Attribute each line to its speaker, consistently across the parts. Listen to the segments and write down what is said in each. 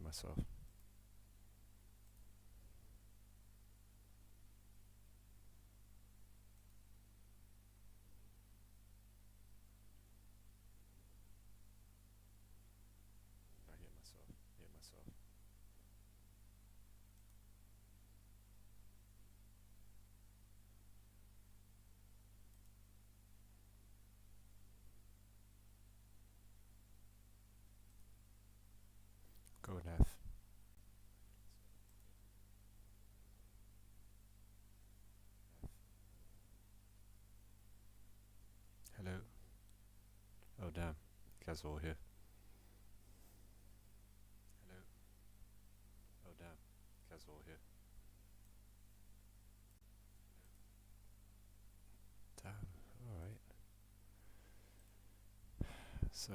Speaker 1: hear myself. I hear myself. Hear myself. Go Neff. Hello. Oh damn. You guys are all here. Hello. Oh damn. You guys are all here. Damn. Alright. So,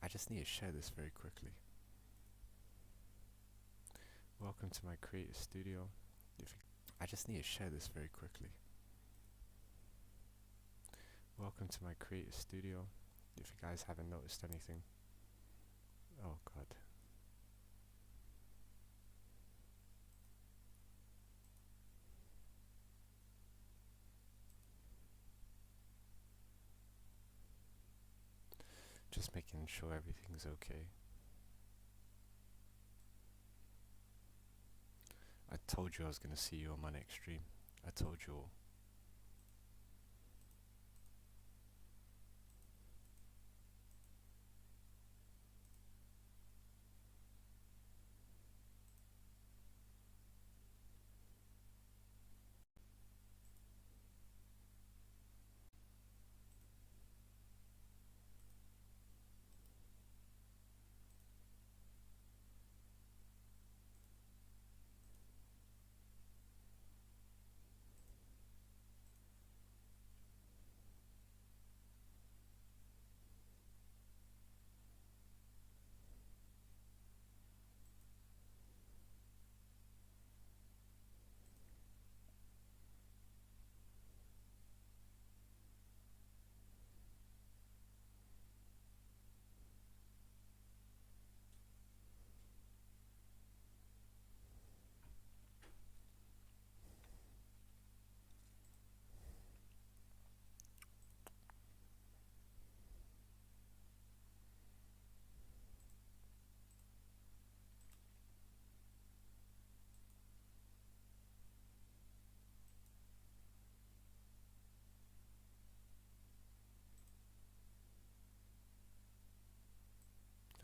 Speaker 1: I just need to share this very quickly. Welcome to my creative studio. I just need to share this very quickly. Welcome to my creative studio. If you guys haven't noticed anything. Oh god. Just making sure everything's okay. I told you I was gonna see you on my next stream. I told you all.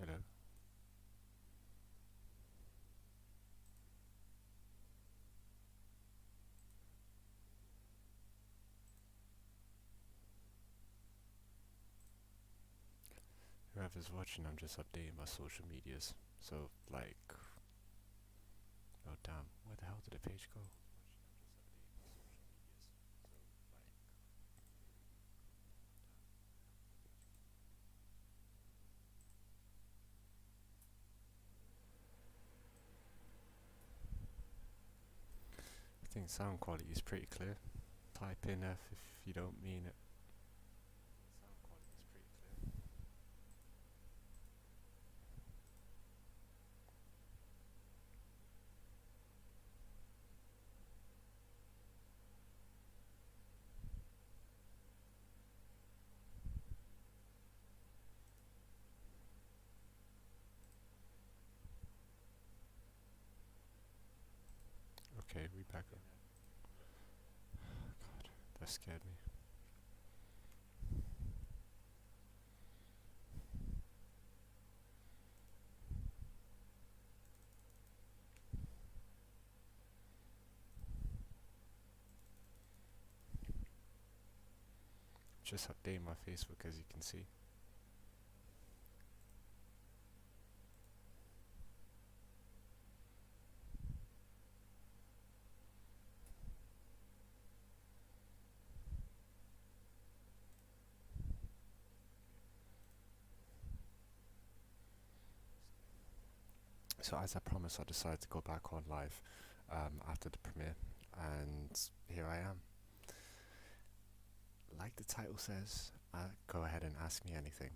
Speaker 1: Hello. Whoever's watching, I'm just updating my social medias. So, like... Oh damn, where the hell did the page go? I think sound quality is pretty clear. Type in F if you don't mean it. Sound quality is pretty clear. Okay, we back up. God, that scared me. Just updating my Facebook as you can see. So as I promised, I decided to go back on live after the premiere, and here I am. Like the title says, go ahead and ask me anything.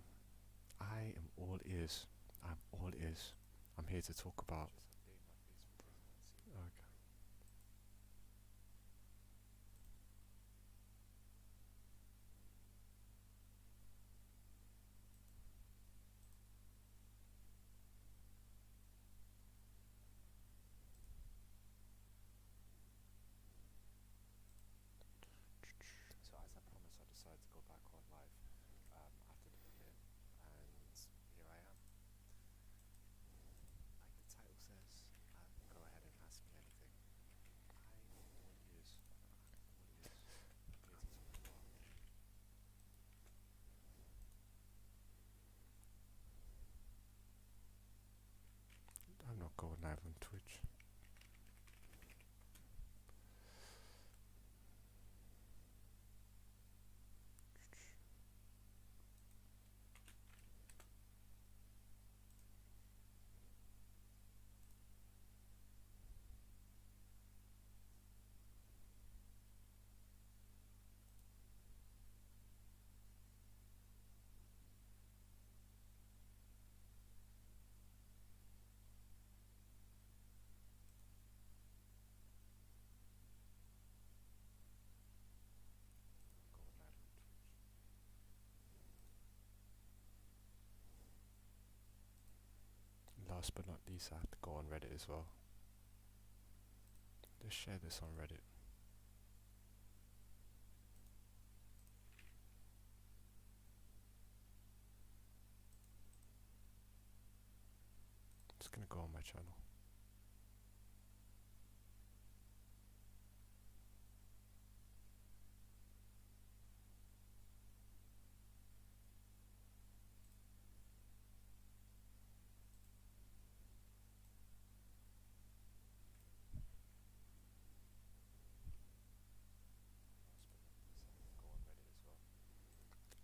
Speaker 1: I am all ears. I'm all ears. I'm here to talk about. Okay. So as I promised, I decided to go back on live after the premiere, and here I am. Like the title says, go ahead and ask me anything. I'm all ears. I'm here to talk about. I'm not going live on Twitch. Last but not least, I have to go on Reddit as well. Just share this on Reddit. It's gonna go on my channel.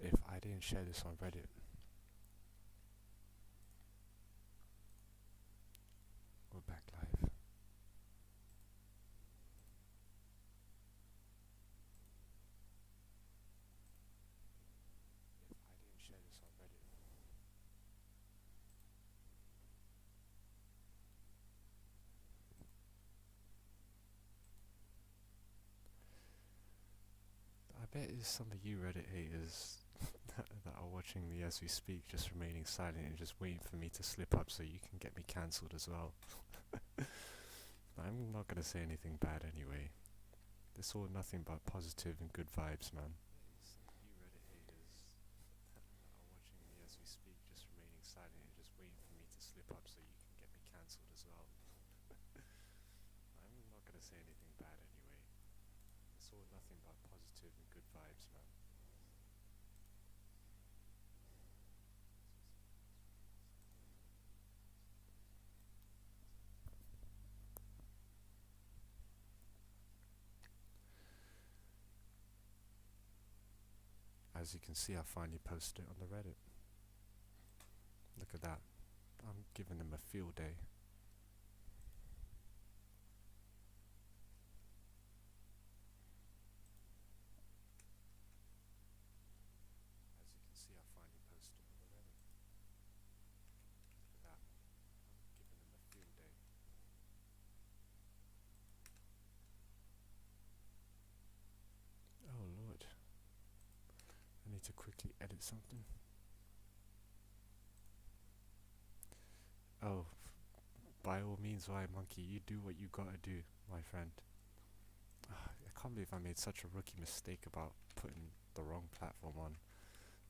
Speaker 1: If I didn't share this on Reddit, we're back live. If I didn't share this on Reddit, I bet it's some of you Reddit haters that are watching me as we speak, just remaining silent and just waiting for me to slip up so you can get me cancelled as well. I'm not gonna say anything bad anyway. It's all nothing but positive and good vibes, man. You Reddit haters that are watching me as we speak, just remaining silent and just waiting for me to slip up so you can get me cancelled as well. I'm not gonna say anything bad anyway. It's all nothing but positive and good vibes, man. As you can see, I finally posted it on the Reddit. Look at that. I'm giving them a field day. As you can see, I finally posted it on the Reddit. Look at that. I'm giving them a field day. Oh Lord. I need to quickly edit something. Oh, by all means, why, monkey? You do what you gotta do, my friend. I can't believe I made such a rookie mistake about putting the wrong platform on.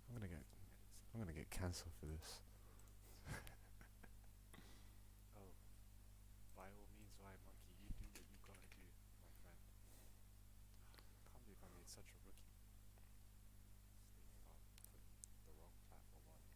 Speaker 1: I'm gonna get cancelled for this. Oh, by all means, why, monkey? You do what you gotta do, my friend. I can't believe I made such a rookie mistake about putting the wrong platform on.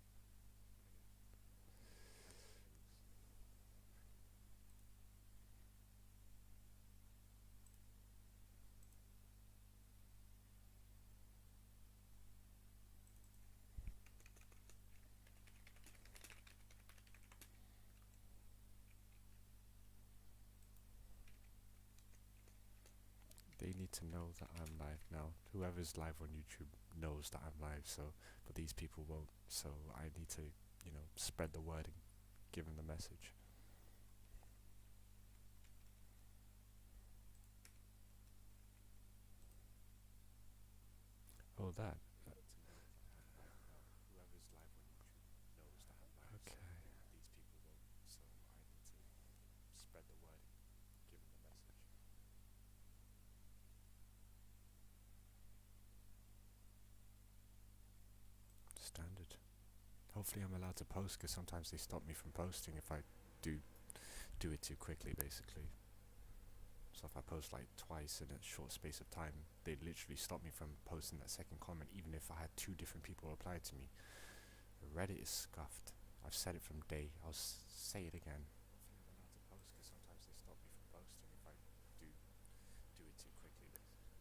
Speaker 1: They need to know that I'm live now. Whoever's live on YouTube knows that I'm live, so, but these people won't. So I need to, spread the word and give them the message. Oh, that. Whoever's live on YouTube knows that I'm live, so
Speaker 2: Okay.
Speaker 1: these people won't. So I need to spread the word, give them the message.
Speaker 2: Standard. Hopefully I'm allowed to post, because sometimes they stop me from posting if I do it too quickly, basically. So if I post like twice in a short space of time, they literally stop me from posting that second comment, even if I had two different people reply to me. Reddit is scuffed. I've said it from day. Say it again.
Speaker 1: Hopefully I'm allowed to post, because sometimes they stop me from posting if I do it too quickly, basically.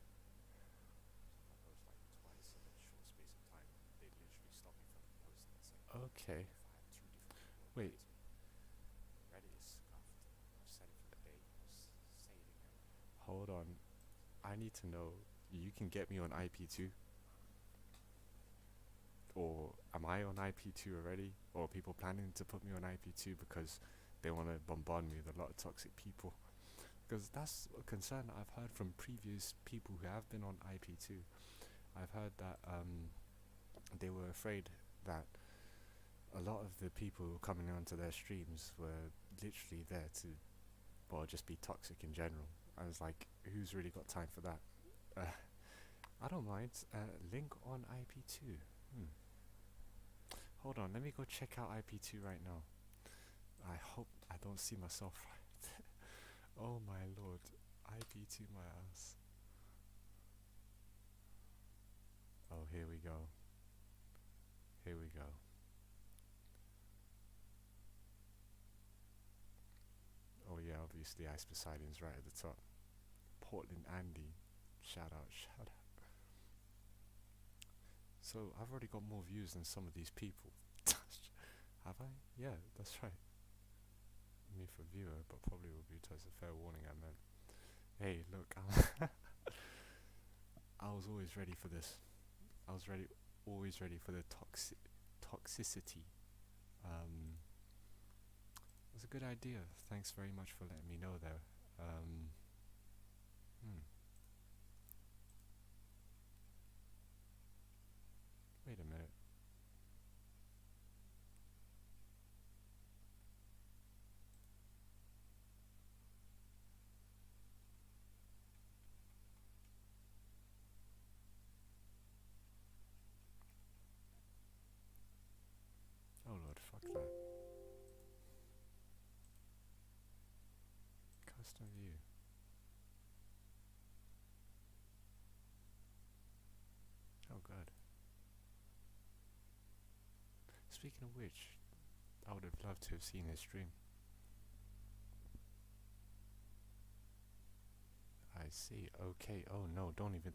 Speaker 1: So if I post like twice in a short space of time, they literally stop me from posting that second comment,
Speaker 2: Okay.
Speaker 1: even if I had two different people reply
Speaker 2: Wait.
Speaker 1: to me. Reddit is scuffed. I've said it from day. Say it again.
Speaker 2: Hold on. I need to know. You can get me on IP2, or am I on IP2 already? Or are people planning to put me on IP2 because they want to bombard me with a lot of toxic people? Because that's a concern I've heard from previous people who have been on IP2. I've heard that they were afraid that a lot of the people coming onto their streams were literally there to, well, just be toxic in general. I was like, who's really got time for that? I don't mind. Link on IP2. Hold on, let me go check out IP2 right now. I hope I don't see myself right. Oh my lord. IP2 my ass. Oh, here we go. Here we go. Oh yeah, obviously Ice Poseidon's right at the top. Portland Andy. Shout out, shout out. So I've already got more views than some of these people. Have I? Yeah, that's right. Me for viewer, but probably will be towards a fair warning I meant. Hey, look, I was always ready for this. I was always ready for the toxicity. Um, it was a good idea. Thanks very much for letting me know there. Um, hmm. Wait a minute. Oh lord, fuck that. Custom view. Oh god. Speaking of which, I would have loved to have seen his stream. I see. Okay. Oh no, don't even.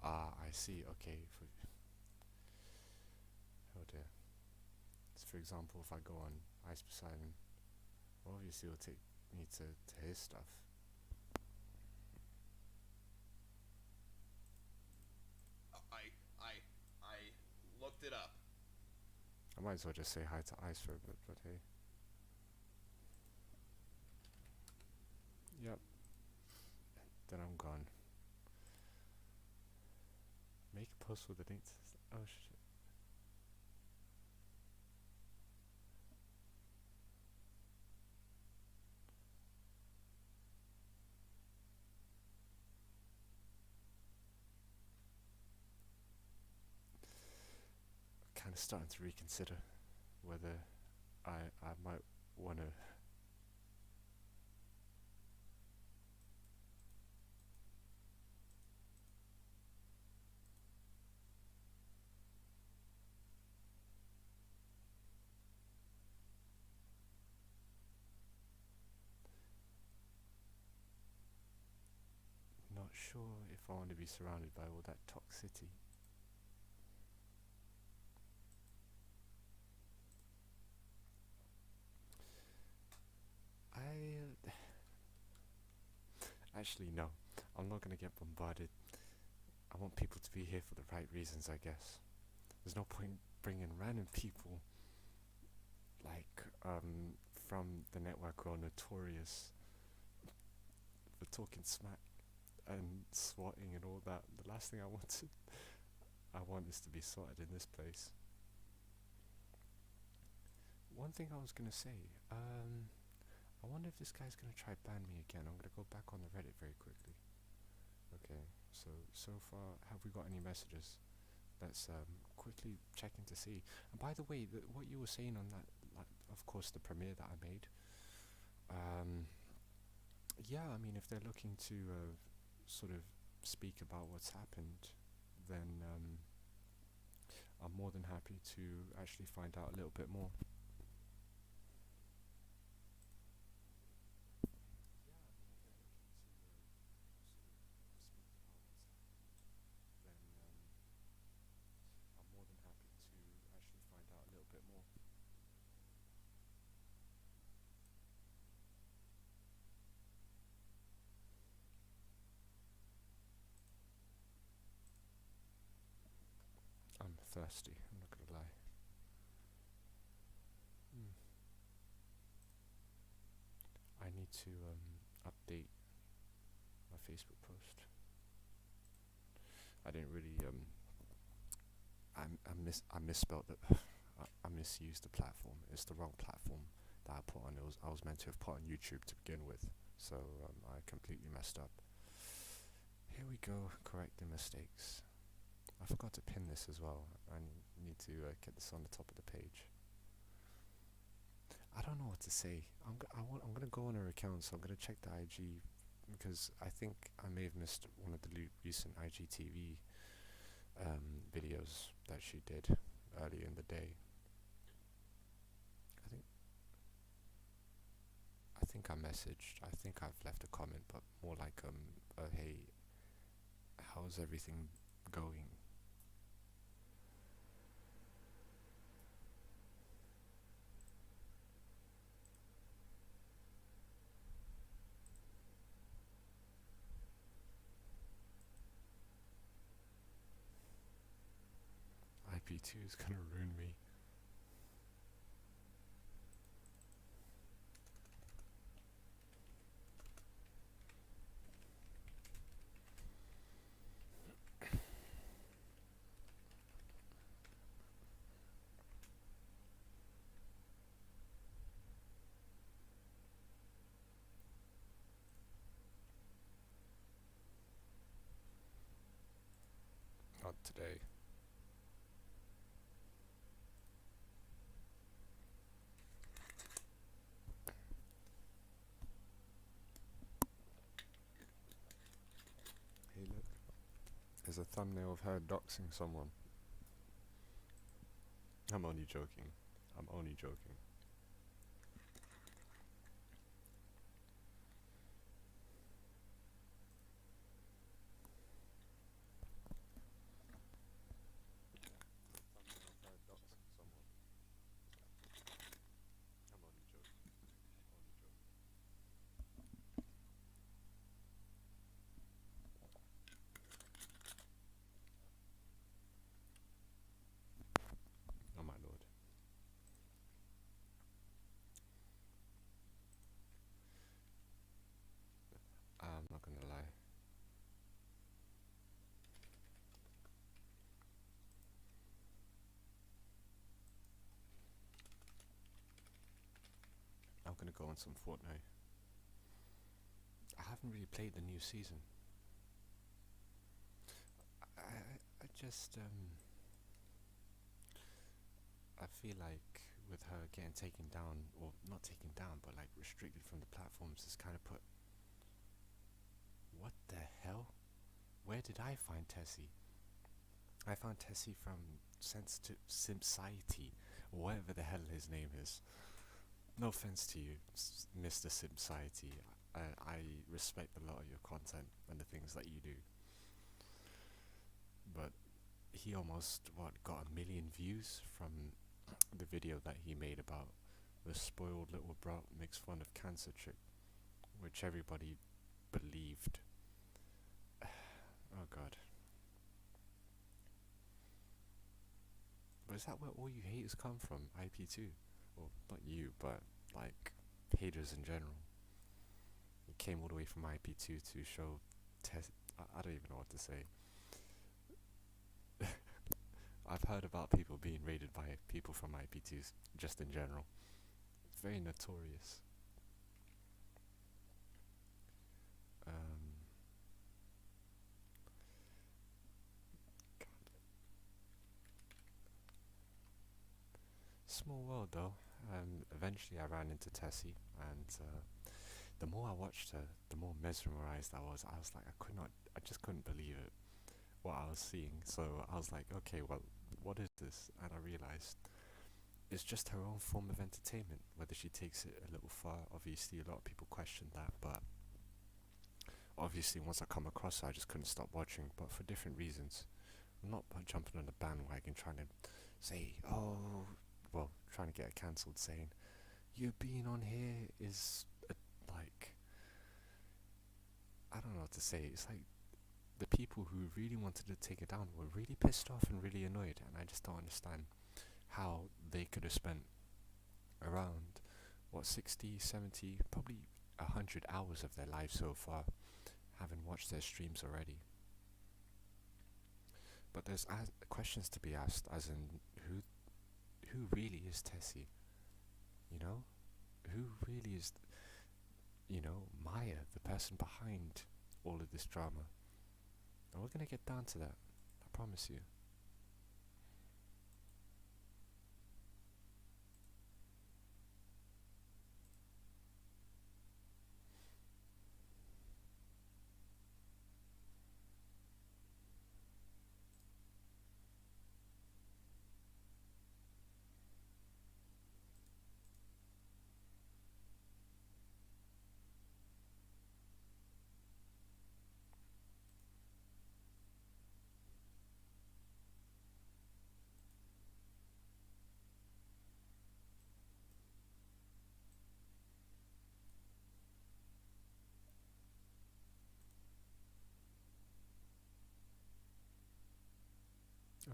Speaker 2: I see. Okay. Oh dear. So for example, if I go on Ice Poseidon, obviously it'll take me to his stuff.
Speaker 3: I looked it up.
Speaker 2: I might as well just say hi to Ice for a bit, but hey. Yep. Then I'm gone. Make a post with the link. Oh shit. Kind of starting to reconsider whether I might want to. Not sure if I want to be surrounded by all that toxicity. I actually no. I'm not gonna get bombarded. I want people to be here for the right reasons, I guess. There's no point bringing random people like from the network who are notorious for talking smack and swatting and all that. The last thing I want I want this to be sorted in this place. One thing I was gonna say, I wonder if this guy's gonna try ban me again. I'm gonna go back on the Reddit very quickly. Okay, so far, have we got any messages? Let's quickly checking to see. And by the way, what you were saying on that, like, of course, the premiere that I made. Yeah, I mean, if they're looking to sort of speak about what's happened, then I'm more than happy to actually find out a little bit more. I'm thirsty, I'm not gonna lie. I need to update my Facebook post. I didn't really I misspelled it. I misused the platform. It's the wrong platform that I put on. I was meant to have put on YouTube to begin with, so I completely messed up. Here we go, correcting mistakes. I forgot to pin this as well. I need to get this on the top of the page. I don't know what to say. I'm gonna go on her account, so I'm gonna check the IG, because I think I may have missed one of the recent IGTV videos that she did earlier in the day. I think I messaged. I think I've left a comment, but more like hey, how's everything going? IP2 is gonna ruin me. Not today. Hey, look. There's a thumbnail of her doxing someone. I'm only joking. I'm only joking. Oh my lord. I'm not gonna lie. I'm gonna go on some Fortnite. I haven't really played the new season. I just I feel like with her getting taken down, or not taken down, but like restricted from the platforms, it's kind of put. What the hell? Where did I find Tessie? I found Tessie from Sensitive Simpsociety, or whatever the hell his name is. No offense to you, Mr. Simpsociety. I respect a lot of your content and the things that you do. But he almost, got 1 million views from the video that he made about the spoiled little brat makes fun of cancer chick, which everybody believed. Oh god. But is that where all you haters come from, IP2? Well, not you, but like haters in general. It came all the way from IP2 to show I don't even know what to say. I've heard about people being raided by people from IP2s, just in general. Very notorious. Um, Small world though. Eventually I ran into Tessie, and the more I watched her, the more mesmerized I was. I was like, I just couldn't believe it, what I was seeing. So I was like, okay, well, what is this? And I realized it's just her own form of entertainment, whether she takes it a little far. Obviously, a lot of people question that, but obviously, once I come across her, I just couldn't stop watching, but for different reasons. I'm not jumping on the bandwagon trying to say, oh, well, trying to get it cancelled, saying, you being on here is like, I don't know what to say. It's like the people who really wanted to take it down were really pissed off and really annoyed, and I just don't understand how they could have spent around, what, 60, 70, probably 100 hours of their life so far having watched their streams already. But there's questions to be asked, as in, who really is Tessie? You know? Who really is, Maya, the person behind all of this drama? And we're gonna get down to that, I promise you.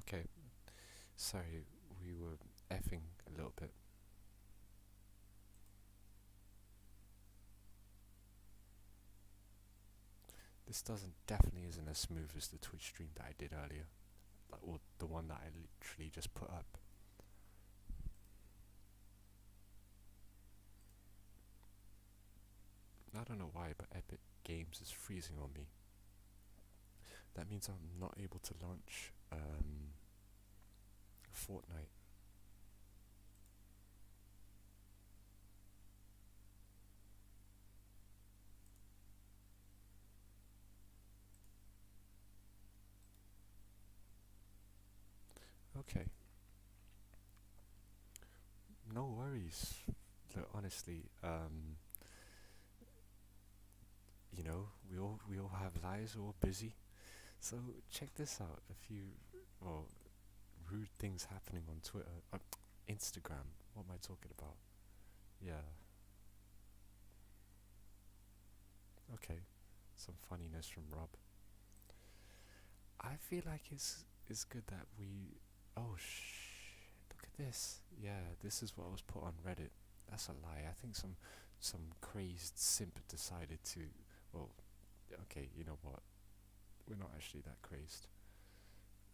Speaker 2: Okay, sorry, we were effing a little bit. This definitely isn't as smooth as the Twitch stream that I did earlier, or the one that I literally just put up. I don't know why, but Epic Games is freezing on me. That means I'm not able to launch Fortnite. Okay. No worries. Look, honestly, we all have lives, we're all busy. So check this out. A few, well, rude things happening on Twitter, Instagram. What am I talking about? Yeah. Okay. Some funniness from Rob. I feel like it's good that we. Oh look at this. Yeah, this is what was put on Reddit. That's a lie. I think some crazed simp decided to. Well, okay. You know what? We're not actually that crazed.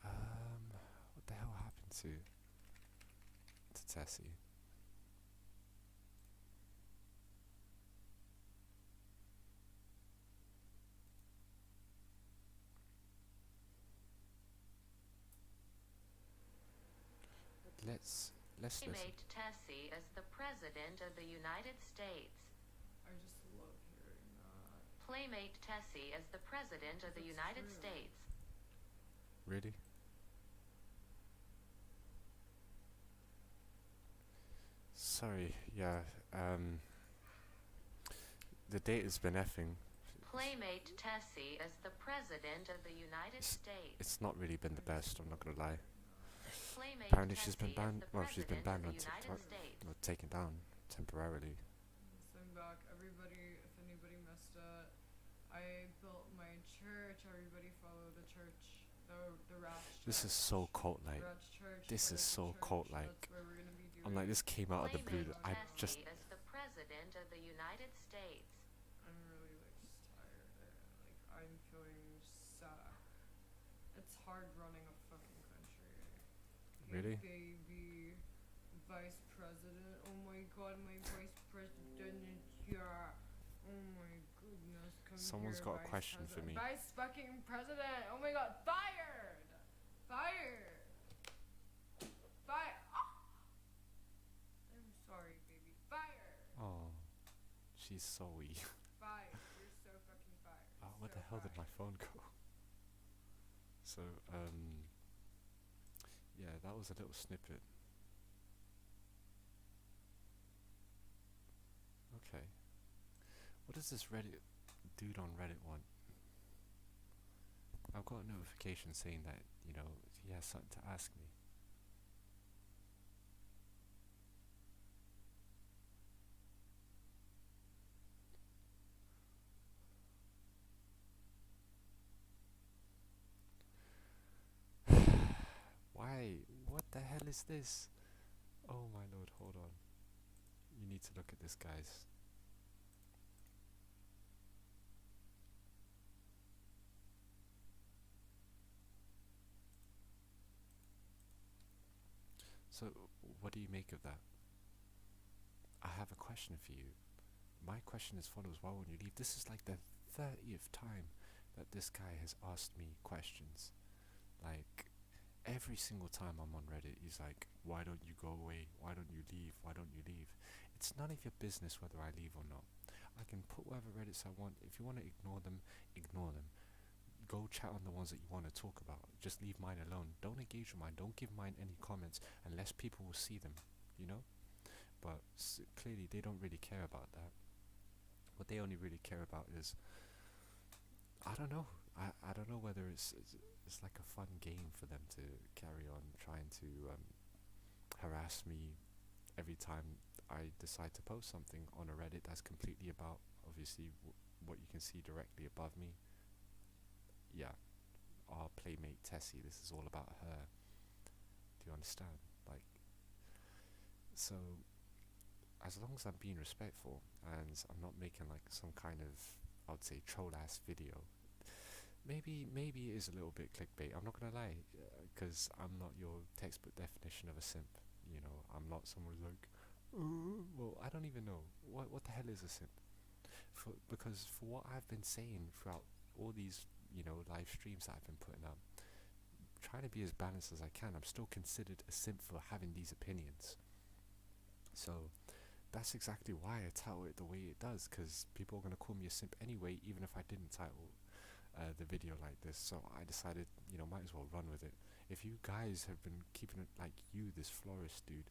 Speaker 2: What the hell happened to Tessie? Let's listen.
Speaker 4: Playmate Tessi is the President of the United States.
Speaker 5: I just love hearing that.
Speaker 4: Playmate Tessi is the President of the United States.
Speaker 2: Really? Sorry, yeah, the date has been effing.
Speaker 4: Playmate Tessi is the President of the United States.
Speaker 2: It's not really been the best, I'm not gonna lie.
Speaker 4: Playmate
Speaker 2: Apparently she's been
Speaker 4: Tessi is
Speaker 2: banned,
Speaker 4: the
Speaker 2: well, she's been
Speaker 4: President
Speaker 2: banned
Speaker 4: of
Speaker 2: on
Speaker 4: the United
Speaker 2: TikTok,
Speaker 4: States.
Speaker 2: or taken down temporarily.
Speaker 5: Send back everybody, if anybody missed it. I built my church, everybody follow the church, the Ratch church.
Speaker 2: This is so cult-like.
Speaker 5: Ratch church,
Speaker 2: This is so
Speaker 5: church,
Speaker 2: cult-like.
Speaker 5: that's where we're gonna be doing.
Speaker 2: I'm like, this came out of the blue.
Speaker 4: Playmate
Speaker 2: I
Speaker 4: Tessi
Speaker 2: just,
Speaker 4: is the President of the United States.
Speaker 5: I'm really just tired. I'm feeling sad. It's hard running a fucking country.
Speaker 2: Really?
Speaker 5: baby. Vice president. Oh my god, my vice president. Yeah. Oh my goodness. Come
Speaker 2: Someone's
Speaker 5: here,
Speaker 2: got a
Speaker 5: vice
Speaker 2: question for
Speaker 5: president.
Speaker 2: me.
Speaker 5: Vice fucking president. Oh my god. Fired. Fired. Fire. I'm sorry, baby. Fired.
Speaker 2: Oh, she's so weak.
Speaker 5: Fired. You're so fucking fired.
Speaker 2: Where
Speaker 5: So
Speaker 2: the hell did my
Speaker 5: fired.
Speaker 2: phone go? So, yeah, that was a little snippet. Okay. What does this Reddit dude on Reddit want? I've got a notification saying that, you know, he has something to ask me. Why? What the hell is this? Oh my lord, hold on. You need to look at this, guys. So, what do you make of that? I have a question for you. My question is follows, why won't you leave? This is like the 30th time that this guy has asked me questions. Like, every single time I'm on Reddit, he's like, why don't you go away? Why don't you leave? Why don't you leave? It's none of your business whether I leave or not. I can put whatever Reddits I want. If you want to ignore them, ignore them. Go chat on the ones that you want to talk about. Just leave mine alone. Don't engage with mine. Don't give mine any comments unless people will see them, you know? But clearly they don't really care about that. What they only really care about is, I don't know. I don't know whether it's like a fun game for them to carry on trying to harass me every time I decide to post something on a Reddit that's completely about, obviously, what you can see directly above me. Yeah, our Playmate Tessie, this is all about her. Do you understand? Like, so, as long as I'm being respectful and I'm not making like some kind of, I would say, troll-ass video, maybe it is a little bit clickbait, I'm not gonna lie, because I'm not your textbook definition of a simp, you know, I'm not someone who's like, well, I don't even know, what the hell is a simp? Because for what I've been saying throughout all these, you know, live streams that I've been putting up, trying to be as balanced as I can, I'm still considered a simp for having these opinions. So that's exactly why I title it the way it does, because people are going to call me a simp anyway, even if I didn't title the video like this. So I decided, you know, might as well run with it. If you guys have been keeping it like this Florist Dude,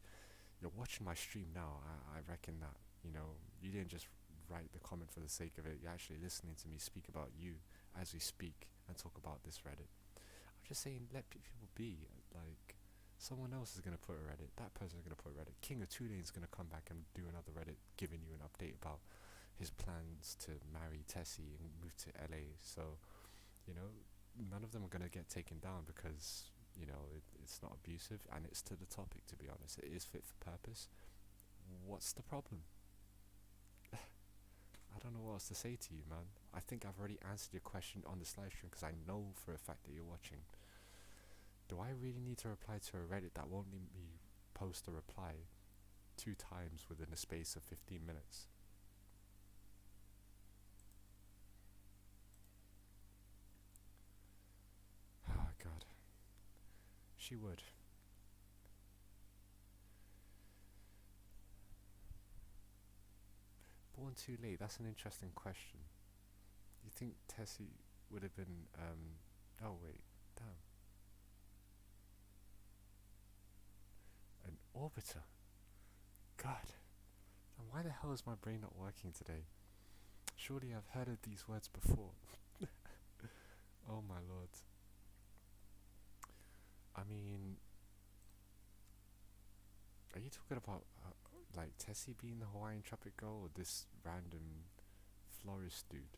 Speaker 2: you're watching my stream now, I reckon that, you know, you didn't just write the comment for the sake of it, you're actually listening to me speak about you as we speak and talk about this Reddit. I'm just saying, let people be. Like, someone else is going to put a Reddit, that person is going to put a Reddit, King of Two Lanes is going to come back and do another Reddit giving you an update about his plans to marry Tessie and move to LA. So, you know, none of them are going to get taken down because, you know, it's not abusive and it's to the topic, to be honest. It is fit for purpose. What's the problem? I don't know what else to say to you, man. I think I've already answered your question on this live stream because I know for a fact that you're watching. Do I really need to reply to a Reddit that won't let me post a reply 2 times within a space of 15 minutes? Oh god. She would. Born too late, that's an interesting question. You think Tessie would have been, oh wait, damn. An orbiter? God. And why the hell is my brain not working today? Surely I've heard of these words before. Oh my lord. I mean, are you talking about like Tessie being the Hawaiian tropic girl or this random Florist Dude?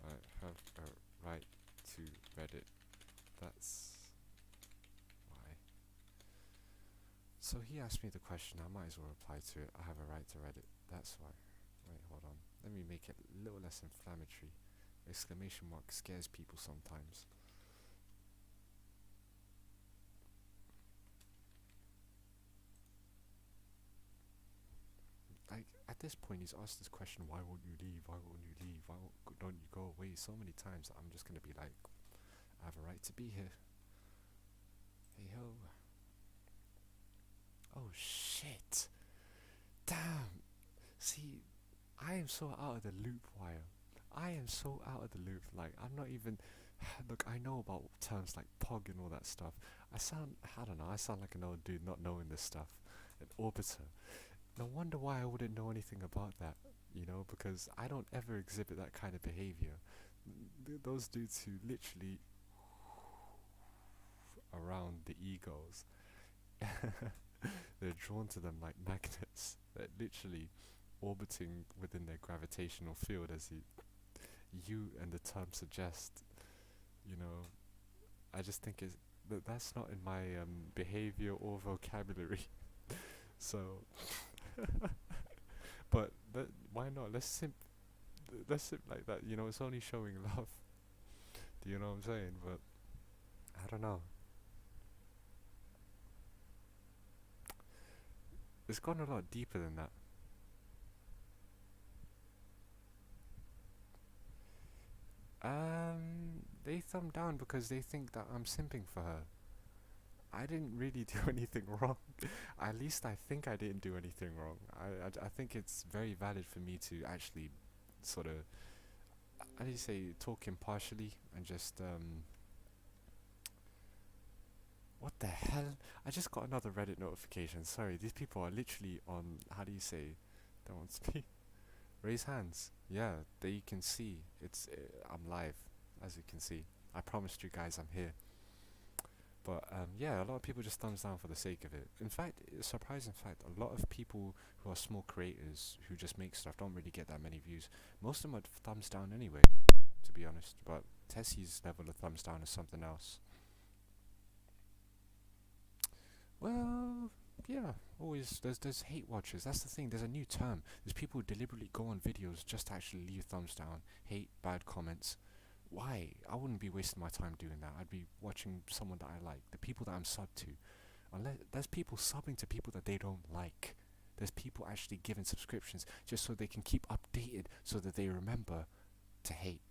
Speaker 2: I have a right to Reddit. That's why. So he asked me the question, I might as well reply to it. I have a right to Reddit. That's why. Wait, hold on. Let me make it a little less inflammatory. Exclamation mark scares people sometimes. this point, he's asked this question, why won't you leave? Why won't you leave? Don't you go away? So many times that I'm just going to be like, I have a right to be here. Hey ho. Oh shit. Damn. See, I am so out of the loop, Wire. I am so out of the loop. Like, I'm not even. Look, I know about terms like POG and all that stuff. I don't know, I sound like an old dude not knowing this stuff. An orbiter. No wonder why I wouldn't know anything about that, you know, because I don't ever exhibit that kind of behavior. Those dudes who literally around the egos, they're drawn to them like magnets. They're literally orbiting within their gravitational field, as you and the term suggest. You know, I just think that's not in my behavior or vocabulary. So, but why not? Let's simp like that. You know, it's only showing love. Do you know what I'm saying? But I don't know. It's gone a lot deeper than that. They thumb down because they think that I'm simping for her. I didn't really do anything wrong. At least I think I didn't do anything wrong. I think it's very valid for me to actually sort of, how do you say, talk impartially and just, what the hell? I just got another Reddit notification. Sorry, these people are literally on, how do you say, don't want to speak. Raise hands. Yeah, there you can see. I'm live, as you can see. I promised you guys I'm here. But yeah, a lot of people just thumbs down for the sake of it. In fact, a surprising fact, a lot of people who are small creators who just make stuff don't really get that many views. Most of them are thumbs down anyway, to be honest. But Tessie's level of thumbs down is something else. Well, yeah, always there's hate watchers. That's the thing. There's a new term. There's people who deliberately go on videos just to actually leave thumbs down, hate, bad comments. Why? I wouldn't be wasting my time doing that. I'd be watching someone that I like, the people that I'm subbed to. Unless there's people subbing to people that they don't like. There's people actually giving subscriptions just so they can keep updated, so that they remember to hate.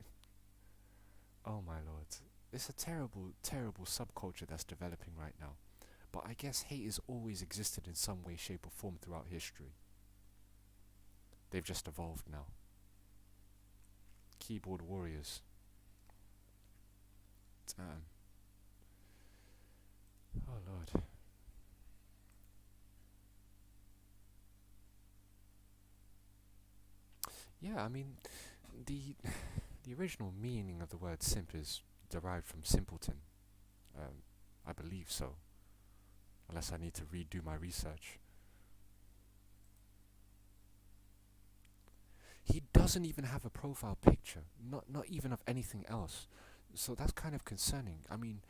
Speaker 2: Oh my lord. It's a terrible, terrible subculture that's developing right now. But I guess hate has always existed in some way, shape or form throughout history. They've just evolved now. Keyboard warriors. Damn. Oh lord. Yeah, I mean, the original meaning of the word simp is derived from simpleton. I believe so. Unless I need to redo my research. He doesn't even have a profile picture, not even of anything else. So that's kind of concerning. I mean,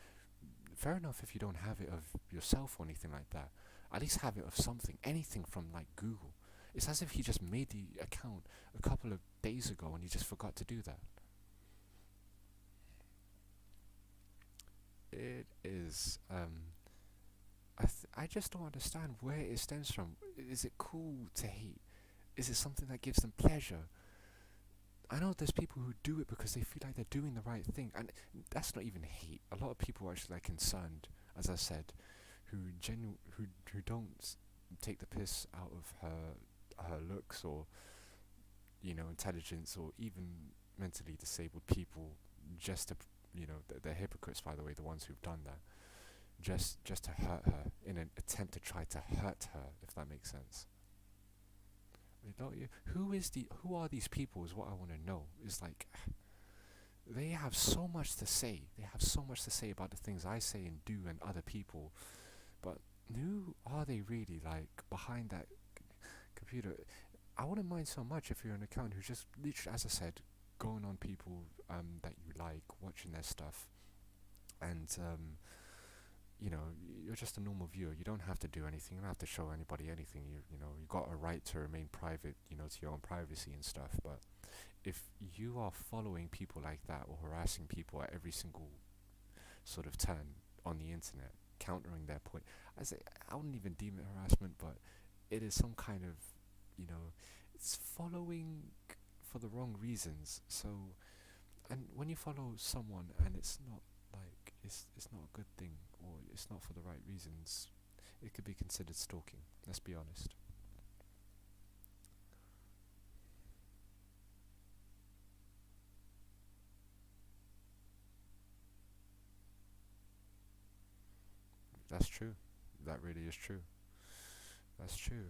Speaker 2: fair enough if you don't have it of yourself or anything like that. At least have it of something, anything from like Google. It's as if he just made the account a couple of days ago and he just forgot to do that. It is, I just don't understand where it stems from. Is it cool to hate? Is it something that gives them pleasure? I know there's people who do it because they feel like they're doing the right thing, and that's not even hate. A lot of people are actually like concerned, as I said, who don't take the piss out of her looks or, you know, intelligence, or even mentally disabled people, just to, you know, they're hypocrites, by the way, the ones who've done that, just to hurt her in an attempt to try to hurt her, if that makes sense. Who are these people is what I want to know. Is like, they have so much to say. They have so much to say about the things I say and do and other people. But who are they really, like, behind that computer? I wouldn't mind so much if you're an account who's just literally, as I said, going on people that you like, watching their stuff, and you know, you're just a normal viewer. You don't have to do anything. You don't have to show anybody anything. You know, you got a right to remain private, you know, to your own privacy and stuff. But if you are following people like that or harassing people at every single sort of turn on the internet, countering their point, I wouldn't even deem it harassment, but it is some kind of, you know, it's following for the wrong reasons. So, and when you follow someone and it's not like it's not a good thing, or it's not for the right reasons, it could be considered stalking. Let's be honest. That's true. That really is true. That's true.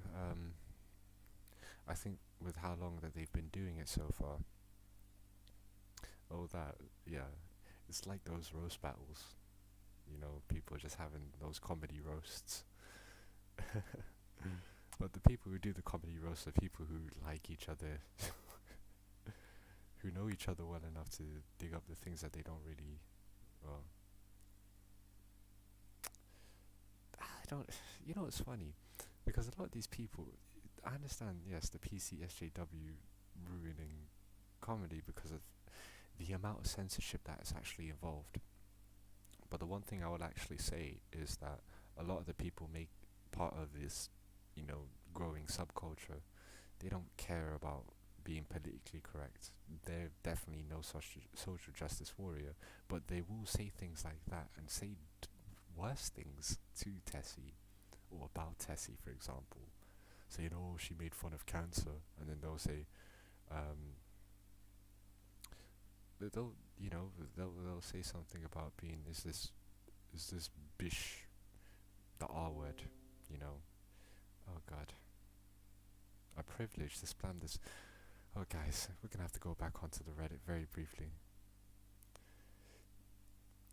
Speaker 2: I think with how long that they've been doing it so far, oh that, yeah, it's like those roast battles. You know, people just having those comedy roasts. But the people who do the comedy roasts are people who like each other, who know each other well enough to dig up the things that they don't really, well, I don't, you know, it's funny, because a lot of these people, I understand, yes, the PC SJW ruining comedy because of the amount of censorship that is actually involved. But the one thing I would actually say is that a lot of the people make part of this, you know, growing subculture. They don't care about being politically correct. They're definitely no social justice warrior, but they will say things like that and say worse things to Tessie or about Tessie, for example. Saying, "Oh, she made fun of cancer," and then they'll say, they'll you know they'll say something about being is this bish, the R word, you know. Oh God, a privilege to spam this. Oh guys, we're gonna have to go back onto the Reddit very briefly.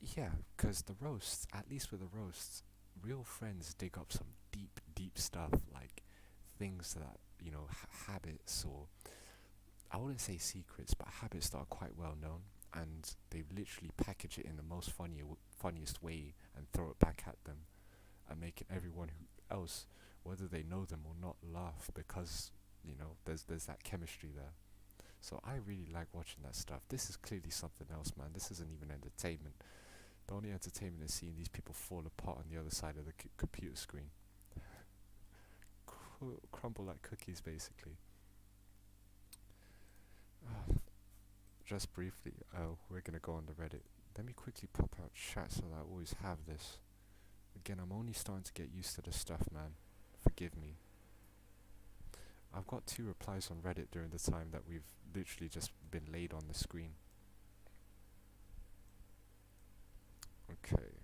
Speaker 2: Yeah, because the roasts, at least with the roasts, real friends dig up some deep stuff, like things that, you know, habits, or I wouldn't say secrets, but habits that are quite well known, and they literally package it in the most funniest way and throw it back at them, and making everyone who else, whether they know them or not, laugh, because, you know, there's that chemistry there. So I really like watching that stuff. This is clearly something else, man. This isn't even entertainment. The only entertainment is seeing these people fall apart on the other side of the computer screen. Crumble like cookies, basically. Just briefly, we're gonna go on the Reddit. Let me quickly pop out chat so that I always have this. Again, I'm only starting to get used to this stuff, man. Forgive me. I've got 2 replies on Reddit during the time that we've literally just been laid on the screen. Okay.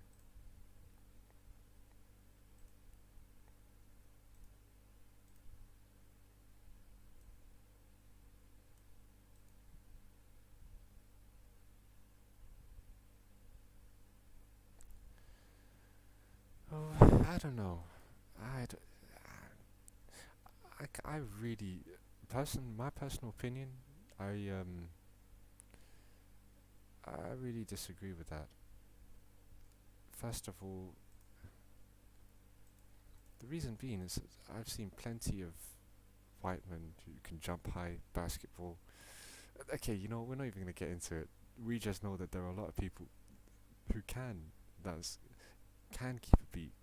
Speaker 2: Oh, I don't know. I really, my personal opinion, I really disagree with that. First of all, the reason being is I've seen plenty of white men who can jump high, basketball. Okay, you know, we're not even gonna get into it. We just know that there are a lot of people who can keep a beat.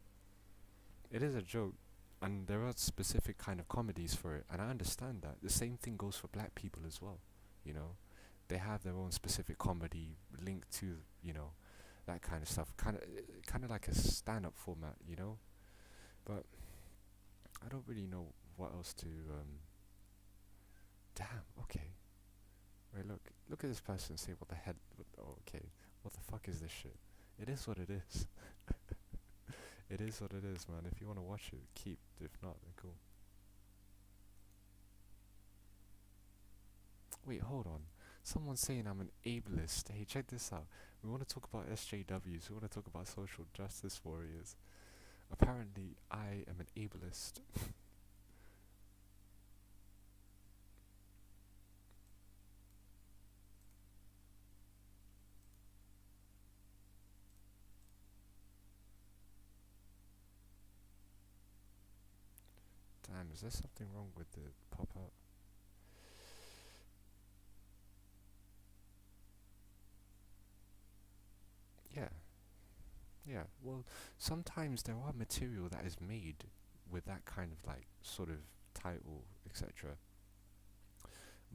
Speaker 2: It is a joke, and there are specific kind of comedies for it, and I understand that. The same thing goes for black people as well, you know. They have their own specific comedy linked to, you know, that kind of stuff. Kind of like a stand-up format, you know. But I don't really know what else to. Damn. Okay. Wait. Look at this person. Say what the heck. Oh, okay. What the fuck is this shit? It is what it is. It is what it is, man. If you want to watch it, keep. If not, then cool. Wait, hold on. Someone's saying I'm an ableist. Hey, check this out. We want to talk about SJWs. We want to talk about social justice warriors. Apparently, I am an ableist. Damn, is there something wrong with the pop-up? Yeah. Yeah, well, sometimes there are material that is made with that kind of, like, sort of title, etc.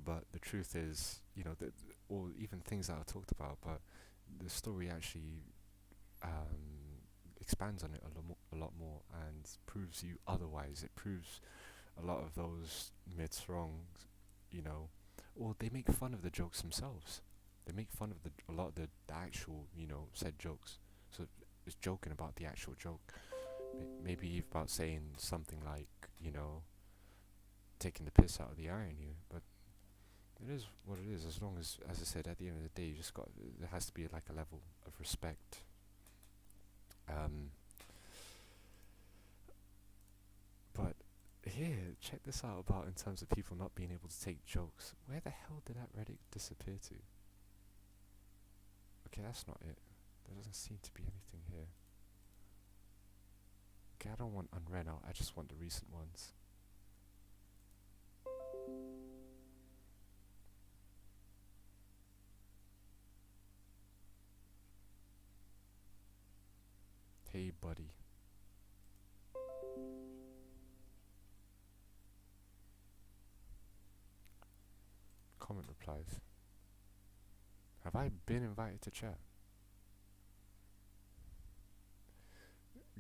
Speaker 2: But the truth is, or even things that are talked about, but the story actually expands on it a lot more and proves you otherwise. It proves a lot of those myths wrong, or they make fun of the jokes themselves. They make fun of a lot of the actual, said jokes. So it's joking about the actual joke. Maybe about saying something like, taking the piss out of the irony, but it is what it is. As long as I said, at the end of the day, there has to be like a level of respect. But here, check this out about in terms of people not being able to take jokes. Where the hell did that Reddit disappear to? Okay, that's not it. There doesn't seem to be anything here. Okay, I don't want unread out, I just want the recent ones. Hey buddy. Comment replies. Have I been invited to chat?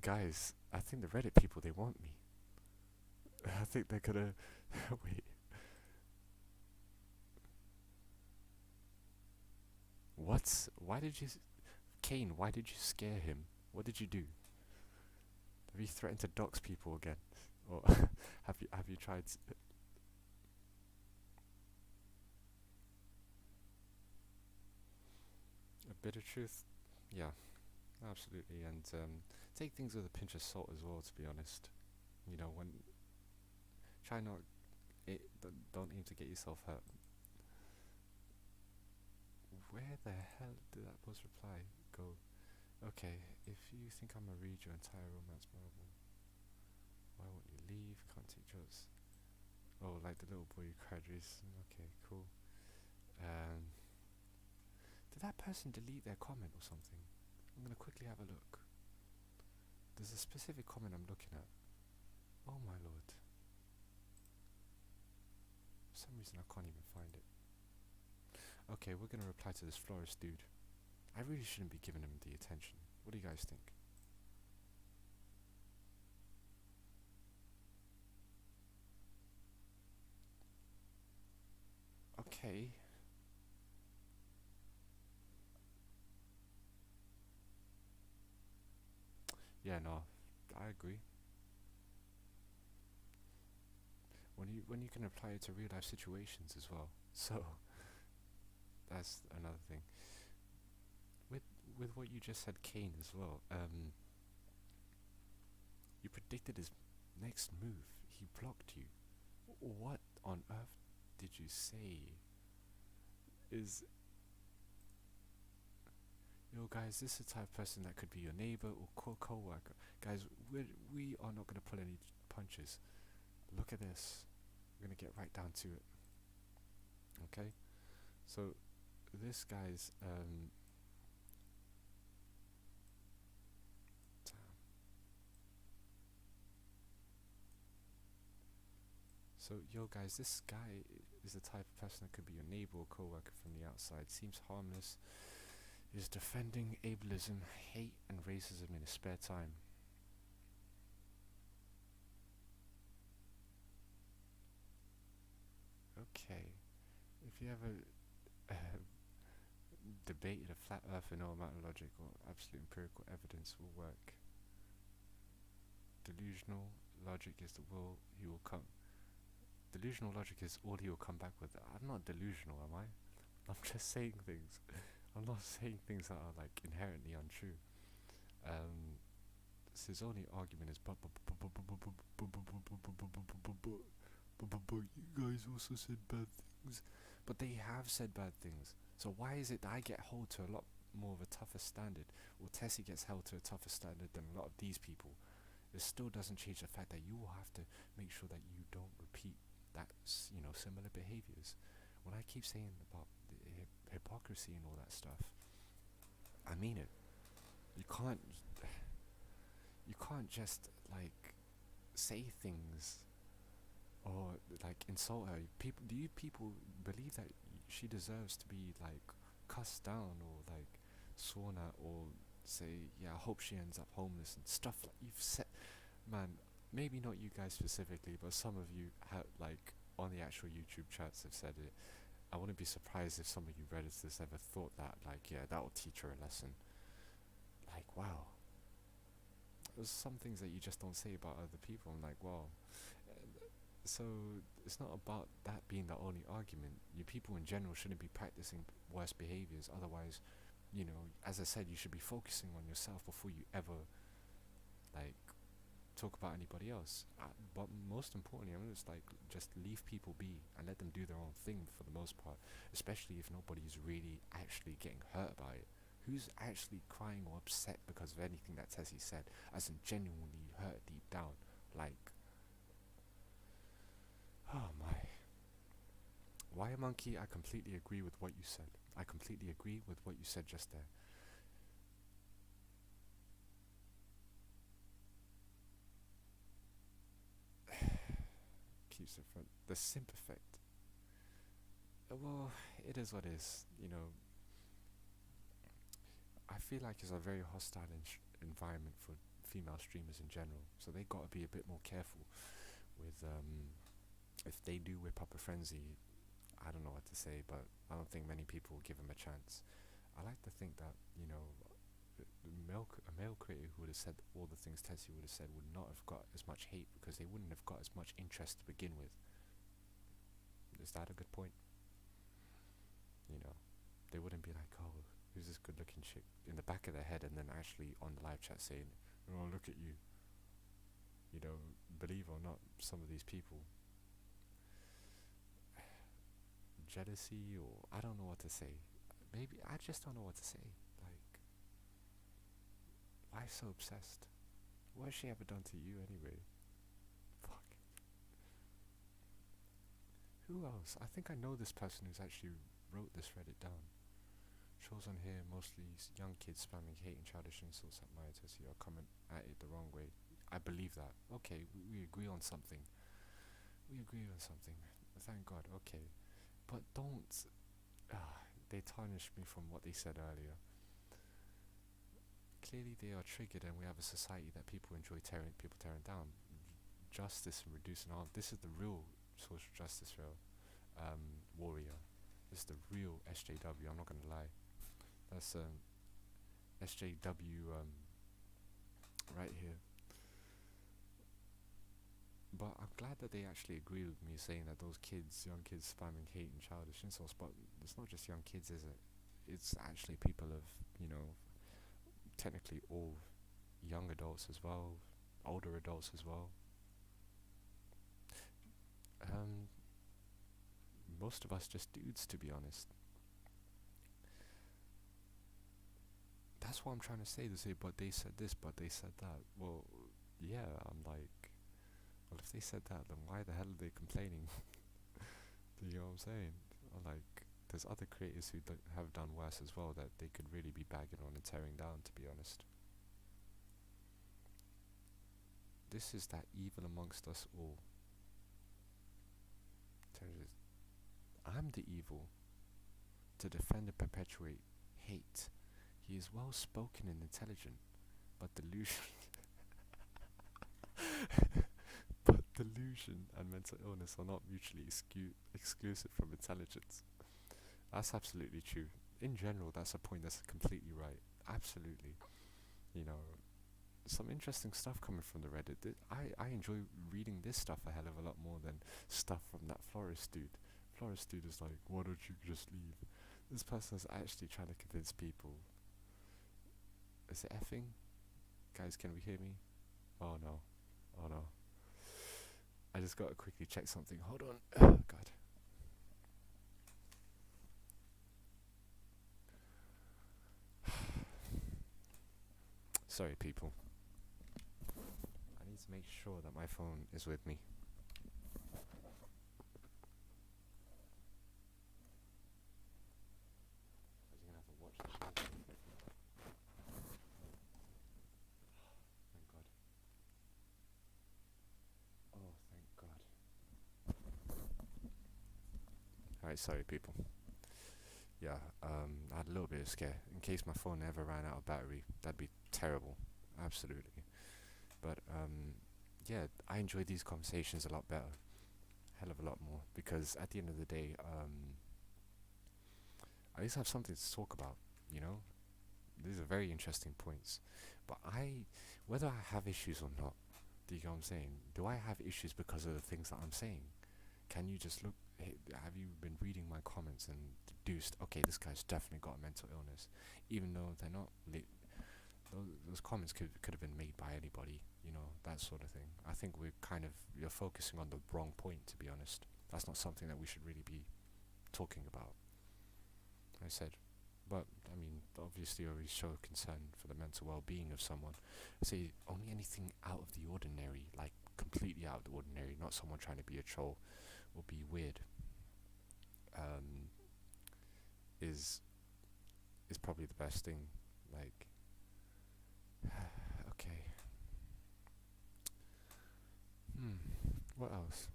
Speaker 2: Guys, I think the Reddit people, they want me. I think they're gonna... Wait. Why did you... Kane, why did you scare him? What did you do? Have you threatened to dox people again? Or have you tried... A bit of truth? Yeah, absolutely. And take things with a pinch of salt as well, to be honest. When... Try not... don't aim to get yourself hurt. Where the hell did that post reply go? Okay, if you think I'm gonna read your entire romance novel, why won't you leave? Can't take jokes. Oh, like the little boy who cried recently. Okay, cool. Did that person delete their comment or something? I'm gonna quickly have a look. There's a specific comment I'm looking at. Oh my lord. For some reason I can't even find it. Okay, we're gonna reply to this Florist Dude. I really shouldn't be giving him the attention. What do you guys think? Okay. Yeah, no, I agree. When you can apply it to real life situations as well. So that's another thing. With what you just said, Kane, as well. You predicted his next move. He blocked you. What on earth did you say? Yo guys, this is the type of person that could be your neighbor or co-worker. Guys, we are not going to pull any punches. Look at this. We're going to get right down to it. Okay? So, this guy's, damn. So, yo guys, this guy is the type of person that could be your neighbor or co-worker from the outside. Seems harmless. Is defending ableism, hate and racism in his spare time. Okay. If you ever debated a flat earth and no amount of logic or absolute empirical evidence will work. Delusional logic is the will he will come. Delusional logic is all he will come back with. I'm not delusional, am I? I'm just saying things. I'm not saying things that are like inherently untrue. His only argument is you guys also said bad things. But they have said bad things. So why is it that I get held to a lot more of a tougher standard, or Tessie gets held to a tougher standard than a lot of these people? It still doesn't change the fact that you will have to make sure that you don't repeat that, similar behaviors. When I keep saying about the hypocrisy and all that stuff, I mean it. You can't just like say things or like insult her. People, do you people believe that she deserves to be like cussed down or like sworn at or say, yeah, I hope she ends up homeless and stuff like you've said, man. Maybe not you guys specifically, but some of you have like on the actual YouTube chats have said it. I wouldn't be surprised if some of you Redditors ever thought that, like, yeah, that will teach her a lesson. Like, wow. There's some things that you just don't say about other people. I'm like, wow. So it's not about that being the only argument. You people in general shouldn't be practicing worse behaviors. Otherwise, you know, as I said, you should be focusing on yourself before you ever, like, talk about anybody else. But most importantly, I'm just like, just leave people be and let them do their own thing for the most part, especially if nobody's really actually getting hurt by it. Who's actually crying or upset because of anything that Tessie said, as in genuinely hurt deep down? Like, oh my. Why monkey? I completely agree with what you said. I completely agree with what you said just there. Keeps the front. The simp effect. Well, it is what it is. You know, I feel like it's a very hostile environment for female streamers in general. So they got to be a bit more careful with if they do whip up a frenzy. I don't know what to say, but I don't think many people will give them a chance. I like to think that, you know, a male creator who would have said all the things Tessie would have said would not have got as much hate because they wouldn't have got as much interest to begin with. Is that a good point? You know, they wouldn't be like, oh, who's this good looking chick in the back of their head, and then actually on the live chat saying, oh, look at you. You know, believe or not, some of these people, jealousy, or I don't know what to say. Maybe I just don't know what to say. Like, why so obsessed? What has she ever done to you anyway? Fuck. Who else? I think I know this person who's actually wrote this Reddit down. Shows on here mostly young kids spamming hate and childish insults at Maya Tessie or coming at it the wrong way. I believe that. Okay, we agree on something. We agree on something. Thank God. Okay, but don't. They tarnished me from what they said earlier. Clearly, they are triggered, and we have a society that people enjoy people tearing down. Justice and reducing harm. This is the real social justice warrior. This is the real SJW. I'm not gonna lie. That's SJW right here. But I'm glad that they actually agree with me saying that those kids, young kids spamming hate and childish insults, but it's not just young kids, is it? It's actually people of, you know, technically all young adults as well, older adults as well. Most of us just dudes, to be honest. That's what I'm trying to say. They say, but they said this, but they said that. Well, yeah, I'm like, well, if they said that, then why the hell are they complaining? Do you know what I'm saying? I'm like, there's other creators who have done worse as well that they could really be bagging on and tearing down, to be honest. This is that evil amongst us all. I'm the evil to defend and perpetuate hate. He is well spoken and intelligent, but delusion but delusion and mental illness are not mutually exclusive from intelligence. That's absolutely true. In general, that's a point that's completely right. Absolutely. You know, some interesting stuff coming from the Reddit. I enjoy reading this stuff a hell of a lot more than stuff from that Florist Dude. Florist Dude is like, why don't you just leave? This person is actually trying to convince people. Is it effing? Guys, can we hear me? Oh no. Oh no. I just gotta quickly check something. Hold on. Oh god. Sorry people. I need to make sure that my phone is with me. Right, sorry people. Yeah, I had a little bit of scare in case my phone ever ran out of battery. That'd be terrible, absolutely. But yeah, I enjoy these conversations a lot better, hell of a lot more, because at the end of the day, I just have something to talk about. You know, these are very interesting points. But whether I have issues or not, do you get what I'm saying? Do I have issues because of the things that I'm saying? Can you just look? Have you been reading my comments and deduced? Okay, this guy's definitely got a mental illness, even though they're not. Those comments could have been made by anybody. You know, that sort of thing. I think you're focusing on the wrong point. To be honest, that's not something that we should really be talking about. I said, but I mean, obviously, always show concern for the mental well-being of someone. Say only anything out of the ordinary, like completely out of the ordinary, not someone trying to be a troll, will be weird. Is probably the best thing. Like, okay. What else?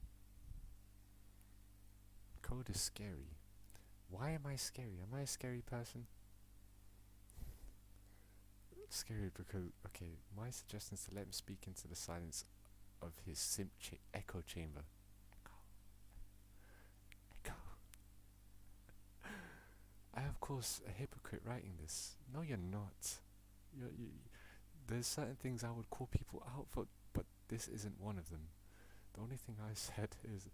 Speaker 2: Code is scary. Why am I scary? Am I a scary person? Scary because, okay, my suggestion is to let him speak into the silence of his simp echo chamber. Echo. I am, of course, a hypocrite writing this. No, you're not. There's certain things I would call people out for, but this isn't one of them. The only thing I said is,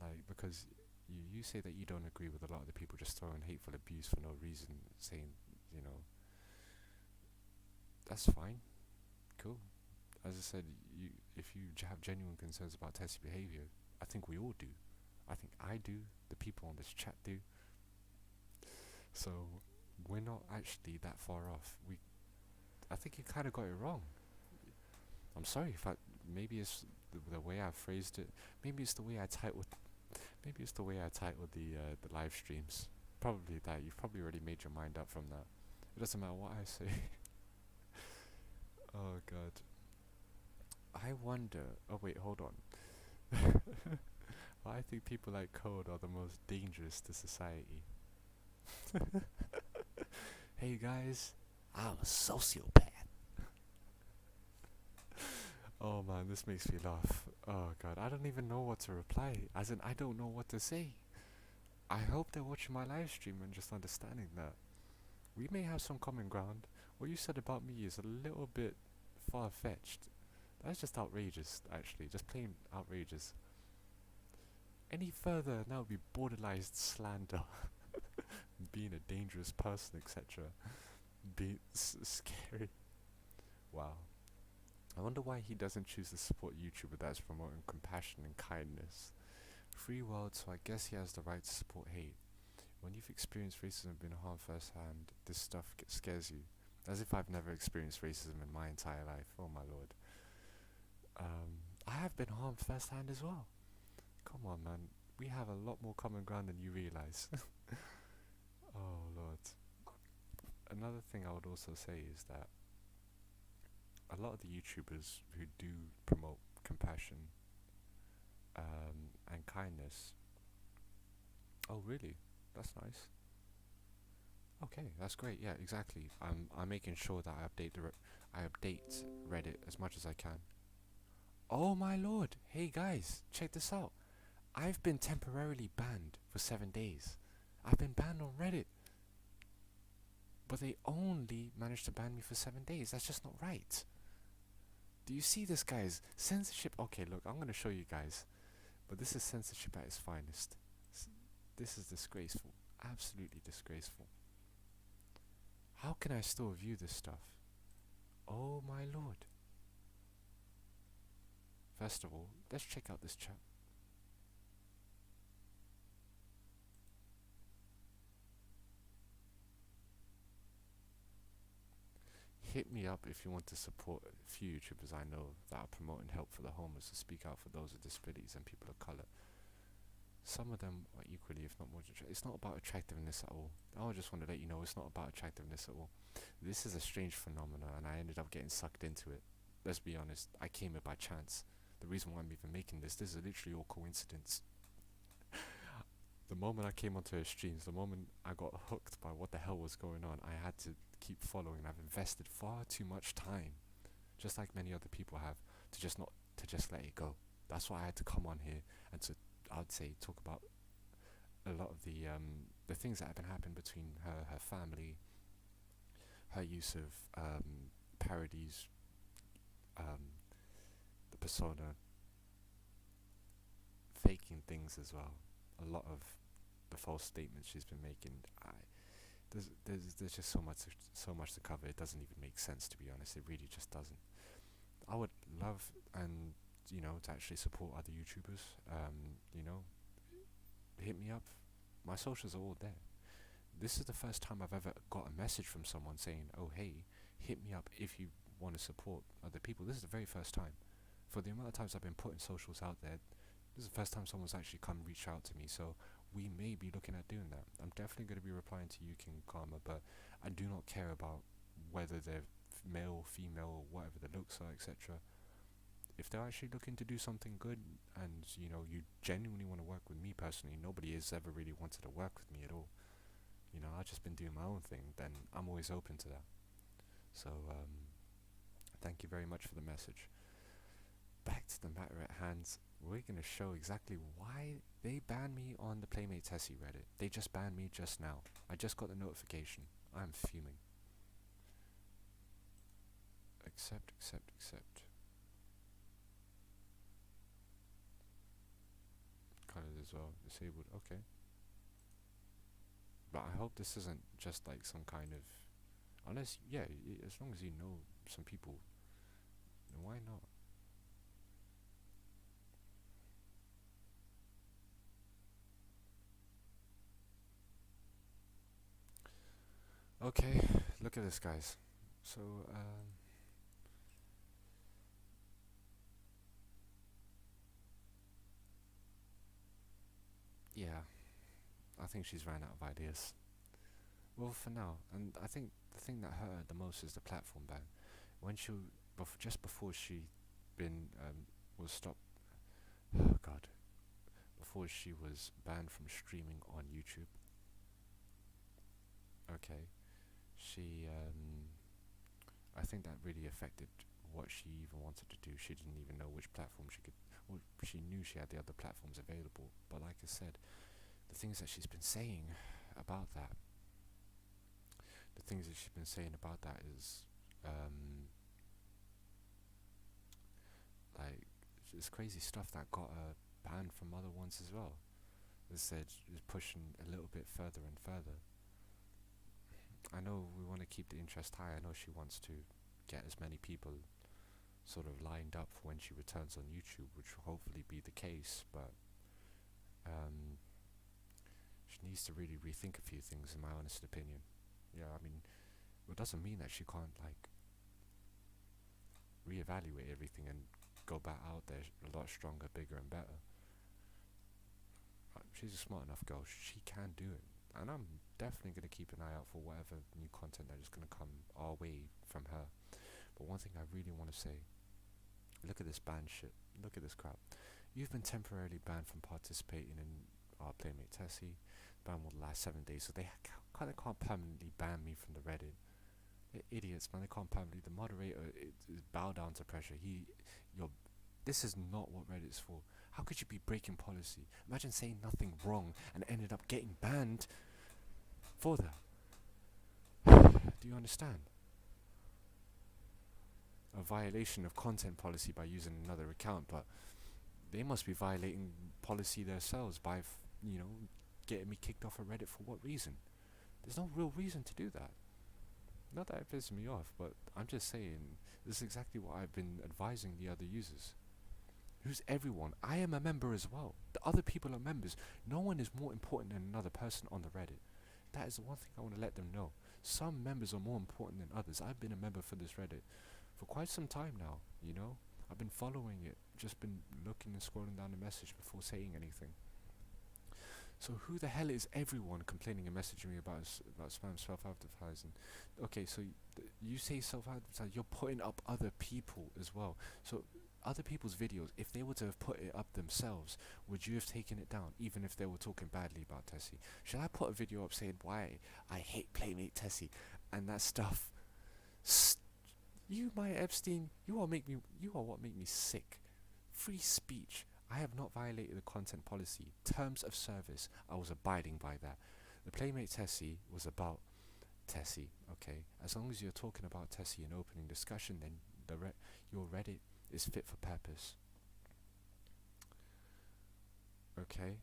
Speaker 2: like, because you say that you don't agree with a lot of the people just throwing hateful abuse for no reason, saying, you know, that's fine, cool. As I said, if you have genuine concerns about Tessie behaviour, I think we all do. I think I do, the people on this chat do. So, we're not actually that far off. I think you kind of got it wrong. I'm sorry if maybe it's the way I phrased it. Maybe it's the way I titled the live streams. Probably that. You've probably already made your mind up from that. It doesn't matter what I say. Oh god. I wonder. Oh wait, hold on. I think people like Code are the most dangerous to society. Hey guys, I'm a sociopath. Oh man, this makes me laugh. Oh god, I don't even know what to reply. As in, I don't know what to say. I hope they're watching my live stream and just understanding that we may have some common ground. What you said about me is a little bit far-fetched. That's just outrageous, actually. Just plain outrageous. Any further, that would be borderline slander. Being a dangerous person, etc. Being scary. Wow. I wonder why he doesn't choose to support YouTuber that's promoting compassion and kindness. Free world, so I guess he has the right to support hate. When you've experienced racism and been harmed firsthand, this stuff scares you. As if I've never experienced racism in my entire life. Oh my lord. I have been harmed firsthand as well. Come on, man. We have a lot more common ground than you realise. Oh lord. Another thing I would also say is that a lot of the YouTubers who do promote compassion and kindness. Oh really? That's nice. Okay, that's great. Yeah, exactly. I'm making sure that I update Reddit as much as I can. Oh my lord! Hey guys, check this out. I've been temporarily banned for 7 days. I've been banned on Reddit. But they only managed to ban me for 7 days. That's just not right. Do you see this, guys? Censorship. Okay, look, I'm going to show you guys. But this is censorship at its finest. This is disgraceful. Absolutely disgraceful. How can I still view this stuff? Oh my lord. First of all, let's check out this chat. Hit me up if you want to support a few YouTubers I know that are promoting help for the homeless, to speak out for those with disabilities and people of colour. Some of them are equally, if not more, it's not about attractiveness at all. I just want to let you know it's not about attractiveness at all. This is a strange phenomenon and I ended up getting sucked into it. Let's be honest, I came here by chance. The reason why I'm even making this is literally all coincidence. the moment I came onto her streams, the moment I got hooked by what the hell was going on, I had to keep following. I've invested far too much time, just like many other people have, to just let it go. That's why I had to come on here and to, I'd say, talk about a lot of the things that have been happening between her family, her use of parodies, the persona, faking things as well. A lot of the false statements she's been making. There's just so much to cover. It doesn't even make sense, to be honest. It really just doesn't. I would love and to actually support other YouTubers. Hit me up. My socials are all there. This is the first time I've ever got a message from someone saying, "Oh hey, hit me up if you want to support other people." This is the very first time. For the amount of times I've been putting socials out there, this is the first time someone's actually come reach out to me. So we may be looking at doing that. I'm definitely going to be replying to you, King Karma, but I do not care about whether they're male, female, or whatever the looks are, etc. If they're actually looking to do something good and you genuinely want to work with me personally, nobody has ever really wanted to work with me at all. I've just been doing my own thing, then I'm always open to that. So thank you very much for the message. Back to the matter at hand. We're going to show exactly why they banned me on the Playmate Tessi Reddit. They just banned me just now. I just got the notification. I'm fuming. Accept. Colored as well. Disabled. Okay. But I hope this isn't just like some kind of... Unless, yeah, as long as you know some people, then why not? Okay, look at this, guys. So, yeah, I think she's ran out of ideas. Well, for now, and I think the thing that hurt her the most is the platform ban. When she, just before she was stopped, oh god, before she was banned from streaming on YouTube. Okay, I think that really affected what she even wanted to do. She didn't even know which platform she could, well, she knew she had the other platforms available, but like I said, the things that she's been saying about that, is, like, it's crazy stuff that got her banned from other ones as well. As I said, is pushing a little bit further and further. I know we want to keep the interest high. I know she wants to get as many people sort of lined up for when she returns on YouTube, which will hopefully be the case, but she needs to really rethink a few things, in my honest opinion. Yeah, I mean, it doesn't mean that she can't, like, reevaluate everything and go back out there a lot stronger, bigger and better. She's a smart enough girl. She can do it. And I'm definitely going to keep an eye out for whatever new content that is going to come our way from her. But one thing I really want to say, look at this ban shit. Look at this crap. You've been temporarily banned from participating in our Playmate Tessi. Ban will last 7 days, so they can't permanently ban me from the Reddit. They're idiots, man. They can't permanently. The moderator is bow down to pressure. This is not what Reddit's for. How could you be breaking policy? Imagine saying nothing wrong and ended up getting banned for that. Do you understand? A violation of content policy by using another account, but they must be violating policy themselves by, getting me kicked off of Reddit for what reason? There's no real reason to do that. Not that it pisses me off, but I'm just saying, this is exactly what I've been advising the other users. Who's everyone? I am a member as well. The other people are members. No one is more important than another person on the Reddit. That is the one thing I want to let them know. Some members are more important than others. I've been a member for this Reddit for quite some time now, I've been following it, just been looking and scrolling down the message before saying anything. So who the hell is everyone complaining and messaging me about spam self-advertising? Okay, so you say self-advertising, you're putting up other people as well. So other people's videos, if they were to have put it up themselves, would you have taken it down, even if they were talking badly about Tessie? Should I put a video up saying why I hate Playmate Tessi and that stuff? You, Maya Epstein, you are what make me sick. Free speech. I have not violated the content policy. Terms of service. I was abiding by that. The Playmate Tessi was about Tessie, okay? As long as you're talking about Tessie in opening discussion, then your Reddit is fit for purpose. Okay?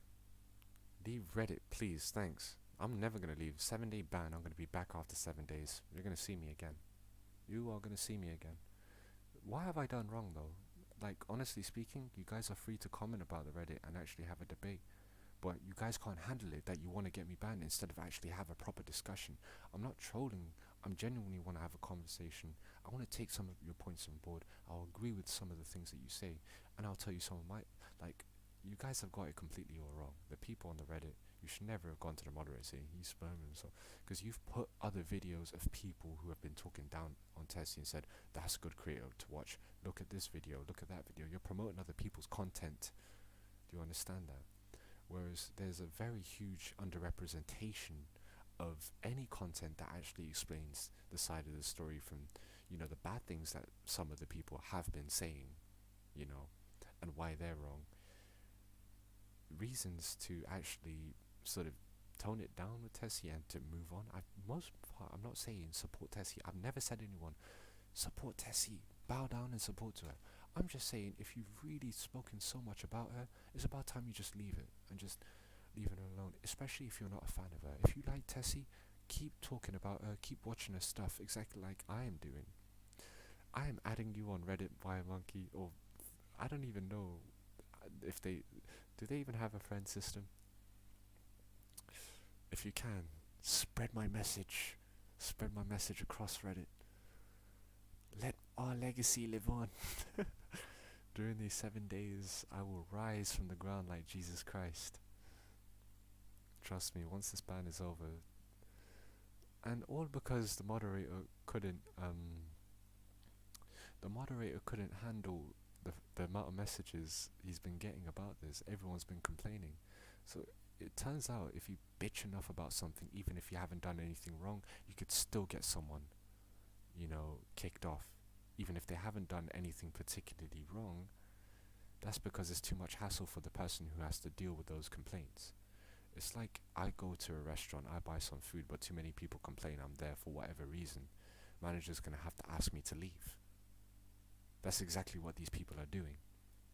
Speaker 2: Leave Reddit, please, thanks. I'm never gonna leave. 7-day ban, I'm gonna be back after 7 days. You're gonna see me again. You are gonna see me again. Why have I done wrong though? Like, honestly speaking, you guys are free to comment about the Reddit and actually have a debate. But you guys can't handle it that you want to get me banned instead of actually have a proper discussion. I'm not trolling. I'm genuinely want to have a conversation. I want to take some of your points on board. I'll agree with some of the things that you say, and I'll tell you some of my, like, you guys have got it completely all wrong. The people on the Reddit, you should never have gone to the moderator saying he's spamming himself, because you've put other videos of people who have been talking down on Tessie and said, that's good creator to watch. Look at this video, look at that video. You're promoting other people's content. Do you understand that? Whereas there's a very huge underrepresentation of any content that actually explains the side of the story from, you know, the bad things that some of the people have been saying, you know, and why they're wrong. Reasons to actually sort of tone it down with Tessie and to move on. I'm not saying support Tessie. I've never said anyone support Tessie, bow down and support to her. I'm just saying, if you've really spoken so much about her, it's about time you just leave it and just leave her alone, especially if you're not a fan of her. If you like Tessie, keep talking about her, keep watching her stuff exactly like I am doing. I am adding you on Reddit via Monkey, or I don't even know if do they even have a friend system? If you can, spread my message across Reddit. Let our legacy live on. During these 7 days, I will rise from the ground like Jesus Christ. Trust me, once this ban is over. And all because the moderator couldn't handle the amount of messages he's been getting about this. Everyone's been complaining. So it turns out if you bitch enough about something, even if you haven't done anything wrong, you could still get someone, you know, kicked off. Even if they haven't done anything particularly wrong, that's because it's too much hassle for the person who has to deal with those complaints. It's like I go to a restaurant, I buy some food, but too many people complain I'm there for whatever reason. Manager's gonna have to ask me to leave. That's exactly what these people are doing.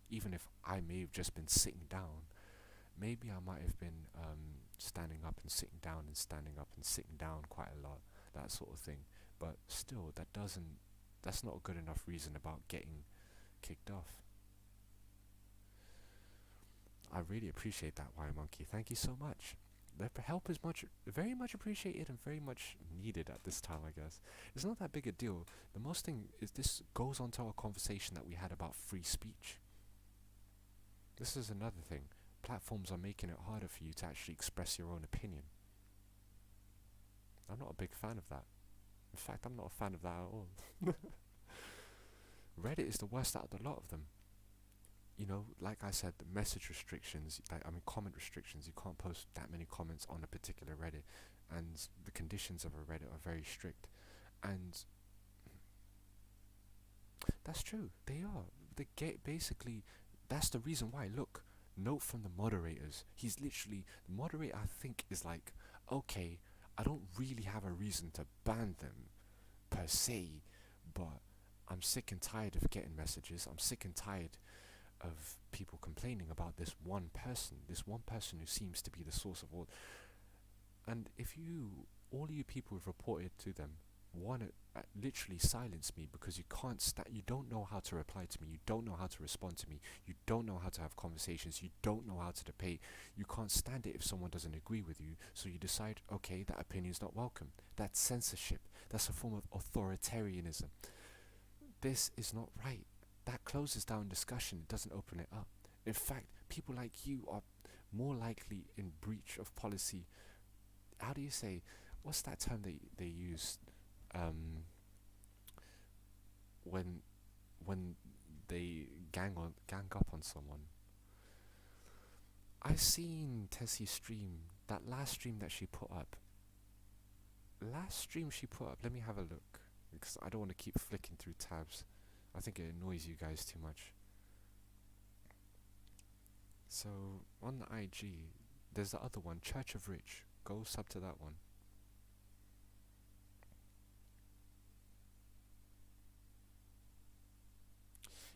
Speaker 2: Even if I may have just been sitting down, maybe I might have been standing up and sitting down and standing up and sitting down quite a lot, that sort of thing. But still, that's not a good enough reason about getting kicked off. I really appreciate that, Wire Monkey. Thank you so much. The help is very much appreciated and very much needed at this time, I guess. It's not that big a deal. The most thing is this goes on to our conversation that we had about free speech. This is another thing. Platforms are making it harder for you to actually express your own opinion. I'm not a big fan of that. In fact, I'm not a fan of that at all. Reddit is the worst out of the lot of them. You know, like I said, the message restrictions, comment restrictions, you can't post that many comments on a particular Reddit, and the conditions of a Reddit are very strict. And that's true, they are. Basically, that's the reason why. Look, note from the moderators. The moderator I think is like, okay, I don't really have a reason to ban them, per se, but I'm sick and tired of getting messages. I'm sick and tired of people complaining about this one person who seems to be the source of all. And if all you people have reported to them want to literally silence me because you don't know how to reply to me, you don't know how to respond to me, you don't know how to have conversations, you don't know how to debate, you can't stand it if someone doesn't agree with you, so you decide, okay, that opinion's not welcome. That's censorship. That's a form of authoritarianism. This is not right. That closes down discussion, it doesn't open it up. In fact, people like you are more likely in breach of policy. How do you say, what's that term they use when they gang up on someone. I seen Tessie stream, that last stream that she put up. Let me have a look, because I don't want to keep flicking through tabs. I think it annoys you guys too much. So, on the IG, there's the other one, Church of Rich. Go sub to that one.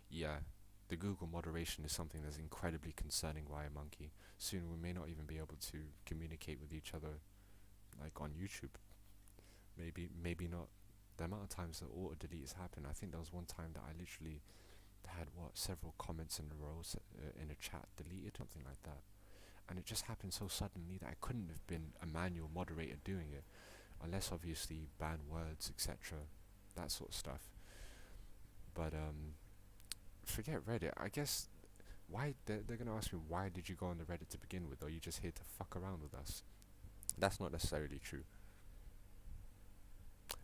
Speaker 2: Yeah, the Google moderation is something that's incredibly concerning, Wire Monkey. Soon we may not even be able to communicate with each other, like on YouTube. Maybe not. The amount of times that auto deletes happen, I think there was one time that I literally had several comments in a row in a chat deleted, something like that, and it just happened so suddenly that I couldn't have been a manual moderator doing it, unless obviously ban words, etc., that sort of stuff. But forget Reddit. I guess why they're gonna ask me, why did you go on the Reddit to begin with? Or are you just here to fuck around with us? That's not necessarily true.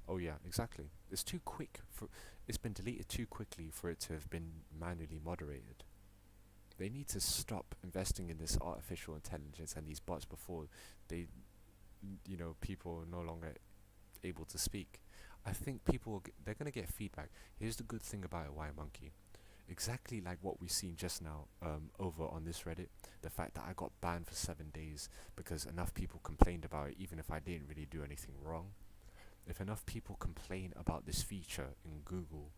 Speaker 2: Oh yeah, exactly. It's too quick it's been deleted too quickly for it to have been manually moderated. They need to stop investing in this artificial intelligence and these bots before they, people are no longer able to speak. I think they're gonna get feedback. Here's the good thing about it, Why Monkey. Exactly like what we've seen just now over on this Reddit, the fact that I got banned for 7 days because enough people complained about it, even if I didn't really do anything wrong. If enough people complain about this feature in Google,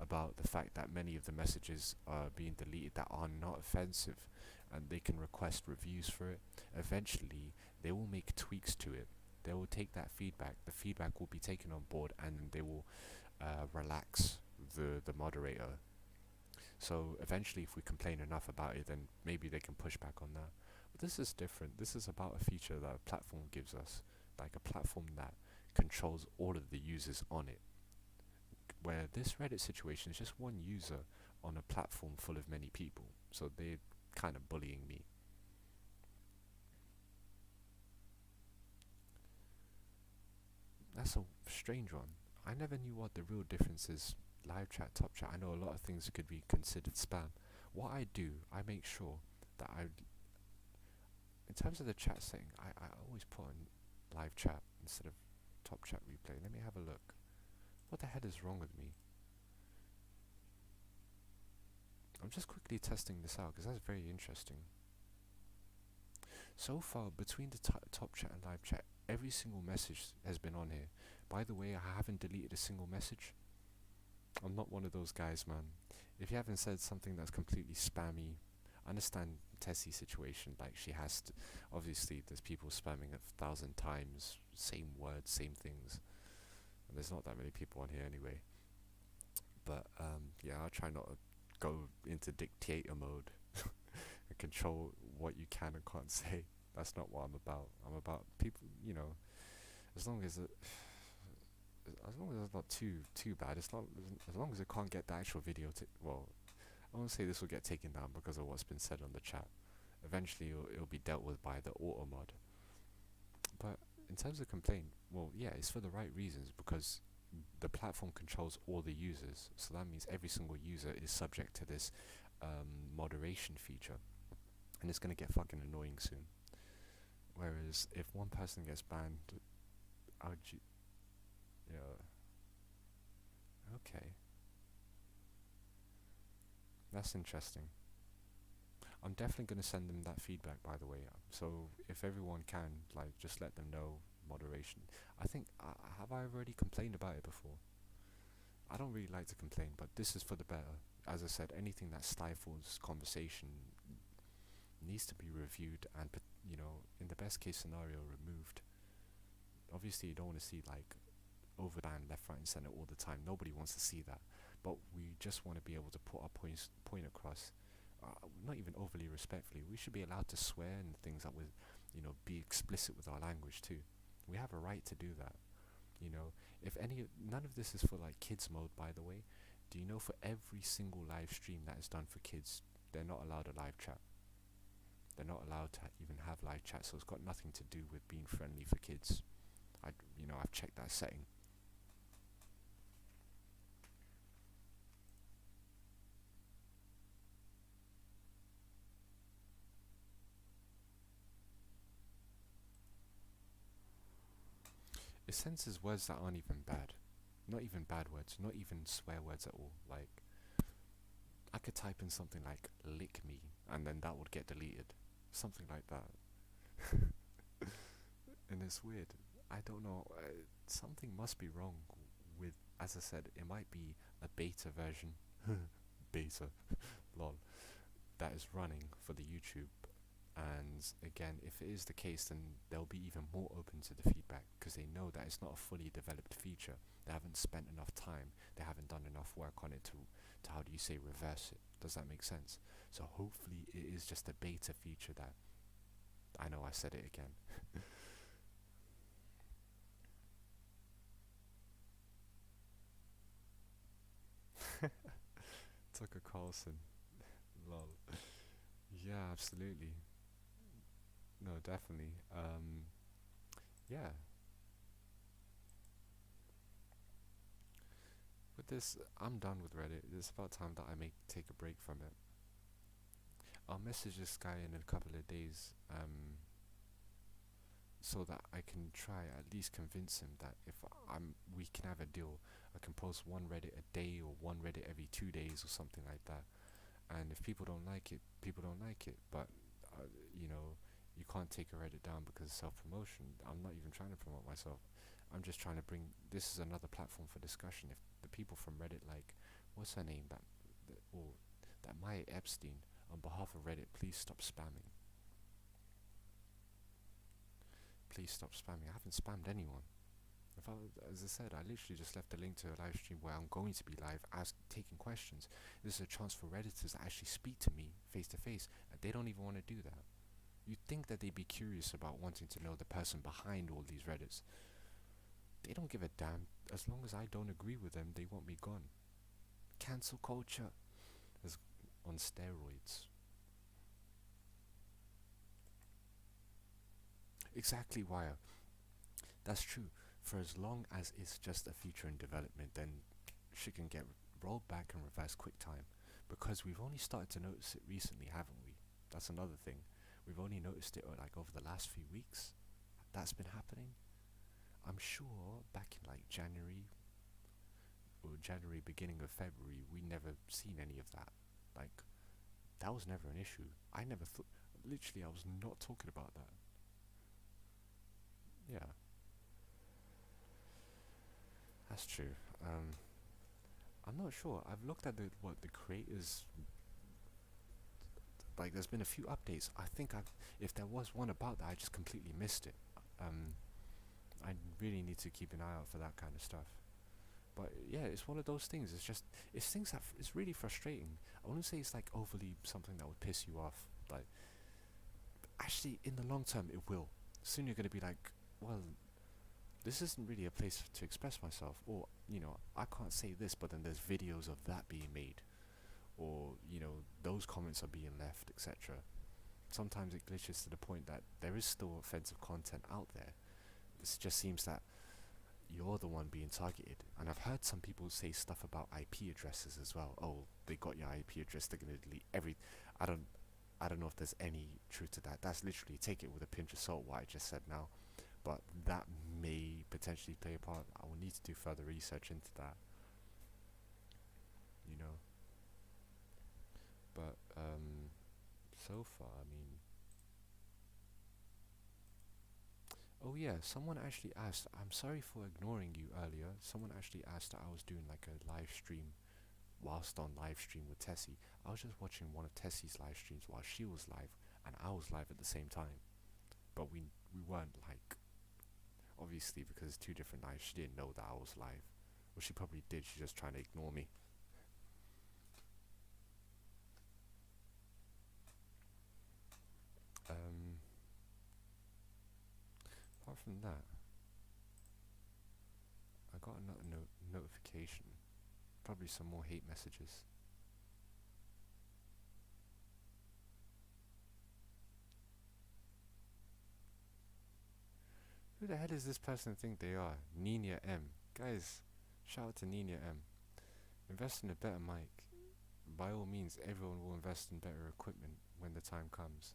Speaker 2: about the fact that many of the messages are being deleted that are not offensive, and they can request reviews for it, eventually they will make tweaks to it. They will take that feedback. The feedback will be taken on board, and they will relax the moderator. So eventually, if we complain enough about it, then maybe they can push back on that. But this is different. This is about a feature that a platform gives us, like a platform that controls all of the users on it. Where this Reddit situation is just one user on a platform full of many people. So they're kind of bullying me. That's a strange one. I never knew what the real difference is. Live chat, top chat. I know a lot of things could be considered spam. What I do, I make sure that in terms of the chat setting, I always put on live chat instead of top chat replay. Let me have a look. What the hell is wrong with me? I'm just quickly testing this out because that's very interesting. So far, between the top chat and live chat, every single message has been on here. By the way, I haven't deleted a single message. I'm not one of those guys, man. If you haven't said something that's completely spammy, I understand Tessie's situation. Like, she has to, obviously, there's people spamming 1,000 times, same words, same things. And there's not that many people on here anyway. But, yeah, I'll try not to go into dictator mode and control what you can and can't say. That's not what I'm about. I'm about people, as long as it's not too bad. As long as it can't get the actual video I won't say this will get taken down because of what's been said on the chat. Eventually it'll be dealt with by the auto mod. But in terms of complaint, well, yeah, it's for the right reasons, because the platform controls all the users. So that means every single user is subject to this moderation feature, and it's gonna get fucking annoying soon. Whereas if one person gets banned, okay, that's interesting. I'm definitely going to send them that feedback, by the way. So if everyone can, just let them know moderation. I think, have I already complained about it before? I don't really like to complain, but this is for the better. As I said, anything that stifles conversation needs to be reviewed and, in the best case scenario, removed. Obviously, you don't want to see, overban left, right and centre all the time. Nobody wants to see that. But we just want to be able to put our point across. Not even overly respectfully. We should be allowed to swear and things that would, be explicit with our language too. We have a right to do that. None of this is for kids mode, by the way. Do you know for every single live stream that is done for kids, they're not allowed a live chat. They're not allowed to even have live chat, so it's got nothing to do with being friendly for kids. I've checked that setting. it censors words that aren't even bad. Not even bad words, not even swear words at all. Like, I could type in something like lick me and then that would get deleted. Something like that. And it's weird. I don't know. Something must be wrong with, as I said, it might be a beta version. Beta. Lol. That is running for the YouTube. And again, if it is the case, then they'll be even more open to the feedback because they know that it's not a fully developed feature. They haven't spent enough time. They haven't done enough work on it to how do you say, reverse it. Does that make sense? So hopefully it is just a beta feature that, I know I said it again. Tucker Carlson. Lol. Yeah, absolutely. No, definitely. Yeah. With this, I'm done with Reddit. It's about time that I take a break from it. I'll message this guy in a couple of days, so that I can try at least convince him that if we can have a deal, I can post one Reddit a day or one Reddit every 2 days or something like that. And if people don't like it, people don't like it. But you know, you can't take a Reddit down because of self-promotion. I'm not even trying to promote myself. I'm just trying to bring. This is another platform for discussion. If the people from Reddit, like, what's her name, that Maya Epstein, on behalf of Reddit, please stop spamming. Please stop spamming. I haven't spammed anyone. As I said, I literally just left a link to a live stream where I'm going to be live, taking questions. This is a chance for Redditors to actually speak to me face to face, and they don't even want to do that. You'd think that they'd be curious about wanting to know the person behind all these Reddits. They don't give a damn. As long as I don't agree with them, they want me gone. Cancel culture is on steroids. Exactly, Wire. That's true. For as long as it's just a feature in development, then shit can get rolled back and reversed quick time. Because we've only started to notice it recently, haven't we? That's another thing. We've only noticed it like over the last few weeks. That's been happening. I'm sure back in like January, beginning of February, we never seen any of that. Like, that was never an issue. I never thought, literally, I was not talking about that. Yeah. That's true. I'm not sure. I've looked at the creators. Like, there's been a few updates. I think if there was one about that, I just completely missed it. I really need to keep an eye out for that kind of stuff. But yeah, it's one of those things. It's things that it's really frustrating. I wouldn't say it's like overly something that would piss you off. Like, actually, in the long term, it will. Soon you're gonna be like, well, this isn't really a place to express myself, or, you know, I can't say this, but then there's videos of that being made, or, you know, those comments are being left, etc. Sometimes it glitches to the point that there is still offensive content out there. It just seems that you're the one being targeted. And I've heard some people say stuff about IP addresses as well. Oh, they got your IP address, they're gonna delete every. I don't know if there's any truth to that. That's literally, take it with a pinch of salt, what I just said now. But that may potentially play a part. I will need to do further research into that. You know. But so far, I mean. Oh yeah, someone actually asked. I'm sorry for ignoring you earlier. Someone actually asked that I was doing like a live stream, whilst on live stream with Tessie. I was just watching one of Tessie's live streams while she was live, and I was live at the same time. But we weren't like. Obviously, because it's two different lives, she didn't know that I was live. Well, she probably did. She's just trying to ignore me. Apart from that, I got another notification. Probably some more hate messages. Who the hell does this person think they are? Nina M. Guys, shout out to Nina M. Invest in a better mic. By all means, everyone will invest in better equipment when the time comes.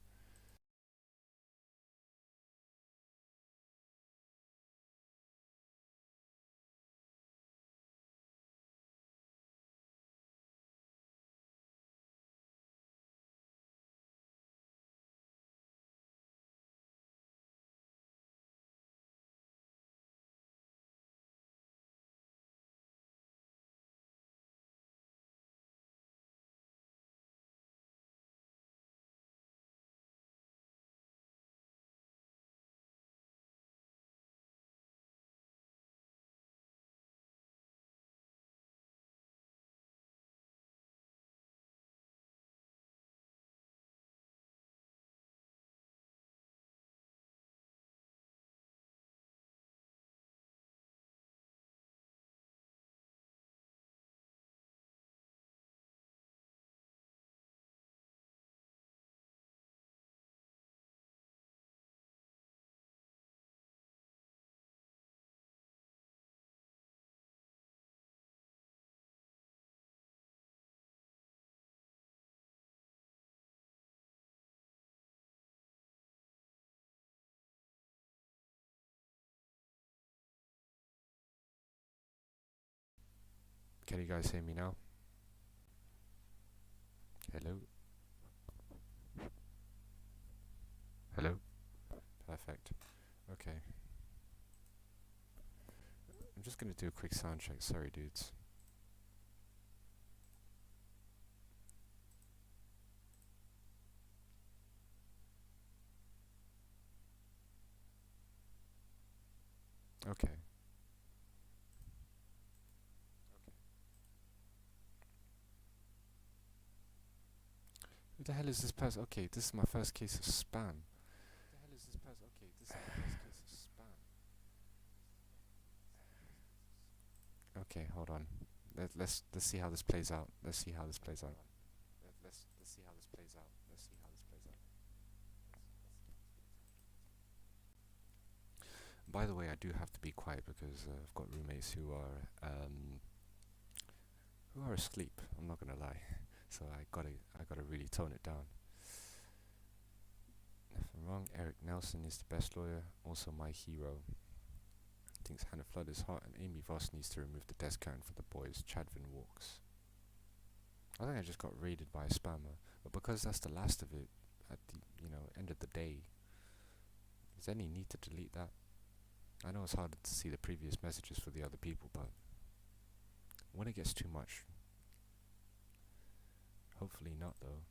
Speaker 2: Can you guys hear me now? Hello? Hello? Perfect. Okay. I'm just gonna do a quick sound check. Sorry, dudes. Okay. Who the hell is this person? Okay, this is my first case of spam. Who the hell is this person? Okay, this is my first case of spam. Okay, hold on. Let's see how this plays out. Let's see how this plays out. Let's see how this plays out. Let's see how this plays out. By the way, I do have to be quiet because I've got roommates who are asleep. I'm not gonna lie, so I gotta really tone it down. If I'm wrong, Eric Nelson is the best lawyer, also my hero. Thinks Hannah Flood is hot, and Amy Voss needs to remove the desk curtain for the boys. Chadvin walks. I think I just got raided by a spammer, but because that's the last of it, at the end of the day, is there any need to delete that? I know it's harder to see the previous messages for the other people, but when it gets too much, hopefully not though.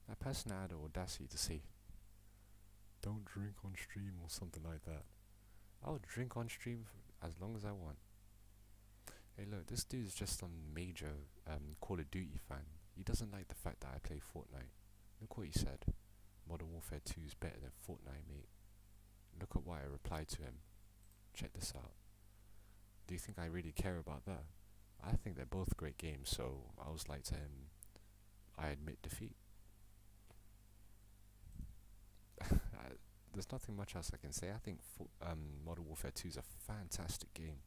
Speaker 2: That person had the audacity to say, "Don't drink on stream" or something like that. I'll drink on stream as long as I want. Hey look, this dude is just some major Call of Duty fan. He doesn't like the fact that I play Fortnite. Look what he said. Modern Warfare 2 is better than Fortnite, mate. Look at what I replied to him. Check this out. Do you think I really care about that? I think they're both great games, so I was like to him, I admit defeat. There's nothing much else I can say. I think Modern Warfare 2 is a fantastic game.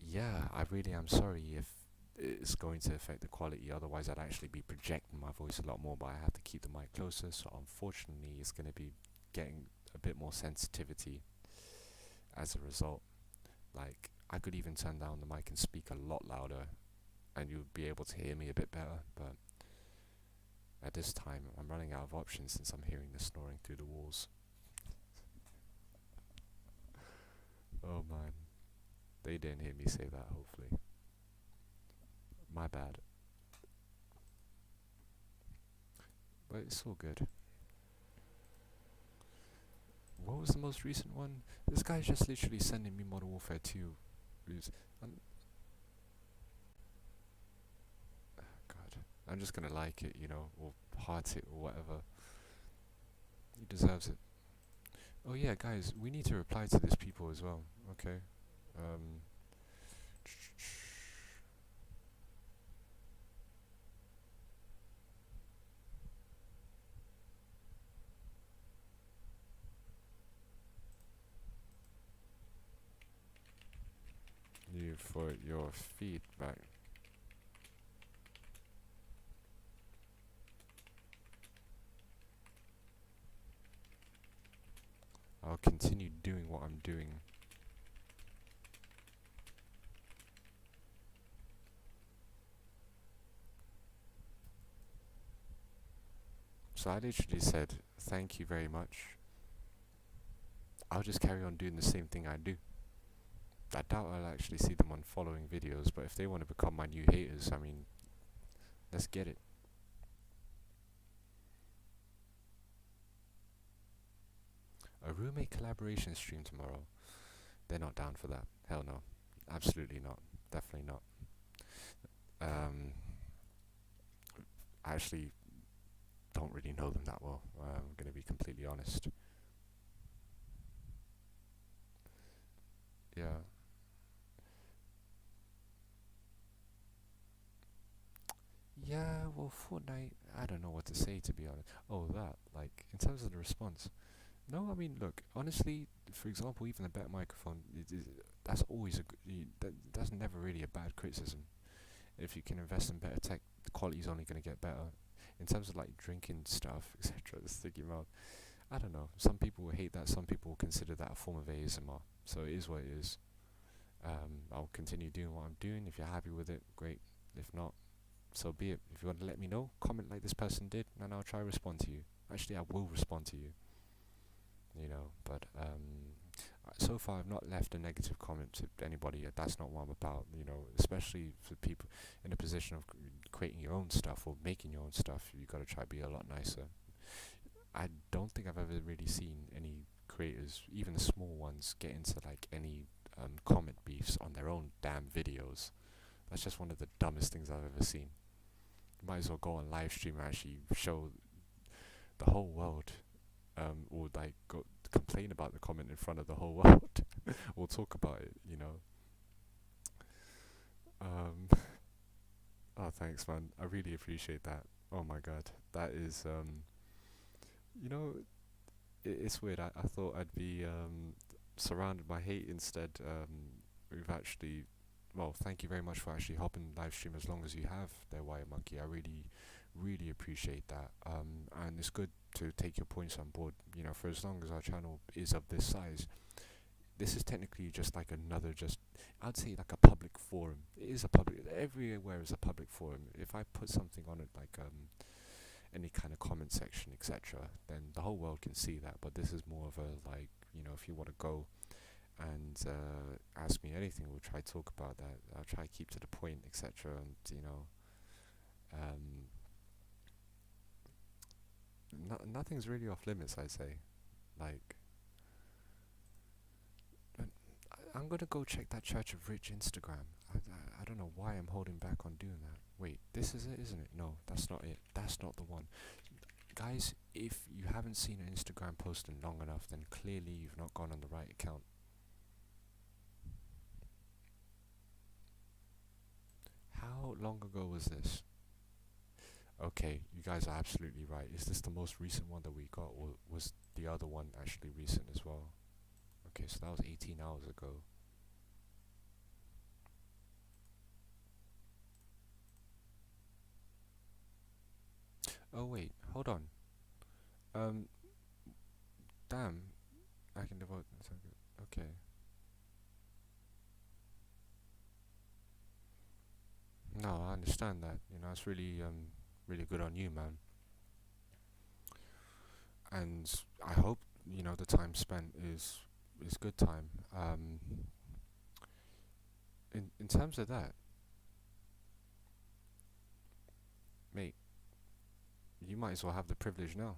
Speaker 2: Yeah, I really am sorry if it's going to affect the quality, otherwise I'd actually be projecting my voice a lot more, but I have to keep the mic closer, so unfortunately it's going to be getting a bit more sensitivity as a result. Like, I could even turn down the mic and speak a lot louder and you'd be able to hear me a bit better, but at this time I'm running out of options since I'm hearing the snoring through the walls. Oh man, they didn't hear me say that, hopefully. My bad. But it's all good. What was the most recent one? This guy's just literally sending me Modern Warfare 2. God. I'm just gonna like it, or heart it or whatever. He deserves it. Oh yeah, guys, we need to reply to these people as well, okay? You for your feedback. I'll continue doing what I'm doing. So I literally said, thank you very much. I'll just carry on doing the same thing I do. I doubt I'll actually see them on following videos, but if they want to become my new haters, I mean, let's get it. A roommate collaboration stream tomorrow. They're not down for that. Hell no. Absolutely not. Definitely not. I actually don't really know them that well. I'm going to be completely honest. Yeah. Yeah, well, Fortnite, I don't know what to say, to be honest. Oh, that, like, in terms of the response. No, I mean, look, honestly, for example, even a better microphone, that's always that's never really a bad criticism. If you can invest in better tech, the quality's only going to get better. In terms of, like, drinking stuff, etc., the sticky mouth, I don't know. Some people will hate that. Some people will consider that a form of ASMR. So it is what it is. I'll continue doing what I'm doing. If you're happy with it, great. If not, so be it. If you want to let me know, comment like this person did, and I'll try to respond to you. Actually, I will respond to you. You know, but so far I've not left a negative comment to anybody. That's not what I'm about. You know, especially for people in a position of creating your own stuff or making your own stuff, you got to try to be a lot nicer. I don't think I've ever really seen any creators, even the small ones, get into like any comment beefs on their own damn videos. That's just one of the dumbest things I've ever seen. You might as well go on live stream and actually show the whole world, or like go complain about the comment in front of the whole world, or talk about it. You know. Oh, thanks, man. I really appreciate that. Oh my god, that is you know, it's weird. I thought I'd be surrounded by hate instead. We've actually, well, thank you very much for actually hopping live stream as long as you have there, Wire Monkey. I really, really appreciate that. And it's good to take your points on board. You know, for as long as our channel is of this size, this is technically just like another, I'd say like a public forum. It is a public, everywhere is a public forum. If I put something on it like any kind of comment section, etc., then the whole world can see that. But this is more of a, like, you know, if you want to go and ask me anything, we'll try to talk about that. I'll try to keep to the point, etc. And you know, nothing's really off limits, I'd say. Like, I'm gonna go check that Church of Rich Instagram. I don't know why I'm holding back on doing that. Wait, this is it, isn't it? No, that's not it. That's not the one. Guys, if you haven't seen an Instagram post in long enough, then clearly you've not gone on the right account. How long ago was this? Okay, you guys are absolutely right. Is this the most recent one that we got, or was the other one actually recent as well? Okay, so that was 18 hours ago. Oh wait, hold on. Damn, I can devote. Okay. No, I understand that. You know, it's really really good on you, man. And I hope, you know, the time spent is good time. In terms of that, mate, you might as well have the privilege now.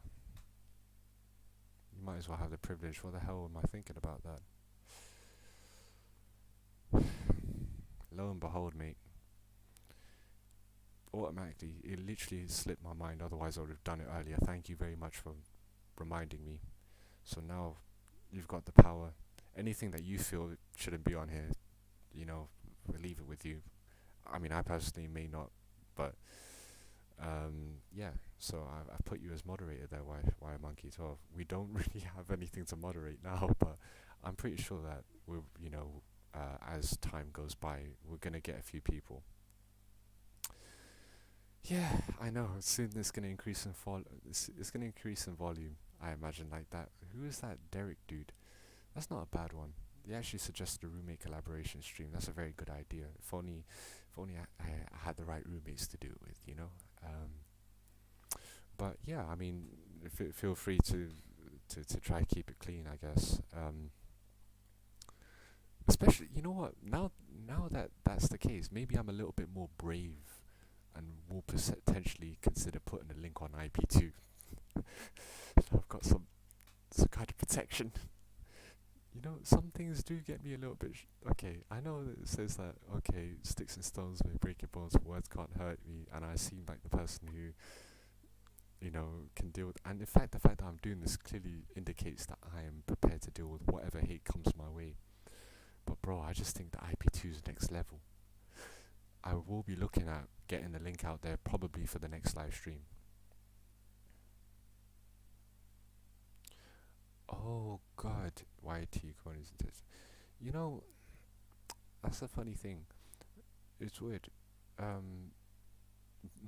Speaker 2: You might as well have the privilege. What the hell am I thinking about that? Lo and behold, mate. Automatically, it literally slipped my mind. Otherwise, I would have done it earlier. Thank you very much for reminding me. So now you've got the power. Anything that you feel shouldn't be on here, you know, we'll leave it with you. I mean, I personally may not, but yeah. So I've put you as moderator there, why Monkey 12. We don't really have anything to moderate now, but I'm pretty sure that we'll, you know, as time goes by, we're gonna get a few people. Yeah, I know. Soon it's gonna increase in it's gonna increase in volume. I imagine like that. Who is that Derek dude? That's not a bad one. He actually suggested a roommate collaboration stream. That's a very good idea. If only I had the right roommates to do it with, you know. But yeah, I mean, feel free to try to keep it clean, I guess. Especially, you know what? Now that that's the case, maybe I'm a little bit more brave, and will potentially consider putting a link on IP2. I've got some kind of protection. You know, some things do get me a little bit. Okay, I know that it says that, okay, sticks and stones may break your bones, but words can't hurt me, and I seem like the person who, you know, can deal with. And in fact, the fact that I'm doing this clearly indicates that I am prepared to deal with whatever hate comes my way. But bro, I just think that IP2 is next level. I will be looking at getting the link out there probably for the next live stream. Oh god, YT corners and tits. You know, that's a funny thing. It's weird. In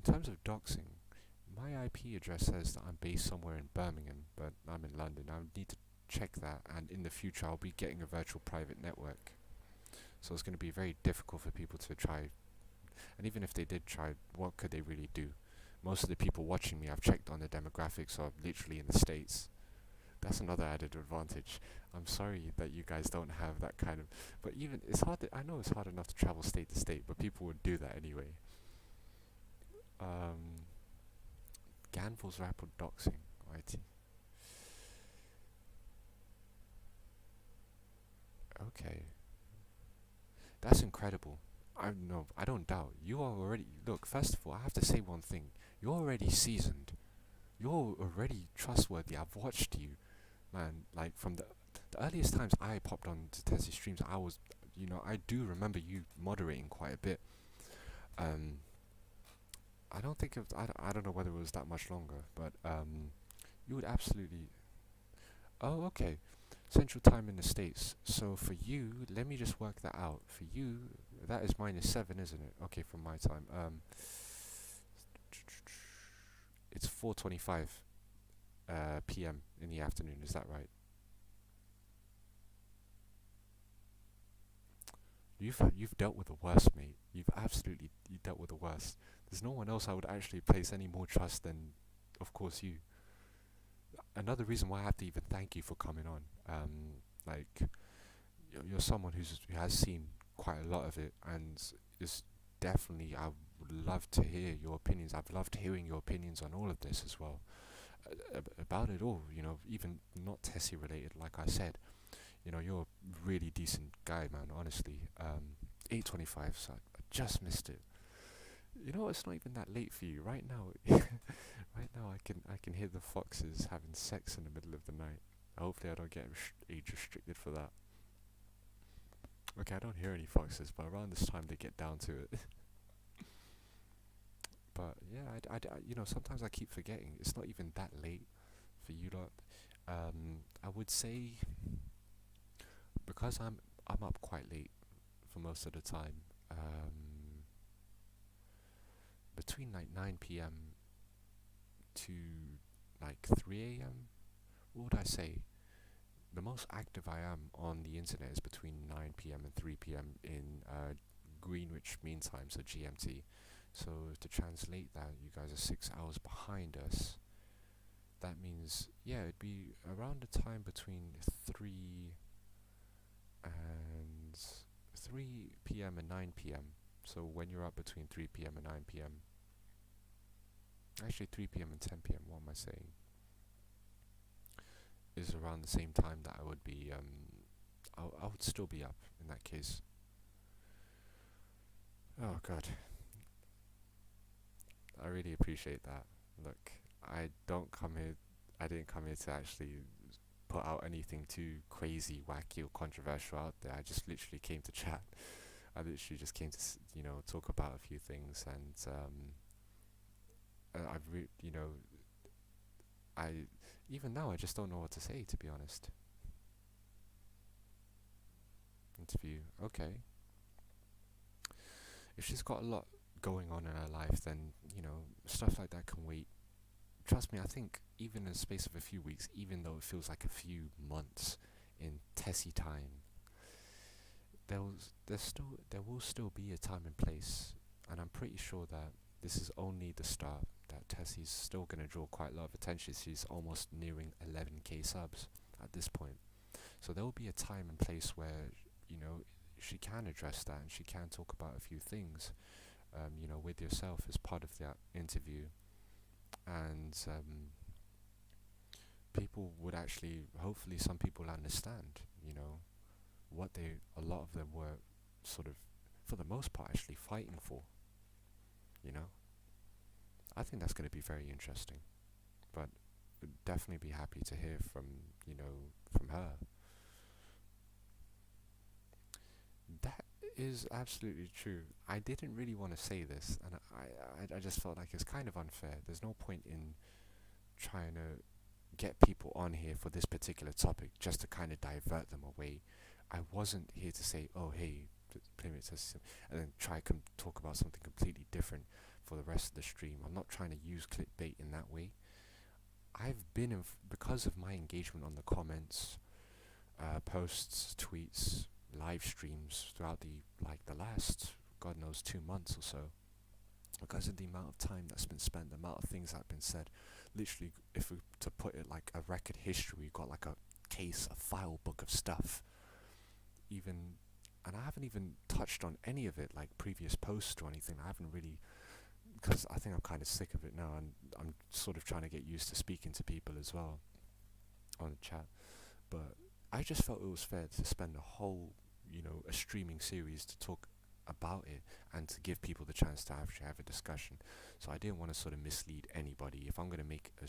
Speaker 2: terms of doxing, my IP address says that I'm based somewhere in Birmingham, but I'm in London. I would need to check that, and in the future I'll be getting a virtual private network. So it's going to be very difficult for people to try. And even if they did try, what could they really do? Most of the people watching me, I've checked on the demographics, are literally in the States. That's another added advantage. I'm sorry that you guys don't have that kind of... But even, it's hard I know it's hard enough to travel state to state, but people would do that anyway. Ganville's rap or doxing, IT. Okay. That's incredible. I don't doubt. You are already... Look, first of all, I have to say one thing. You're already seasoned. You're already trustworthy. I've watched you, man. Like, from the earliest times I popped on to Tessie streams, I was... I do remember you moderating quite a bit. I don't think it was... I don't know whether it was that much longer, but, you would absolutely... Oh, okay. Central time in the States. So for you, let me just work that out. For you, that is -7, isn't it? Okay, from my time. It's 4:25 p.m. in the afternoon. Is that right? You've dealt with the worst, mate. You dealt with the worst. There's no one else I would actually place any more trust than, of course, you. Another reason why I have to even thank you for coming on. Like, you're someone who has seen quite a lot of it, and is definitely... I would love to hear your opinions. I've loved hearing your opinions on all of this as well. About it all, even not Tessie related, like I said. You're a really decent guy, man, honestly. 8:25, so I just missed it. It's not even that late for you. Right now, right now I can hear the foxes having sex in the middle of the night. Hopefully I don't get age restricted for that. Okay, I don't hear any foxes, but around this time they get down to it. But yeah, sometimes I keep forgetting. It's not even that late for you lot. I would say, because I'm up quite late for most of the time. Between like 9 p.m. to like 3 a.m. What would I say? The most active I am on the internet is between 9 p.m. and 3 p.m. in Greenwich Mean Time, so GMT. So to translate that, you guys are 6 hours behind us. That means, yeah, it'd be around the time between 3 p.m. and 9 p.m. So when you're up between 3 p.m. and 9 p.m. Actually 3 p.m. and 10 p.m. What am I saying? Is around the same time that I would be, I would still be up in that case. Oh god. I really appreciate that. Look, I didn't come here to actually put out anything too crazy, wacky or controversial out there. I just literally came to chat. I literally just came to, talk about a few things, and even now I just don't know what to say, to be honest. Interview, okay. If she's got a lot going on in her life, then, stuff like that can wait. Trust me, I think even in the space of a few weeks, even though it feels like a few months in Tessie time, there will still be a time and place, and I'm pretty sure that this is only the start, that Tessie's still going to draw quite a lot of attention. She's almost nearing 11k subs at this point. So there will be a time and place where, she can address that, and she can talk about a few things, with yourself as part of that interview. And people would actually, hopefully some people understand, what a lot of them were sort of, for the most part, actually fighting for. I think that's going to be very interesting, but would definitely be happy to hear from her. That is absolutely true. I didn't really want to say this, and I just felt like it's kind of unfair. There's no point in trying to get people on here for this particular topic just to kind of divert them away. I wasn't here to say, oh hey, Playmate Tessi, and then try to talk about something completely different. for the rest of the stream. I'm not trying to use clickbait in that way. I've been because of my engagement on the comments, posts, tweets, live streams throughout the last God knows 2 months or so. Because of the amount of time that's been spent, the amount of things that have been said, literally, if we to put it like a record history, we've got like a case, a file book of stuff. And I haven't even touched on any of it, like previous posts or anything. I haven't really, because I think I'm kind of sick of it now, and I'm sort of trying to get used to speaking to people as well on the chat. But I just felt it was fair to spend a whole, a streaming series to talk about it and to give people the chance to actually have a discussion. So I didn't want to sort of mislead anybody. If I'm going to make a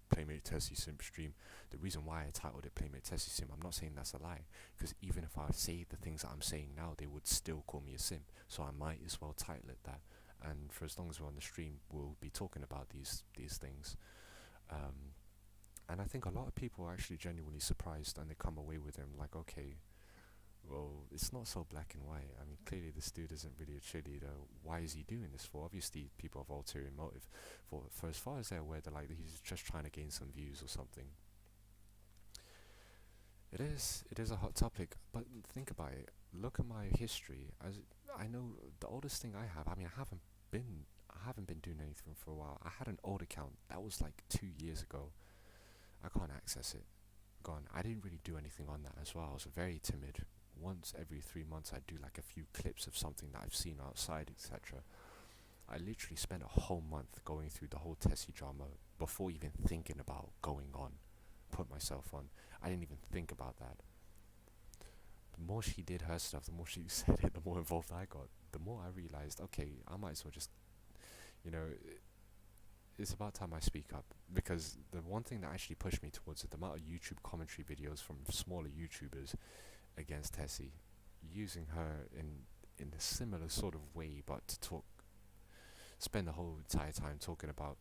Speaker 2: Playmate Tessi Simp stream, the reason why I titled it Playmate Tessi Simp, I'm not saying that's a lie, because even if I say the things that I'm saying now, they would still call me a simp, so I might as well title it that. And for as long as we're on the stream, we'll be talking about these things. And I think a lot of people are actually genuinely surprised, and they come away with them like, okay, well, it's not so black and white. I mean, clearly this dude isn't really a cheerleader. Why is he doing this for? Obviously, people have ulterior motive. For as far as they're aware, they're like, he's just trying to gain some views or something. It is a hot topic, but think about it. Look at my history. As I know, the oldest thing I have, I mean, I haven't been doing anything for a while. I had an old account that was like 2 years ago. I can't access it. Gone. I didn't really do anything on that as well. I was very timid. Once every 3 months I'd do like a few clips of something that I've seen outside, etc. I literally spent a whole month going through the whole Tessie drama before even thinking about going on, put myself on. I didn't even think about that. The more she did her stuff, the more she said it, the more involved I got. The more I realized, okay, I might as well just, it's about time I speak up. Because the one thing that actually pushed me towards it, the amount of YouTube commentary videos from smaller YouTubers against Tessie, using her in a similar sort of way, but to spend the whole entire time talking about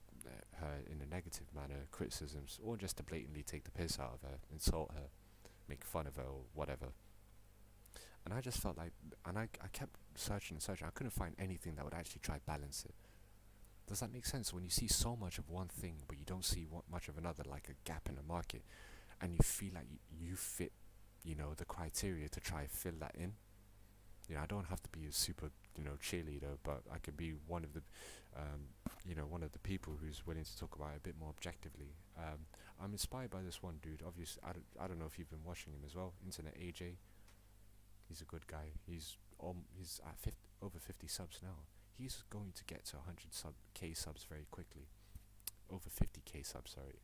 Speaker 2: her in a negative manner, criticisms, or just to blatantly take the piss out of her, insult her, make fun of her, or whatever. And I just felt like, and I kept searching and searching, I couldn't find anything that would actually try balance it. Does that make sense? When you see so much of one thing, but you don't see much of another, like a gap in the market, and you feel like you fit, the criteria to try fill that in. I don't have to be a super, cheerleader, but I could be one of the, one of the people who's willing to talk about it a bit more objectively. I'm inspired by this one dude. Obviously, I don't know if you've been watching him as well. Internet AJ. He's a good guy. He's at over 50 subs now. He's going to get to 100k subs very quickly. Over 50k subs, sorry.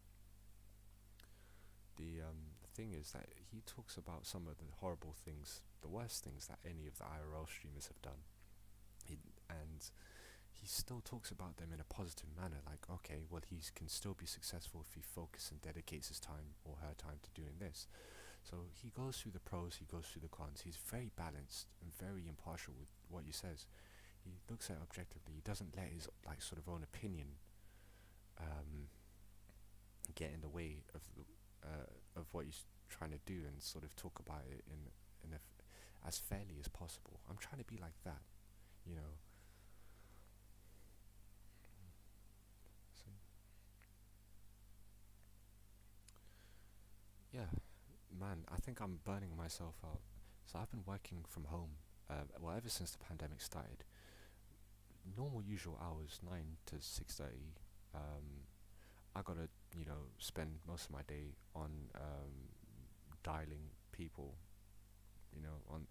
Speaker 2: The thing is that he talks about some of the horrible things, the worst things that any of the IRL streamers have done. And he still talks about them in a positive manner, like, okay, well, he can still be successful if he focuses and dedicates his time or her time to doing this. So he goes through the pros, he goes through the cons. He's very balanced and very impartial with what he says. He looks at it objectively. He doesn't let his sort of own opinion get in the way of what he's trying to do, and sort of talk about it in as fairly as possible. I'm trying to be like that, So, yeah, man, I think I'm burning myself out. So I've been working from home, ever since the pandemic started. Normal usual hours, 9 to 6:30. I gotta, spend most of my day on dialing people,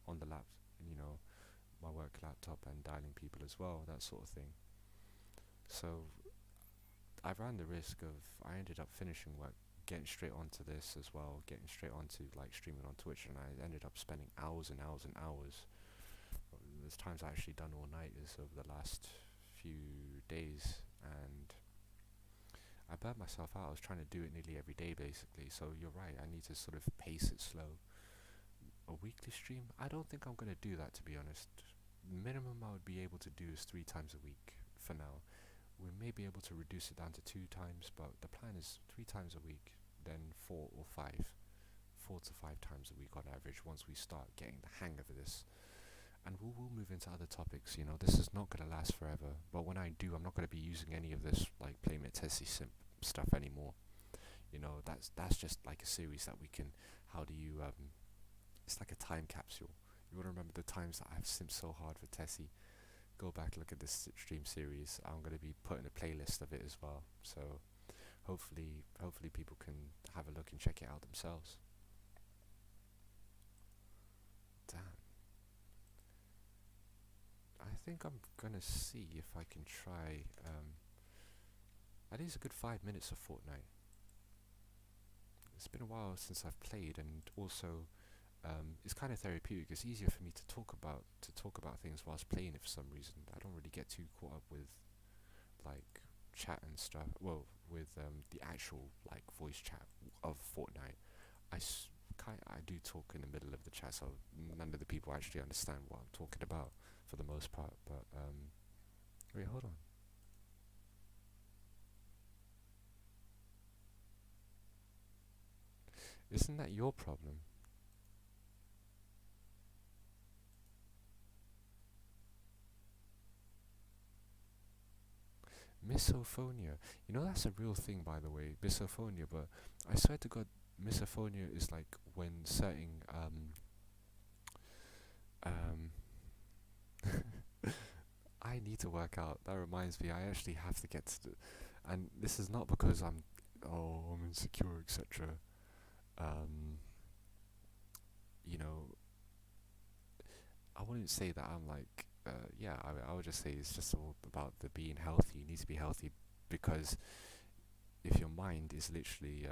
Speaker 2: on the my work laptop, and dialing people as well, that sort of thing. So I ran the risk of, I ended up finishing work, getting straight onto this as well, getting straight onto streaming on Twitch, and I ended up spending hours and hours and hours. There's times I actually done all-nighters over the last few days, and I burnt myself out. I was trying to do it nearly every day, basically. So you're right, I need to sort of pace it slow. A weekly stream? I don't think I'm going to do that, to be honest. Minimum I would be able to do is 3 times a week for now. We may be able to reduce it down to 2 times, but the plan is 3 times a week, then 4 or 5. 4 to 5 times a week on average, once we start getting the hang of this. and we'll move into other topics. You know, this is not gonna last forever. But when I do, I'm not gonna be using any of this like Playmate Tessi simp stuff anymore. You know, that's just like a series that we can. How do you It's like a time capsule. You want to remember the times that I've simped so hard for Tessie. Go back, look at this stream series. I'm going to be putting a playlist of it as well. So hopefully people can have a look and check it out themselves. Damn. I think I'm going to see if I can try at least a good 5 minutes of Fortnite. It's been a while since I've played, and also it's kind of therapeutic. It's easier for me to talk about things whilst playing it for some reason. I don't really get too caught up with like chat and stuff. Well, with the actual like voice chat of Fortnite. I do talk in the middle of the chat, so none of the people actually understand what I'm talking about for the most part. But wait, hold on. Isn't that your problem? Misophonia. You know, that's a real thing, by the way, misophonia, but I swear to God, misophonia is like when certain I need to work out. That reminds me, I actually have to get to and this is not because I'm insecure, etc. You know, I wouldn't say that I'm like I would just say it's just all about the being healthy. You need to be healthy because if your mind is literally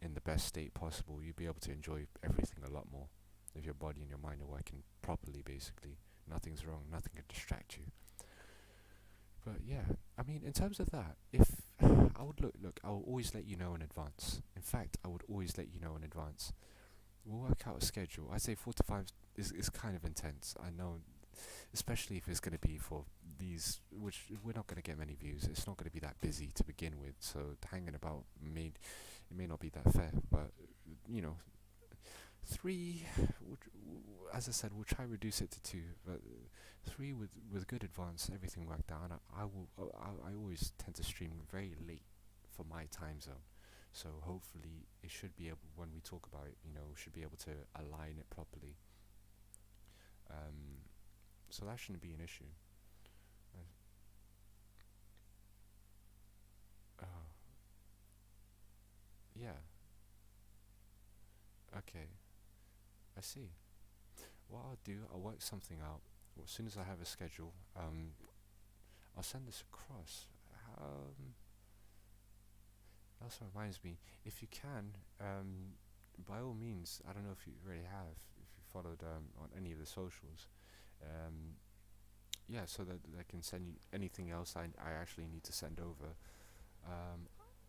Speaker 2: in the best state possible, you'll be able to enjoy everything a lot more. If your body and your mind are working properly, basically, nothing's wrong, nothing can distract you. But yeah, I mean, in terms of that, if I would look, I will always let you know in advance. In fact, I would always let you know in advance. We'll work out a schedule. I'd say 4 to 5 is kind of intense. I know, especially if it's going to be for these, which we're not going to get many views. It's not going to be that busy to begin with, so hanging about it may not be that fair. But you know, 3, as I said, we'll try to reduce it to 2. But 3 with good advance, everything worked out. And I always tend to stream very late for my time zone. So hopefully it should be able, when we talk about it, you know, should be able to align it properly. So that shouldn't be an issue. Yeah. Okay. I see. What I'll do, I'll work something out. Well, as soon as I have a schedule, I'll send this across. Also reminds me, if you can, by all means, I don't know if you already have, if you followed on any of the socials, yeah, so that they can send you anything else I actually need to send over.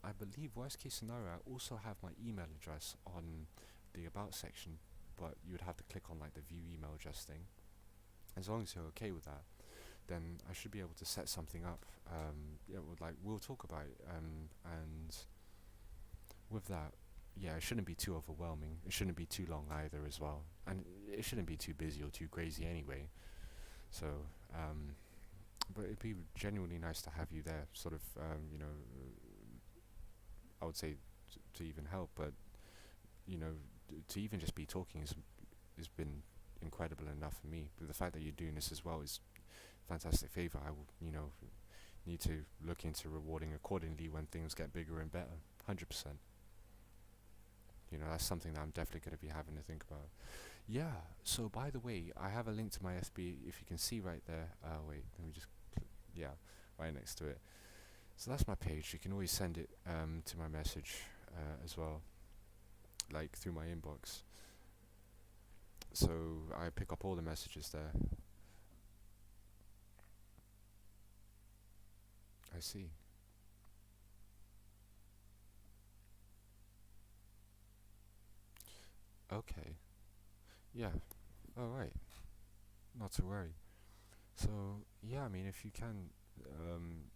Speaker 2: I believe, worst case scenario, I also have my email address on the about section, but you would have to click on like the view email address thing. As long as you're okay with that, then I should be able to set something up. Yeah, we'll talk about it, and with that, yeah, it shouldn't be too overwhelming. It shouldn't be too long either as well, and it shouldn't be too busy or too crazy anyway. So, but it'd be genuinely nice to have you there, sort of, you know, I would say to even help, but you know, to even just be talking has been incredible enough for me. But the fact that you're doing this as well is fantastic favor. I will, you know, need to look into rewarding accordingly when things get bigger and better. 100%. You know, that's something that I'm definitely going to be having to think about. Yeah, so by the way, I have a link to my FB, if you can see right there. Wait, let me just, yeah, right next to it. So that's my page. You can always send it to my message as well, like through my inbox. So I pick up all the messages there. I see. Okay. Yeah. Alright. Not to worry. So, yeah, I mean, if you can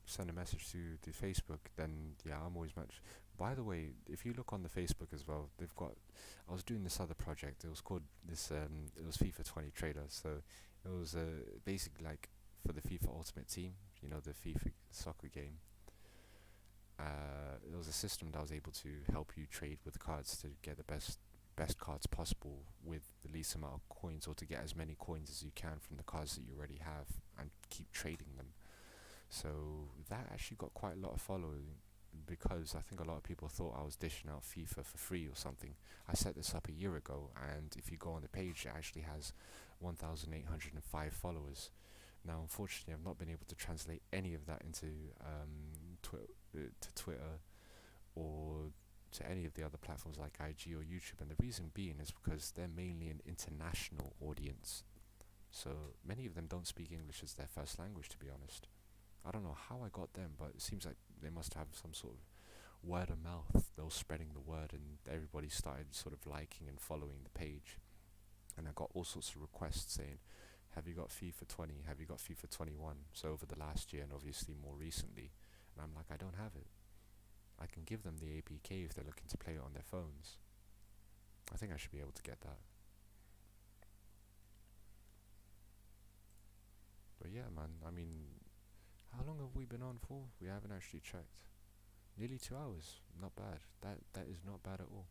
Speaker 2: send a message to the Facebook, then yeah, I'm always much. By the way, if you look on the Facebook as well, they've got. I was doing this other project. It was called this. It was FIFA 20 Trader. So It was basically like for the FIFA Ultimate Team, you know, the FIFA soccer game. It was a system that was able to help you trade with cards to get the best cards possible with the least amount of coins, or to get as many coins as you can from the cards that you already have and keep trading them. So that actually got quite a lot of following, because I think a lot of people thought I was dishing out FIFA for free or something. I set this up a year ago, and if you go on the page, it actually has 1,805 followers. Now, unfortunately, I've not been able to translate any of that into to Twitter or to any of the other platforms like IG or YouTube, and the reason being is because they're mainly an international audience. So many of them don't speak English as their first language, to be honest. I don't know how I got them, but it seems like they must have some sort of word of mouth. They were spreading the word, and everybody started sort of liking and following the page. And I got all sorts of requests saying, have you got FIFA 20? Have you got FIFA 21? So over the last year, and obviously more recently. And I'm like, I don't have it. I can give them the APK if they're looking to play it on their phones. I think I should be able to get that. But yeah, man, I mean, how long have we been on for? We haven't actually checked. Nearly 2 hours. Not bad. That is not bad at all.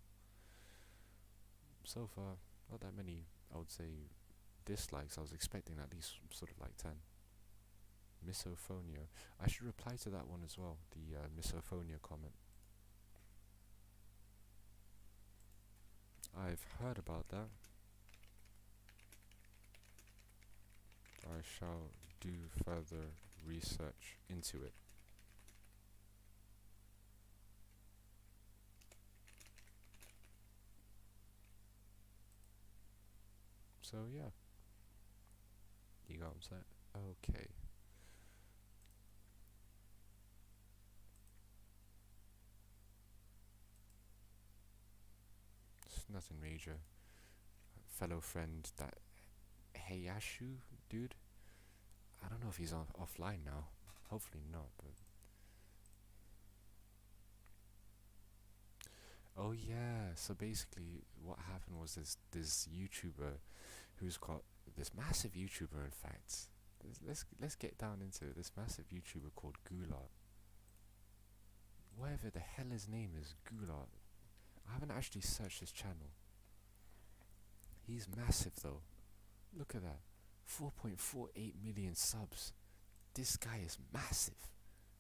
Speaker 2: So far, not that many, I would say, dislikes. I was expecting at least sort of like 10. Misophonia. I should reply to that one as well, the misophonia comment. I've heard about that. I shall do further research into it. So yeah, you got what I'm saying? Okay. It's nothing major. Fellow friend, that Heyashu dude, I don't know if he's offline now. Hopefully not, but oh yeah, so basically what happened was this YouTuber who's got this massive YouTuber, in fact. Let's get down into it. This massive YouTuber called Gulat. Whatever the hell his name is, Gulat. I haven't actually searched his channel. He's massive though. Look at that. 4.48 million subs. This guy is massive.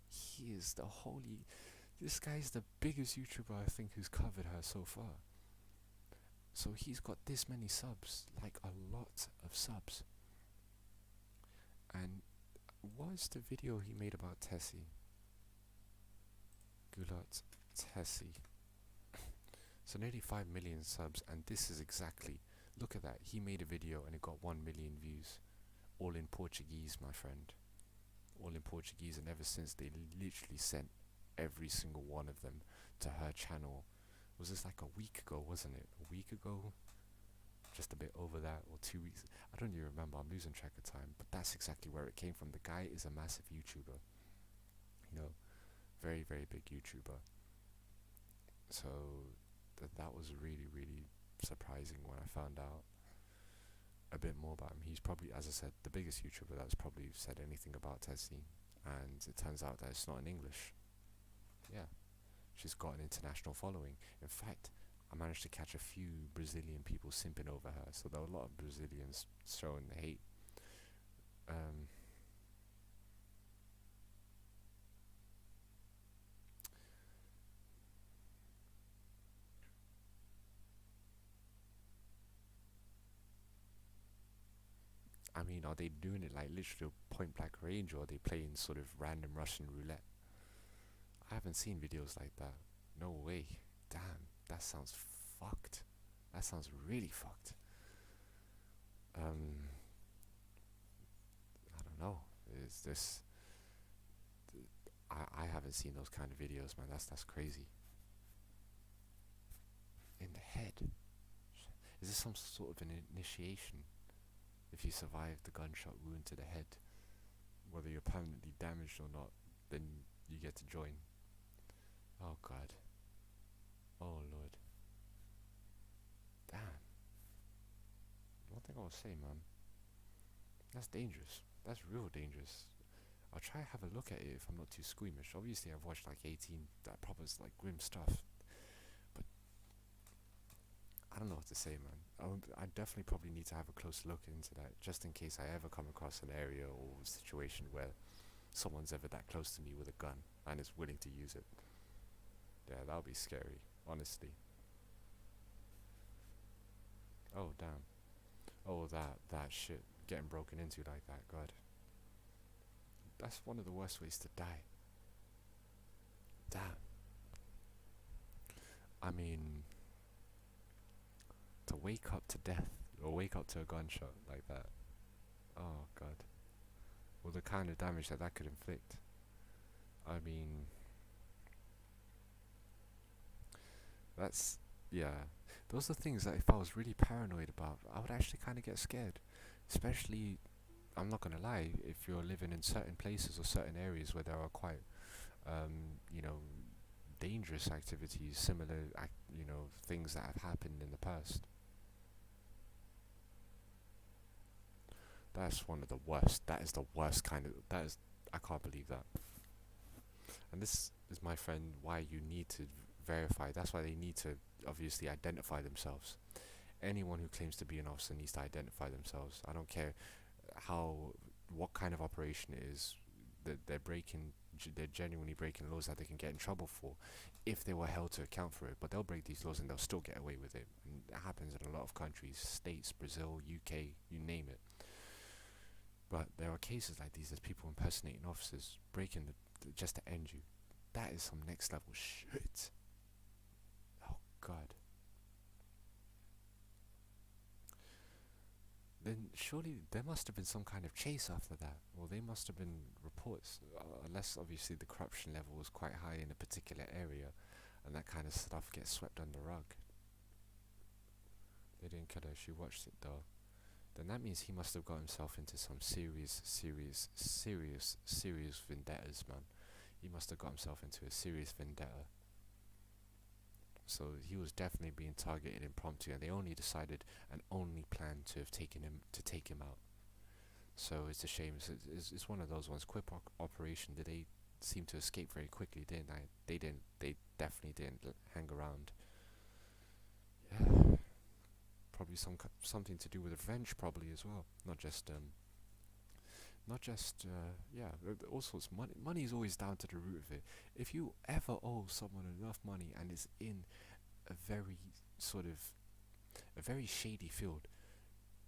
Speaker 2: He is the holy... This guy is the biggest YouTuber I think who's covered her so far. So he's got this many subs, like a lot of subs. And what's the video he made about Tessie? Gulat Tessie. So nearly 5 million subs, and this is exactly, look at that, he made a video and it got 1 million views. All in Portuguese, my friend. All in Portuguese, and ever since they literally sent every single one of them to her channel. Was this like a week ago, wasn't it? A week ago? Just a bit over that, or 2 weeks. I don't even remember, I'm losing track of time, but that's exactly where it came from. The guy is a massive YouTuber. You know, very, very big YouTuber. So that was really, really surprising when I found out a bit more about him. He's probably, as I said, the biggest YouTuber that's probably said anything about Tessie, and it turns out that it's not in English. Yeah, she's got an international following. In fact, I managed to catch a few Brazilian people simping over her, so there were a lot of Brazilians showing the hate. I mean, are they doing it like literally point blank range, or are they playing sort of random Russian roulette? I haven't seen videos like that. No way. Damn, that sounds fucked. That sounds really fucked. I don't know. Is this... I haven't seen those kind of videos, man. That's crazy. In the head. Is this some sort of an initiation? If you survive the gunshot wound to the head, whether you're permanently damaged or not, then you get to join. Oh god. Oh lord. Damn. One thing I will say, man. That's dangerous. That's real dangerous. I'll try to have a look at it if I'm not too squeamish. Obviously, I've watched like 18 that proper like grim stuff, but I don't know what to say, man. I definitely probably need to have a close look into that, just in case I ever come across an area or situation where someone's ever that close to me with a gun and is willing to use it. Yeah, that would be scary, honestly. Oh damn. Oh that shit getting broken into like that. God, that's one of the worst ways to die. Damn. I mean, to wake up to death or wake up to a gunshot like that. Oh god. Well, the kind of damage that could inflict. I mean, that's, yeah. Those are things that if I was really paranoid about, I would actually kind of get scared. Especially, I'm not gonna lie, if you're living in certain places or certain areas where there are quite, you know, dangerous activities, similar, things that have happened in the past. That's one of the worst. That is the worst kind of. That is. I can't believe that. And this is, my friend, why you need to verify. That's why they need to obviously identify themselves. Anyone who claims to be an officer needs to identify themselves. I don't care what kind of operation it is. They're genuinely breaking laws that they can get in trouble for, if they were held to account for it. But they'll break these laws and they'll still get away with it. And it happens in a lot of countries, states, Brazil, UK, you name it. But there are cases like these. There's people impersonating officers, breaking just to end you. That is some next level shit. Oh god. Then surely there must have been some kind of chase after that, or they must have been reports, unless obviously the corruption level was quite high in a particular area, and that kind of stuff gets swept under the rug. They didn't kill her. She watched it though. Then that means he must have got himself into some serious vendettas, man. He must have got himself into a serious vendetta. So he was definitely being targeted impromptu, and they only decided and only planned to have take him out. So it's a shame. It's one of those ones. Quick operation. Did they seem to escape very quickly? Didn't they? They didn't. They definitely didn't hang around. Yeah. Probably something to do with revenge, probably as well. Not just all sorts. Money is always down to the root of it. If you ever owe someone enough money and it's in a very shady field,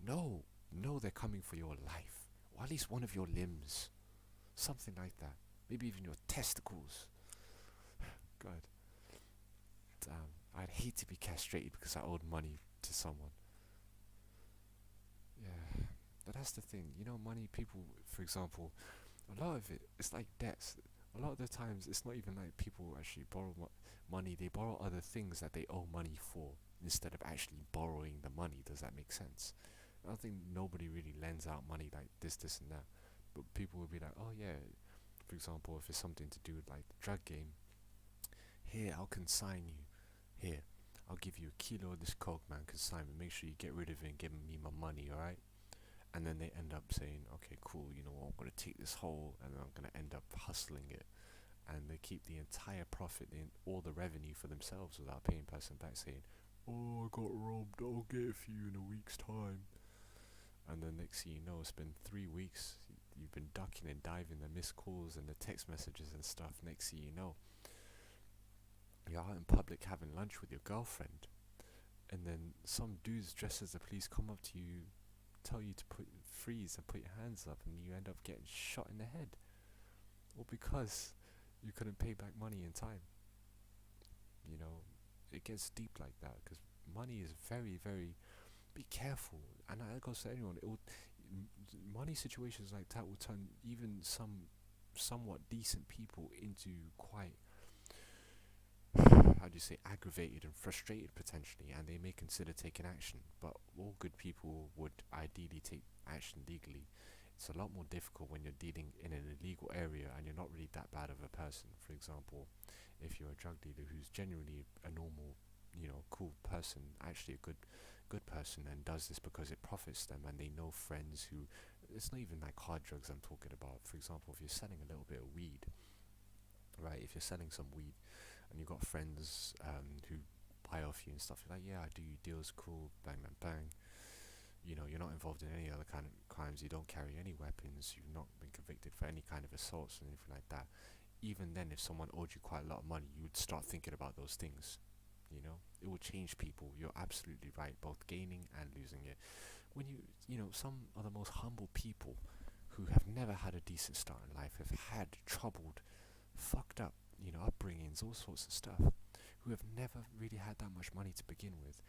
Speaker 2: no, they're coming for your life, or at least one of your limbs, something like that. Maybe even your testicles. God, damn. I'd hate to be castrated because I owed money to someone. Yeah, but that's the thing. Money, people, for example, a lot of it, it's like debts. A lot of the times, it's not even like people actually borrow money. They borrow other things that they owe money for, instead of actually borrowing the money. Does that make sense? I don't think nobody really lends out money like this and that. But people will be like, oh yeah, for example, if it's something to do with like the drug game, here, I'll consign you. Here, I'll give you a kilo of this coke, man, consignment. Make sure you get rid of it and give me my money, alright? And then they end up saying, okay, cool, you know what, I'm going to take this whole, and I'm going to end up hustling it. And they keep the entire profit, all the revenue for themselves without paying person back, saying, oh, I got robbed, I'll get it for you in a week's time. And then next thing you know, it's been 3 weeks, you've been ducking and diving the missed calls and the text messages and stuff. Next thing you know, you're out in public having lunch with your girlfriend, and then some dudes dressed as the police come up to you, tell you to freeze and put your hands up, and you end up getting shot in the head, all because you couldn't pay back money in time. It gets deep like that, because money is very, very, be careful. And that goes to anyone. Money situations like that will turn even somewhat decent people into quite, how do you say, aggravated and frustrated potentially, and they may consider taking action. But all good people would ideally take action legally. It's a lot more difficult when you're dealing in an illegal area and you're not really that bad of a person. For example, if you're a drug dealer who's genuinely a normal, cool person, actually a good person, and does this because it profits them, and they know friends who it's not even like hard drugs I'm talking about. For example, if you're selling a little bit of weed, right? If you're selling some weed and you've got friends who buy off you and stuff, you're like, yeah, I do deals, cool, bang, bang, bang. You know, you're not involved in any other kind of crimes, you don't carry any weapons, you've not been convicted for any kind of assaults or anything like that. Even then, if someone owed you quite a lot of money, you would start thinking about those things. You know, it will change people. You're absolutely right, both gaining and losing it. When you know, some of the most humble people who have never had a decent start in life, have had troubled, fucked up, you know, upbringings, all sorts of stuff, who have never really had that much money to begin with.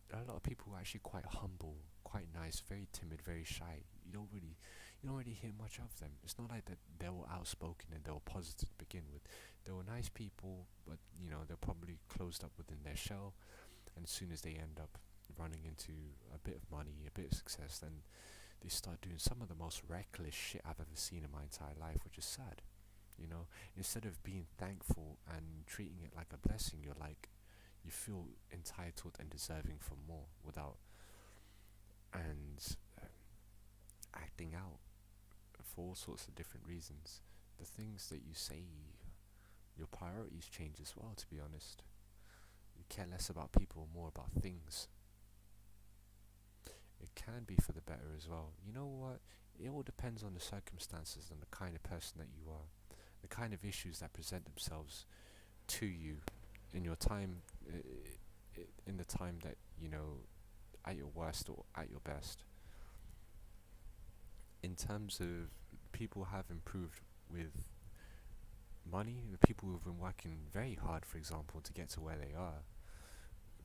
Speaker 2: There are a lot of people who are actually quite humble, quite nice, very timid, very shy. You don't really hear much of them. It's not like that they were outspoken and they were positive to begin with. They were nice people, but you know, they're probably closed up within their shell, and as soon as they end up running into a bit of money, a bit of success, then they start doing some of the most reckless shit I've ever seen in my entire life, which is sad. You know, instead of being thankful and treating it like a blessing, you feel entitled and deserving for more without, and acting out for all sorts of different reasons. The things that you say, your priorities change as well, to be honest. You care less about people, more about things. It can be for the better as well. You know what? It all depends on the circumstances and the kind of person that you are, the kind of issues that present themselves to you in your time, in the time that, you know, at your worst or at your best. In terms of people have improved with money, the people who've been working very hard, for example, to get to where they are,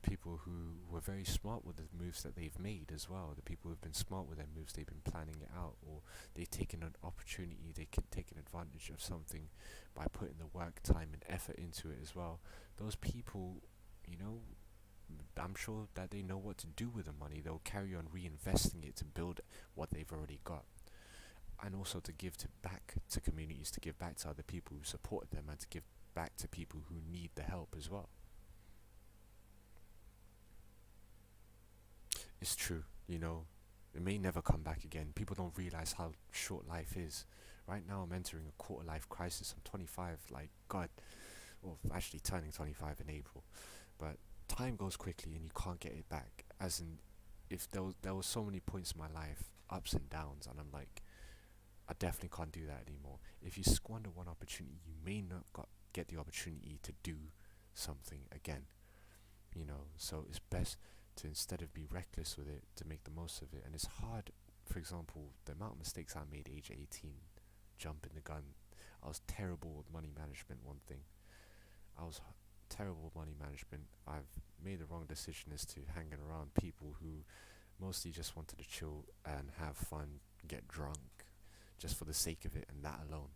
Speaker 2: people who were very smart with the moves that they've made as well, the people who've been smart with their moves, they've been planning it out, or they've taken an opportunity, they can take an advantage of something by putting the work, time and effort into it as well. Those people, you know, I'm sure that they know what to do with the money. They'll carry on reinvesting it to build what they've already got, and also to give back to communities, to give back to other people who support them, and to give back to people who need the help as well. It's true, you know, it may never come back again. People don't realize how short life is. Right now I'm entering a quarter life crisis. I'm 25, like, God, well, actually turning 25 in April. But time goes quickly and you can't get it back. As in, if there was so many points in my life, ups and downs, and I'm like, I definitely can't do that anymore. If you squander one opportunity, you may not get the opportunity to do something again. You know, so it's best to, instead of be reckless with it, to make the most of it. And it's hard. For example, the amount of mistakes I made age 18, jumping the gun. I was terrible with money management. One thing, I was terrible with money management. I've made the wrong decision as to hanging around people who mostly just wanted to chill and have fun, get drunk, just for the sake of it, and that alone.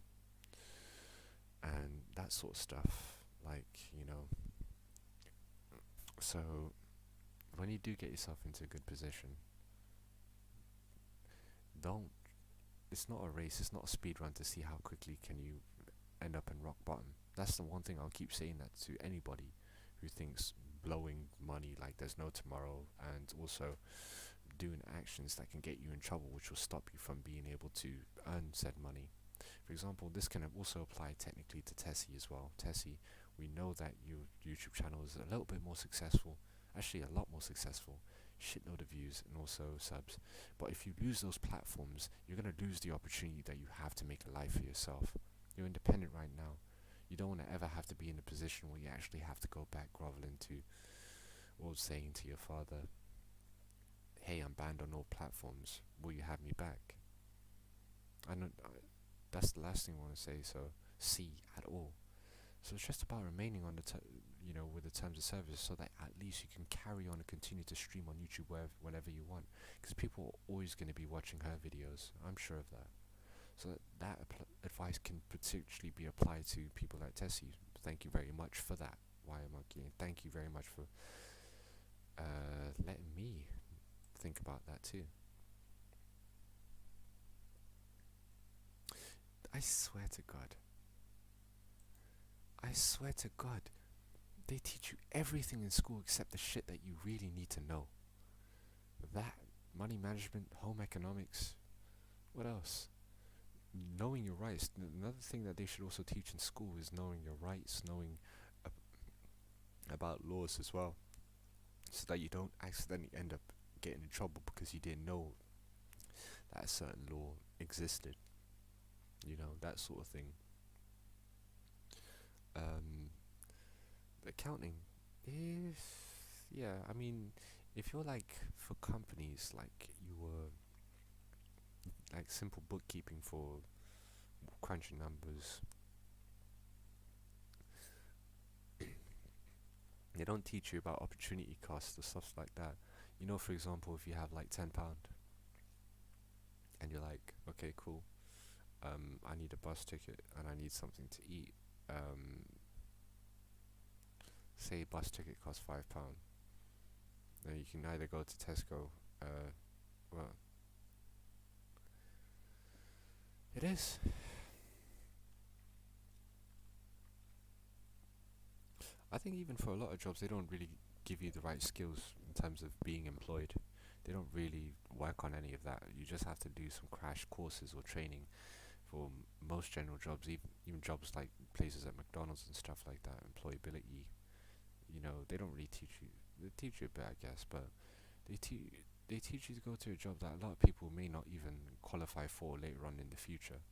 Speaker 2: And that sort of stuff, like, you know. So when you do get yourself into a good position, don't, it's not a race, it's not a speed run to see how quickly can you end up in rock bottom. That's the one thing I'll keep saying that to anybody who thinks blowing money like there's no tomorrow, and also doing actions that can get you in trouble, which will stop you from being able to earn said money. For example, this can also apply technically to Tessie as well. Tessie, we know that your YouTube channel is a little bit more successful, actually a lot more successful, shitload of views and also subs. But if you lose those platforms, you're going to lose the opportunity that you have to make a life for yourself. You're independent right now. You don't want to ever have to be in a position where you actually have to go back groveling to, or saying to your father, hey, I'm banned on all platforms, will you have me back? That's the last thing I want to say, so at all. So it's just about remaining on the with the terms of service, so that at least you can carry on and continue to stream on YouTube whenever you want, because people are always going to be watching her videos, I'm sure of that. So that advice can potentially be applied to people like Tessie. Thank you very much for that, Wire Monkey, and thank you very much for letting me think about that too. I swear to God, they teach you everything in school except the shit that you really need to know. That, money management, home economics, What else? Knowing your rights. Another thing that they should also teach in school is knowing your rights, knowing about laws as well, so that you don't accidentally end up getting in trouble because you didn't know that a certain law existed. You know, that sort of thing. Accounting is, yeah, I mean, if you're like for companies, like you were like simple bookkeeping for crunching numbers, they don't teach you about opportunity costs or stuff like that. You know, for example, if you have like £10 and you're like, okay, cool, I need a bus ticket and I need something to eat. Say bus ticket costs £5. Then you can either go to Tesco. Well, it is. I think even for a lot of jobs, they don't really give you the right skills in terms of being employed. They don't really work on any of that. You just have to do some crash courses or training for most general jobs, even jobs like places at McDonald's and stuff like that, employability. You know, they don't really teach you. They teach you a bit, I guess, but they teach you to go to a job that a lot of people may not even qualify for later on in the future.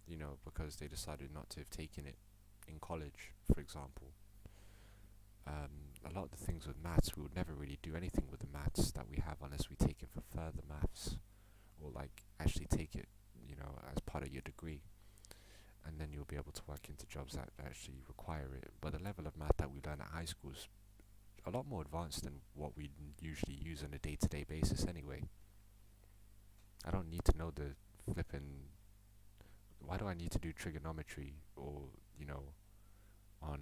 Speaker 2: You know, because they decided not to have taken it in college, for example. A lot of the things with maths, we would never really do anything with the maths that we have unless we take it for further maths, or like actually take it, you know, as part of your degree, and then you'll be able to work into jobs that actually require it. But the level of math that we learn at high school is a lot more advanced than what we usually use on a day-to-day basis anyway. I don't need to know the flipping. Why do I need to do trigonometry, or, you know, on,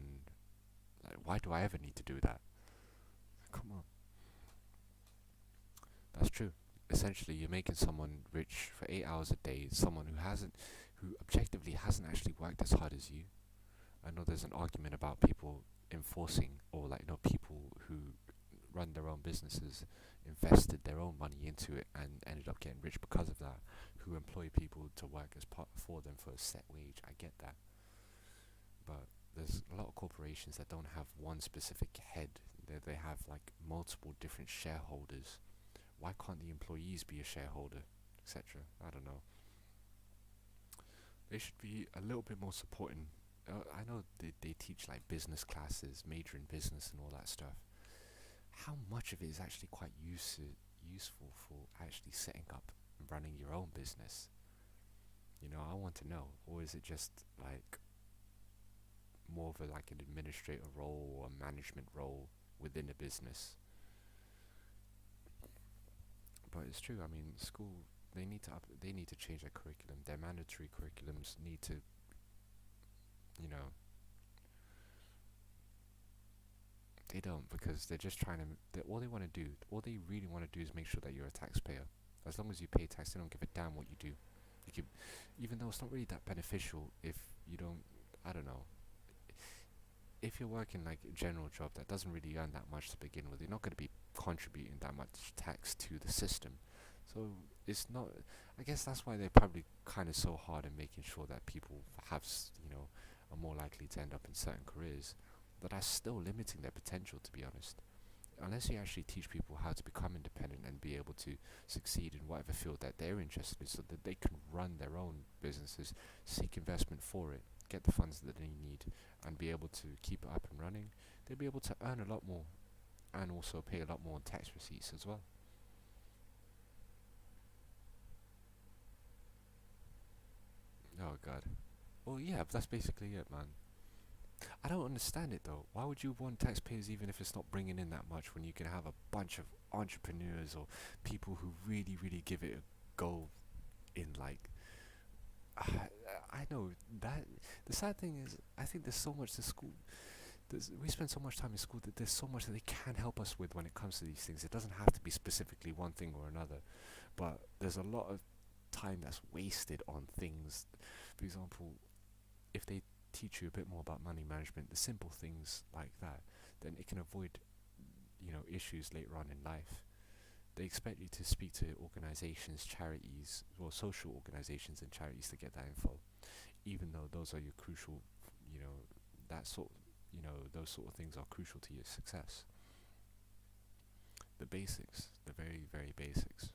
Speaker 2: like, why do I ever need to do that? Come on. That's true. Essentially, you're making someone rich for 8 hours a day, someone who objectively hasn't actually worked as hard as you. I know there's an argument about people enforcing, or like, you know, people who run their own businesses invested their own money into it and ended up getting rich because of that, who employ people to work as part for them for a set wage. I get that. But there's a lot of corporations that don't have one specific head. They have like multiple different shareholders. Why can't the employees be a shareholder, etc.? I don't know. They should be a little bit more supporting. I know they teach like business classes, major in business and all that stuff. How much of it is actually quite useful for actually setting up and running your own business? You know, I want to know. Or is it just like more of a like an administrator role or a management role within a business? But it's true. I mean, school, they need to change their curriculum. Their mandatory curriculums need to, you know, they don't, because they're just trying to. All they really want to do is make sure that you're a taxpayer. As long as you pay tax, they don't give a damn what you do. Even though it's not really that beneficial if you don't. I don't know. If you're working like a general job that doesn't really earn that much to begin with, you're not going to be contributing that much tax to the system. So it's not. I guess that's why they're probably kind of so hard in making sure that people have, you know, are more likely to end up in certain careers. But that's still limiting their potential, to be honest. Unless you actually teach people how to become independent and be able to succeed in whatever field that they're interested in, so that they can run their own businesses, seek investment for it, get the funds that they need, and be able to keep it up and running, they'll be able to earn a lot more and also pay a lot more in tax receipts as well. Oh god. Well, yeah, but that's basically it, man. I don't understand it though. Why would you want taxpayers even if it's not bringing in that much, when you can have a bunch of entrepreneurs or people who really, really give it a go in like. I know that the sad thing is, I think there's so much to school. We spend so much time in school that there's so much that they can help us with when it comes to these things. It doesn't have to be specifically one thing or another, but there's a lot of time that's wasted on things. For example, if they teach you a bit more about money management, the simple things like that, then it can avoid, you know, issues later on in life. they expect you to speak to organizations, charities, or social organizations and charities to get that info, even though those are your crucial, you know, those sort of things are crucial to your success. The basics, the very, very basics.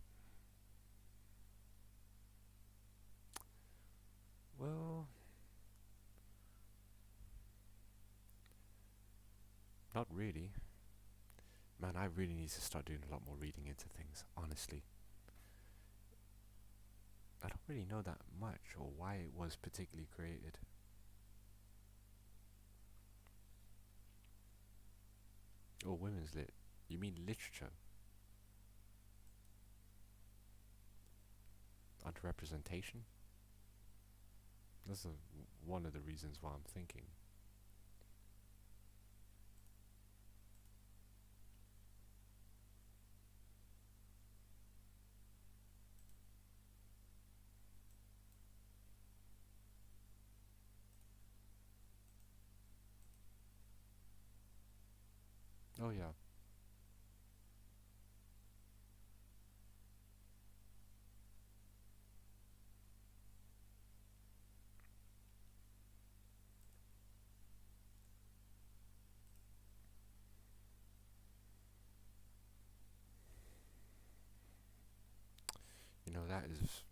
Speaker 2: Well, not really. Man, I really need to start doing a lot more reading into things, honestly. I don't really know that much or why it was particularly created. Or women's lit. You mean literature? Underrepresentation? That's one of the reasons why I'm thinking. Oh yeah. You know, that is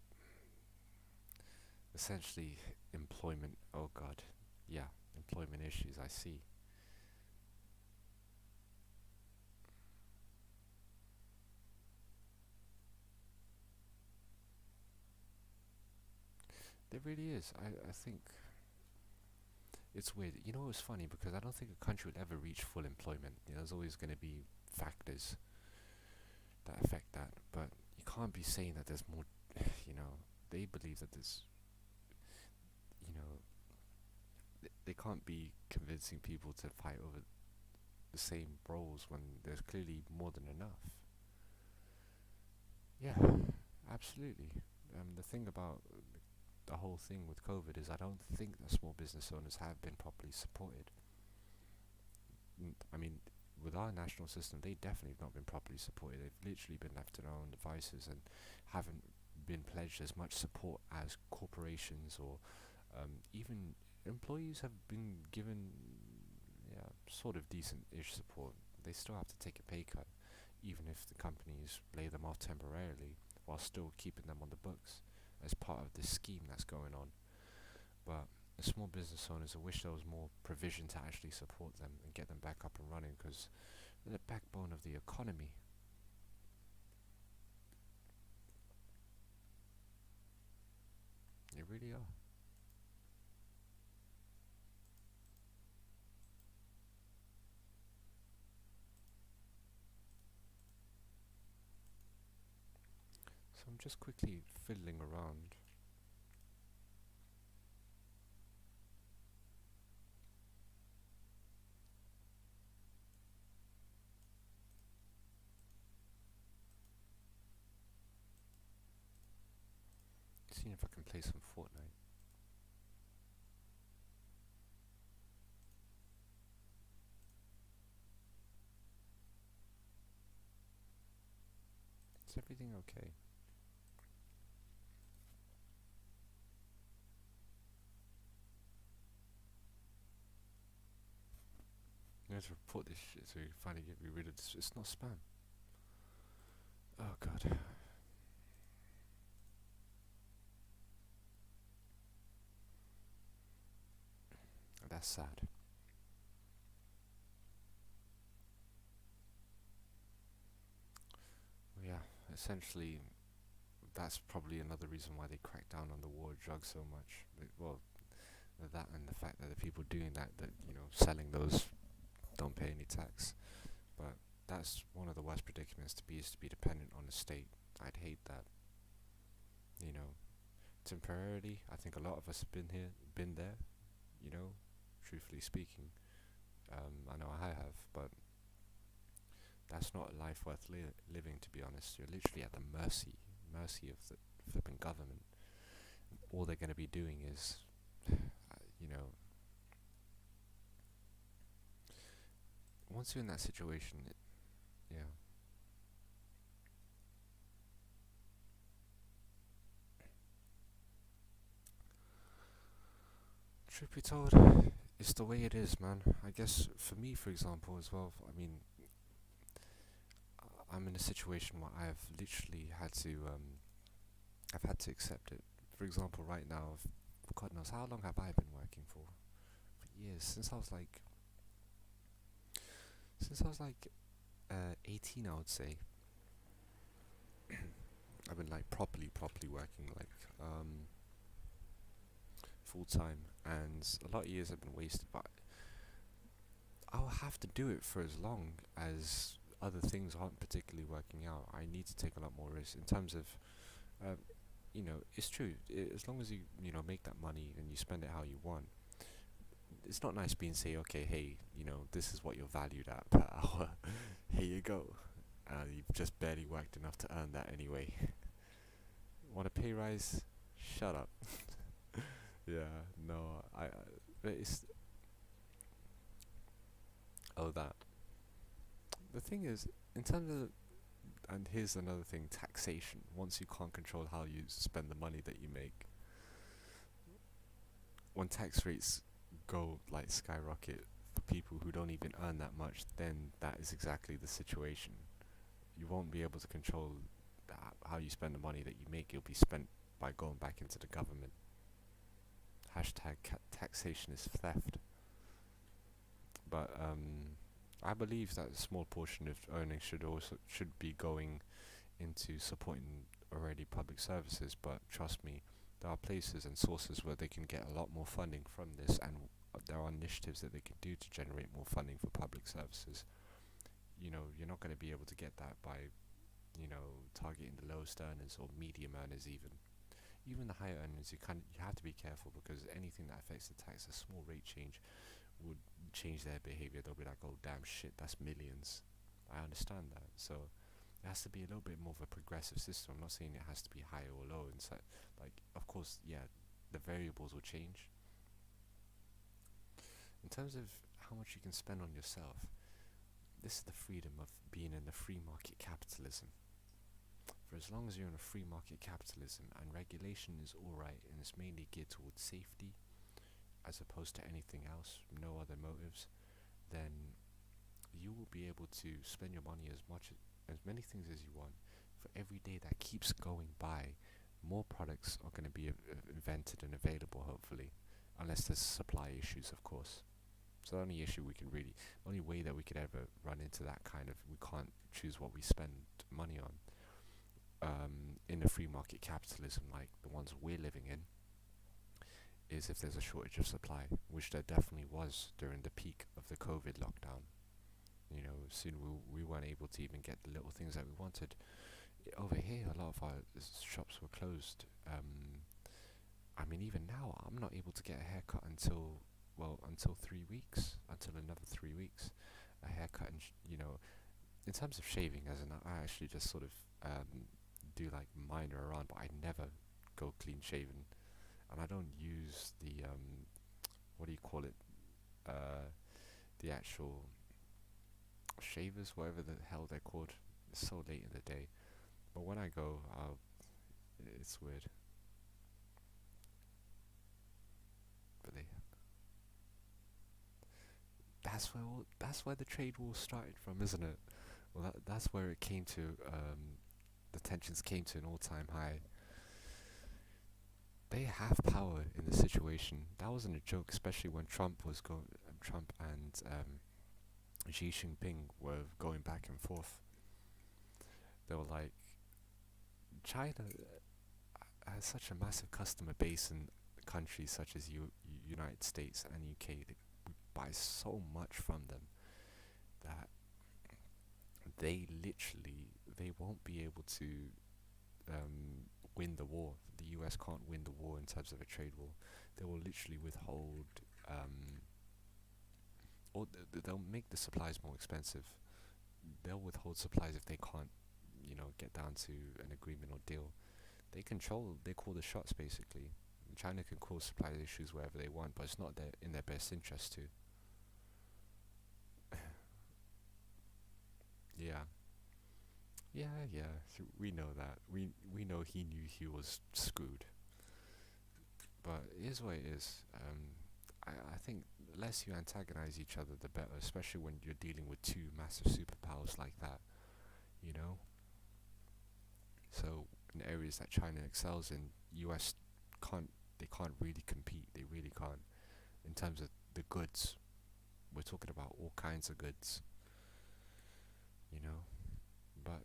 Speaker 2: essentially employment. Oh god. Yeah, employment issues, I see. There really is. I think it's weird. You know, it's funny because I don't think a country will ever reach full employment. You know, there's always going to be factors that affect that, but you can't be saying that there's more. You know, they believe that there's. You know, they can't be convincing people to fight over the same roles when there's clearly more than enough. Yeah, absolutely. The thing about the whole thing with COVID is I don't think that small business owners have been properly supported. I mean, with our national system, they definitely have not been properly supported. They've literally been left to their own devices and haven't been pledged as much support as corporations or even employees have been given, yeah, sort of decent-ish support. They still have to take a pay cut, even if the companies lay them off temporarily, while still keeping them on the books as part of this scheme that's going on. But the small business owners, I wish there was more provision to actually support them and get them back up and running, because they're the backbone of the economy. They really are. So I'm just quickly fiddling around. Seeing if I can play some Fortnite. Is everything okay? Let's report this shit so we can finally get rid of this. It's not spam. Oh god. That's sad. Well, yeah, essentially, that's probably another reason why they crack down on the war of drugs so much. Well, that and the fact that the people doing that, you know, selling those, don't pay any tax. But that's one of the worst predicaments to be, is to be dependent on the state. I'd hate that. You know, temporarily, I think a lot of us have been there, you know, truthfully speaking. I know I have, but that's not a life worth living, to be honest. You're literally at the mercy of the flipping government. All they're going to be doing is, you know, once you're in that situation, yeah. Truth be told, it's the way it is, man. I guess for me, for example, as well. I mean, I'm in a situation where I've literally had to, I've had to accept it. For example, right now, God knows how long have I been working for? For years, since I was like, 18, I would say. I've been like properly working like full time, and a lot of years have been wasted. But I'll have to do it for as long as other things aren't particularly working out. I need to take a lot more risks in terms of, you know, it's true. As long as you know, make that money and you spend it how you want. It's not nice being say, okay, hey, you know, this is what you're valued at per hour. Here you go. You've just barely worked enough to earn that anyway. Want a pay rise? Shut up. Yeah, no, but it's that. The thing is, in terms of, and here's another thing, taxation. Once you can't control how you spend the money that you make, when tax rates go like skyrocket for people who don't even earn that much, then that is exactly the situation. You won't be able to control how you spend the money that you make. It'll be spent by going back into the government. Hashtag taxation is theft. But I believe that a small portion of earnings should be going into supporting already public services. But trust me, there are places and sources where they can get a lot more funding from this, and there are initiatives that they can do to generate more funding for public services. You know, you're not going to be able to get that by, you know, targeting the lowest earners or medium earners even. Even the higher earners, you have to be careful, because anything that affects the tax, a small rate change, would change their behavior. They'll be like, oh damn shit, that's millions. I understand that. So it has to be a little bit more of a progressive system. I'm not saying it has to be high or low. And so, like, of course, yeah, the variables will change. In terms of how much you can spend on yourself, this is the freedom of being in the free market capitalism. For as long as you're in a free market capitalism and regulation is alright and it's mainly geared towards safety as opposed to anything else, no other motives, then you will be able to spend your money as many things as you want. For every day that keeps going by, more products are going to be invented and available, hopefully, unless there's supply issues, of course. So the only way that we could ever run into that kind of, we can't choose what we spend money on, in a free market capitalism like the ones we're living in, is if there's a shortage of supply, which there definitely was during the peak of the COVID lockdown. You know, soon we weren't able to even get the little things that we wanted. Over here, a lot of our shops were closed. I mean, even now, I'm not able to get a haircut until 3 weeks, until another 3 weeks. A haircut, and you know, in terms of shaving, as in I actually just sort of do like minor around, but I never go clean shaven, and I don't use the what do you call it, the actual shavers, whatever the hell they're called. It's so late in the day, but when I go, it's weird. But that's where the trade war started from, isn't it? Well, that's where it came to. The tensions came to an all-time high. They have power in the situation. That wasn't a joke, especially when Trump and Xi Jinping were going back and forth. They were like, China has such a massive customer base in countries such as United States and UK. We buy so much from them that they won't be able to win the war. The US can't win the war in terms of a trade war. They will literally withhold, or they'll make the supplies more expensive. They'll withhold supplies if they can't, you know, get down to an agreement or deal. They call the shots basically. China can cause supply issues wherever they want, but it's not in their best interest to. Yeah. So we know that. We know he knew he was screwed. But here's what it is. think the less you antagonize each other, the better, especially when you're dealing with two massive superpowers like that, you know? So, in areas that China excels in, US can't really compete, they really can't. In terms of the goods, we're talking about all kinds of goods, you know? But,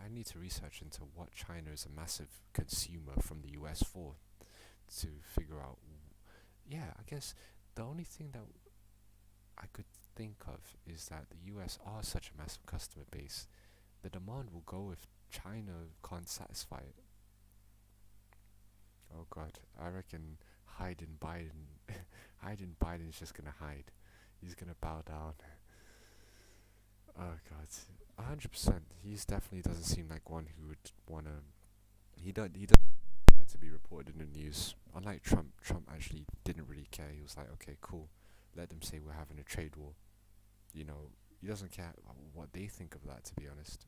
Speaker 2: I need to research into what China is a massive consumer from the US for, to figure out. Yeah, I guess the only thing that I could think of is that the US are such a massive customer base. The demand will go if China can't satisfy it. Oh god, I reckon Biden Biden's just gonna hide. He's gonna bow down. Oh god, 100%. He's definitely doesn't seem like one who would wanna. He doesn't want that to be reported in the news. Unlike Trump actually didn't really care. He was like, okay, cool, let them say we're having a trade war. You know, he doesn't care what they think of that, to be honest.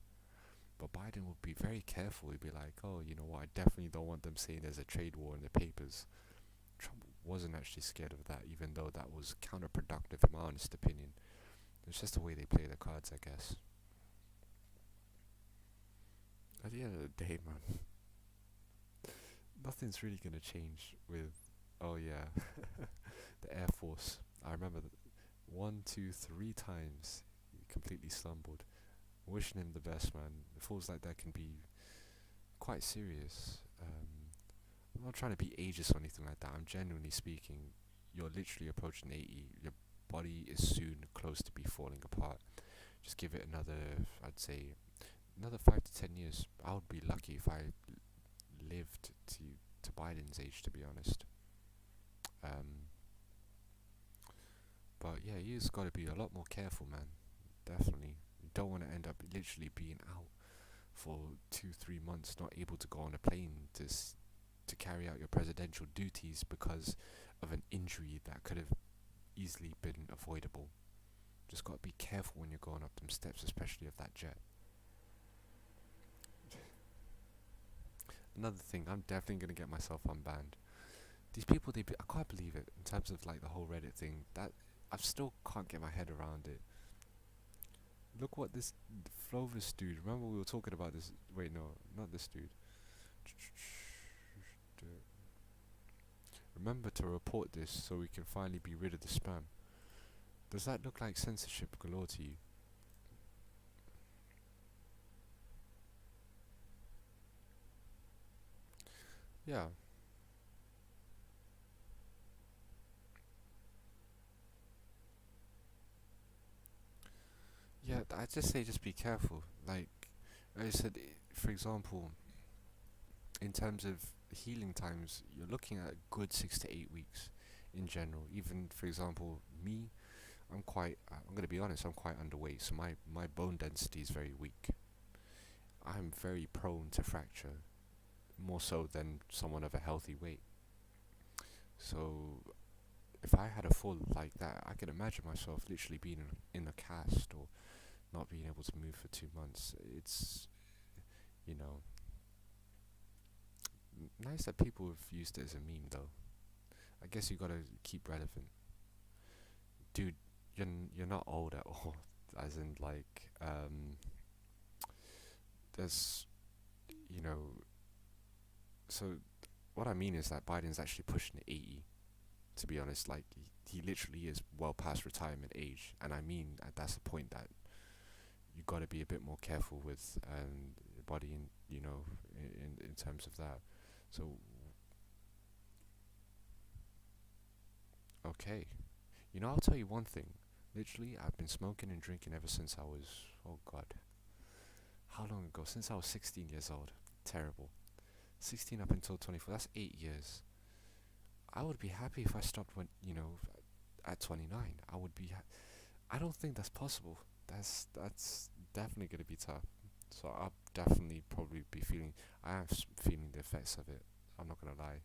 Speaker 2: But Biden would be very careful. He'd be like, oh, you know what, I definitely don't want them saying there's a trade war in the papers. Trump wasn't actually scared of that, even though that was counterproductive in my honest opinion. It's just the way they play the cards, I guess. At the end of the day, man, nothing's really gonna change with, oh yeah, the Air Force. I remember 1, 2, 3 times he completely stumbled. Wishing him the best, man. Falls like that can be quite serious. I'm not trying to be ageist or anything like that. I'm genuinely speaking. You're literally approaching 80. Your body is soon close to be falling apart. Just give it another, I'd say, another 5 to 10 years. I would be lucky if I lived to Biden's age, to be honest. But yeah, you just got to be a lot more careful, man. Definitely. You don't want to end up literally being out for 2-3 months, not able to go on a plane to carry out your presidential duties because of an injury that could have easily been avoidable. Just got to be careful when you're going up them steps, especially of that jet. Another thing, I'm definitely going to get myself unbanned. These people, I can't believe it, in terms of like the whole Reddit thing, that I still can't get my head around it. Look what this Florist Dude, remember we were talking about this, wait no, not this dude. Remember to report this so we can finally be rid of the spam. Does that look like censorship galore to you? Yeah. Yeah, I just say just be careful. Like I said, for example, in terms of healing times, you're looking at a good 6 to 8 weeks in general. Even, for example, me, I'm going to be honest, I'm quite underweight, so my bone density is very weak. I'm very prone to fracture, more so than someone of a healthy weight. So, if I had a fall like that, I could imagine myself literally being in a cast or not being able to move for 2 months. It's, you know, nice that people have used it as a meme, though. I guess you gotta keep relevant. Dude, you're not old at all. As in, like, there's, you know, so what I mean is that Biden's actually pushing 80, to be honest. Like, he literally is well past retirement age, and I mean, that's the point that you gotta be a bit more careful with your body, and you know, in terms of that. So, okay, you know, I'll tell you one thing. Literally, I've been smoking and drinking ever since I was, oh god, how long ago? Since I was 16 years old. Terrible. 16 up until 24. That's 8 years. I would be happy if I stopped when, you know, at 29. I would be. I don't think that's possible. That's definitely gonna be tough. So I'll definitely probably be feeling. I am feeling the effects of it. I'm not gonna lie.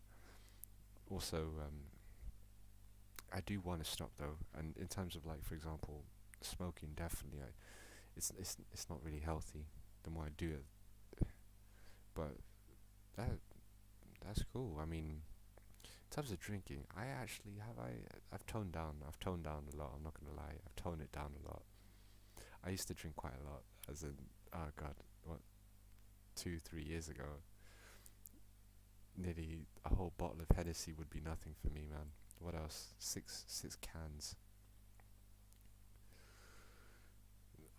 Speaker 2: Also, I do want to stop though, and in terms of like, for example, smoking, definitely, it's not really healthy. The more I do it, but that's cool. I mean, in terms of drinking, I've toned down. I've toned down a lot. I'm not gonna lie. I've toned it down a lot. I used to drink quite a lot, as in, oh god, what, 2, 3 years ago, nearly a whole bottle of Hennessy would be nothing for me, man. What else? Six cans.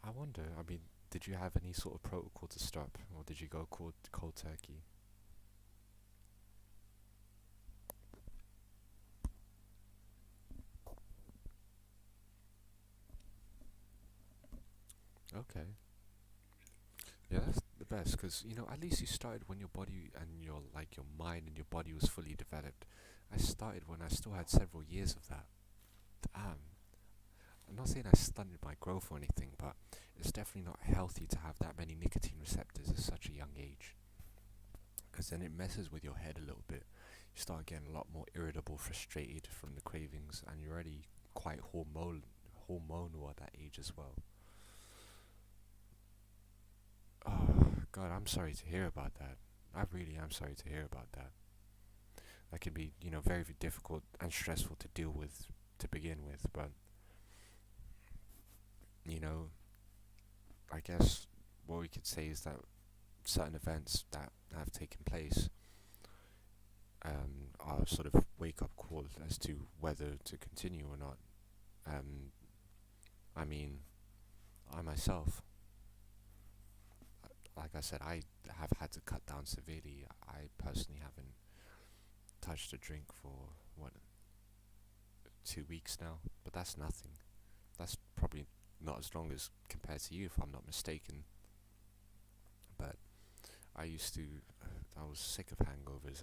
Speaker 2: I wonder. I mean, did you have any sort of protocol to stop, or did you go cold turkey? Okay. Yeah, that's the best, because at least you started when your body and your mind and your body was fully developed. I started when I still had several years of that. I'm not saying I stunted my growth or anything, but it's definitely not healthy to have that many nicotine receptors at such a young age, because then it messes with your head a little bit. You start getting a lot more irritable, frustrated from the cravings, and you're already quite hormonal at that age as well. Oh god, I'm sorry to hear about that. I really am sorry to hear about that. That can be, very difficult and stressful to deal with to begin with, but I guess what we could say is that certain events that have taken place are sort of wake up call as to whether to continue or not. I mean, I myself, like I said, I have had to cut down severely. I personally haven't touched a drink for 2 weeks now, but that's nothing. That's probably not as long as compared to you, if I'm not mistaken. But I was sick of hangovers.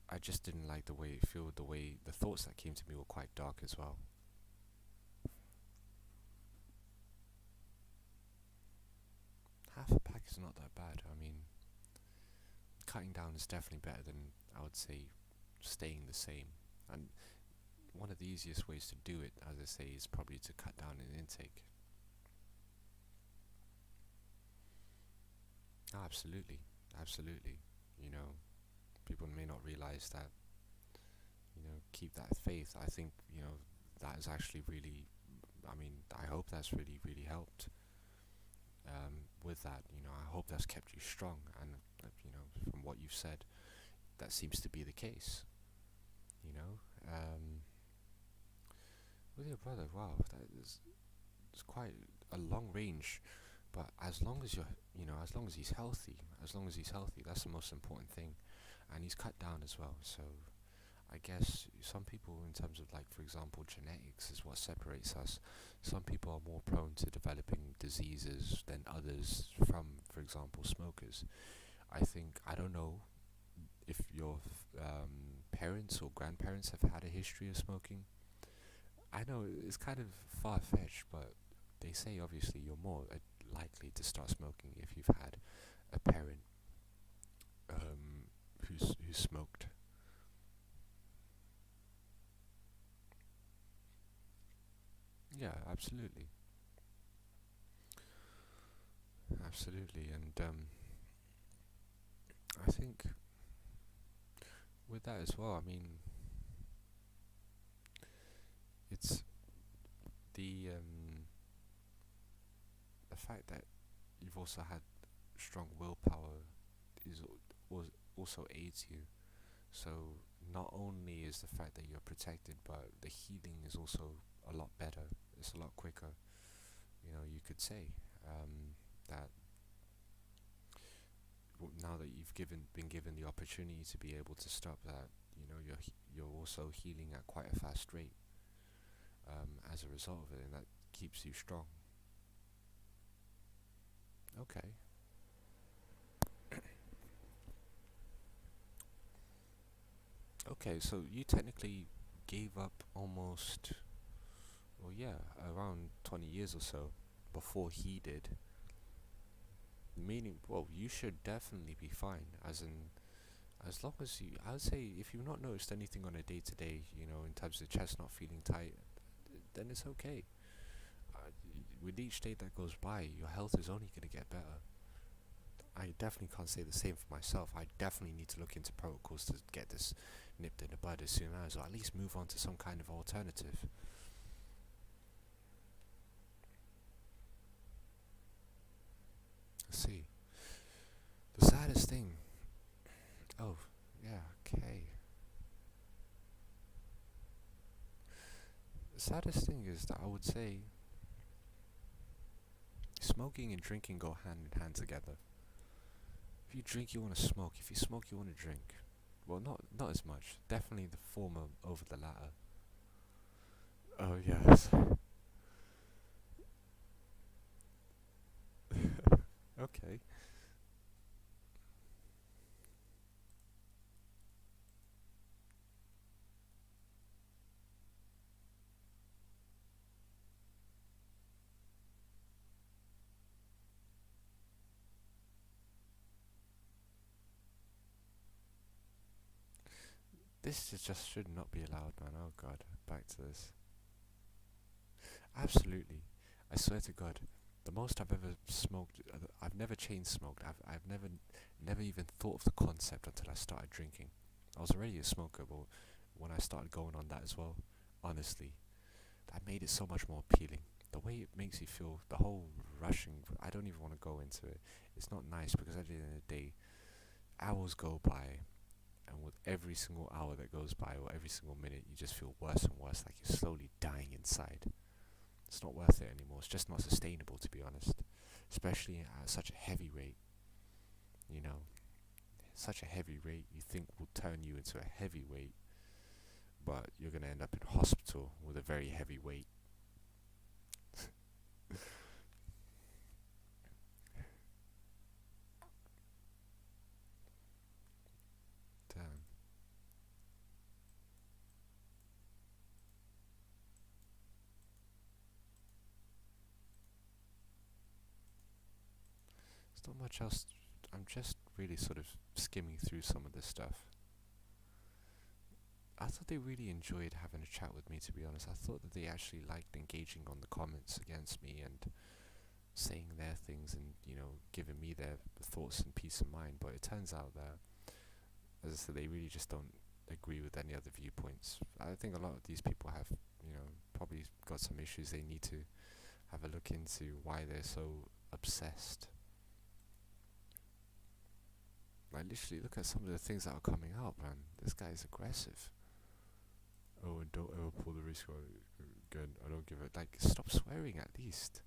Speaker 2: I just didn't like the way it felt. The thoughts that came to me were quite dark as well. Half a pack is not that bad. I mean, cutting down is definitely better than, I would say, staying the same. And one of the easiest ways to do it, as I say, is probably to cut down in intake. Oh, absolutely. People may not realize that, keep that faith. I think, that is actually really, I hope that's really, really helped with that. I hope that's kept you strong, and, from what you've said, that seems to be the case. With your brother, wow, it's quite a long range, but as long as as long as he's healthy, that's the most important thing, and he's cut down as well. So I guess some people, in terms of, for example, genetics is what separates us. Some people are more prone to developing diseases than others from, for example, smokers. I don't know if your parents or grandparents have had a history of smoking. I know it's kind of far-fetched, but they say obviously you're more likely to start smoking if you've had a parent who's smoked. Yeah, absolutely, and I think with that as well, it's the fact that you've also had strong willpower also aids you. So not only is the fact that you're protected, but the healing is also a lot better. It's a lot quicker. You could say that now that you've been given the opportunity to be able to stop that, you're also healing at quite a fast rate as a result of it, and that keeps you strong. Okay. Okay, so you technically gave up almost, well, yeah, around 20 years or so before he did. Meaning, well, you should definitely be fine, as long as I would say, if you've not noticed anything on a day-to-day, in terms of chest not feeling tight, then it's okay. With each day that goes by, your health is only going to get better. I definitely can't say the same for myself. I definitely need to look into protocols to get this nipped in the bud as soon as, or at least move on to some kind of alternative. Let's see. The saddest thing. Oh, yeah, okay. The saddest thing is that I would say smoking and drinking go hand in hand together. If you drink, you want to smoke. If you smoke, you want to drink. Well, not as much. Definitely the former over the latter. Oh yes. Okay. This just should not be allowed, man. Oh god. Back to this. Absolutely. I swear to God. The most I've ever smoked, I've never chain smoked. I've never even thought of the concept until I started drinking. I was already a smoker, but when I started going on that as well, honestly, that made it so much more appealing. The way it makes you feel, the whole rushing, I don't even want to go into it. It's not nice because at the end of the day, hours go by, and with every single hour that goes by or every single minute, you just feel worse and worse, like you're slowly dying inside. It's not worth it anymore. It's just not sustainable, to be honest. Especially at such a heavy rate. You know, such a heavy rate you think will turn you into a heavyweight, but you're going to end up in hospital with a very heavy weight. Damn. There's not much else. I'm just really sort of skimming through some of this stuff. I thought they really enjoyed having a chat with me, to be honest. I thought that they actually liked engaging on the comments against me and saying their things and, you know, giving me their thoughts and peace of mind. But it turns out that, as I said, they really just don't agree with any other viewpoints. I think a lot of these people have, you know, probably got some issues they need to have a look into, why they're so obsessed. Like, literally, look at some of the things that are coming out, man. This guy is aggressive. Oh, and don't ever pull the risk again. I don't give it. Like, stop swearing at least.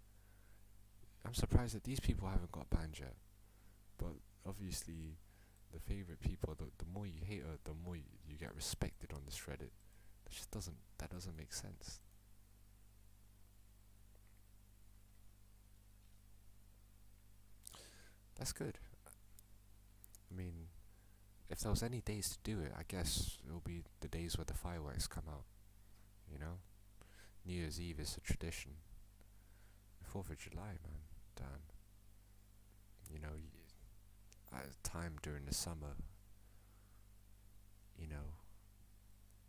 Speaker 2: I'm surprised that these people haven't got banned yet. But obviously, the favorite people, the more you hate her, the more you get respected on this Reddit. That doesn't make sense. That's good. I mean, if there was any days to do it, I guess it'll be the days where the fireworks come out. You know? New Year's Eve is a tradition. 4th of July, man. Damn. You know, at a time during the summer, you know,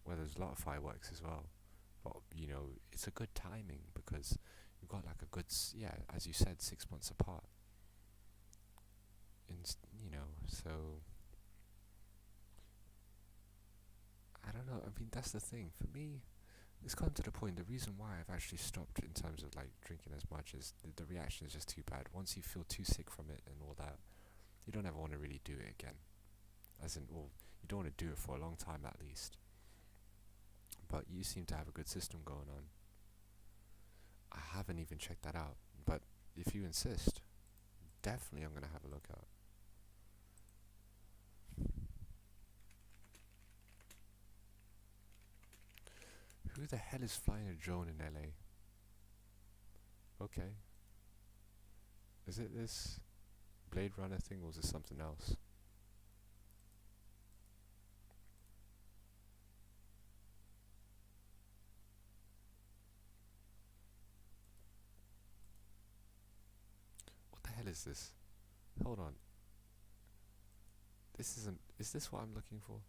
Speaker 2: where there's a lot of fireworks as well. But, you know, it's a good timing because you've got like a good, as you said, 6 months apart. And, you know, so I don't know. I mean, that's the thing. For me, it's come to the point, the reason why I've actually stopped in terms of like drinking as much is the reaction is just too bad. Once you feel too sick from it and all that, you don't ever want to really do it again. As in, well, you don't want to do it for a long time at least. But you seem to have a good system going on. I haven't even checked that out. But if you insist, definitely I'm going to have a look out. Who the hell is flying a drone in LA? Okay. Is it this Blade Runner thing or is it something else? What the hell is this? Hold on. This isn't... Is this what I'm looking for?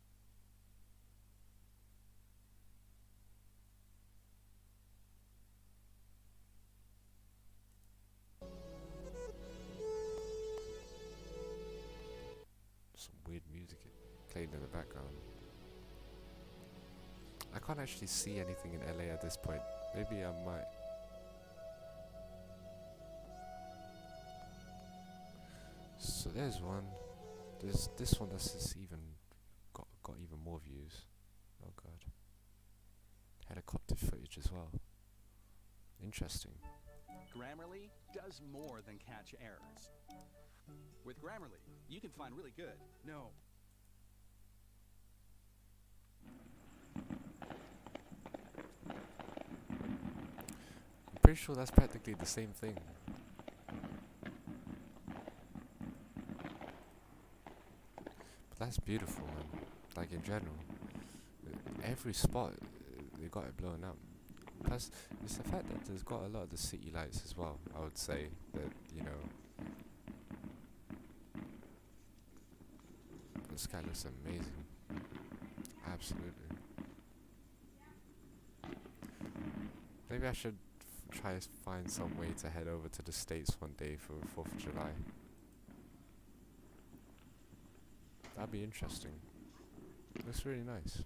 Speaker 2: background. I can't actually see anything in LA at this point. Maybe I might. So there's one. There's this one that's just even got even more views. Oh god. Helicopter footage as well. Interesting.
Speaker 6: Grammarly does more than catch errors. With Grammarly, you can find really good. No.
Speaker 2: I'm pretty sure that's practically the same thing. But that's beautiful, man. Like in general. Every spot, they got it blown up. Plus, it's the fact that there's got a lot of the city lights as well, I would say. That, you know, the sky looks amazing. Absolutely. Maybe I should try to find some way to head over to the States one day for 4th of July. That'd be interesting. Looks really nice.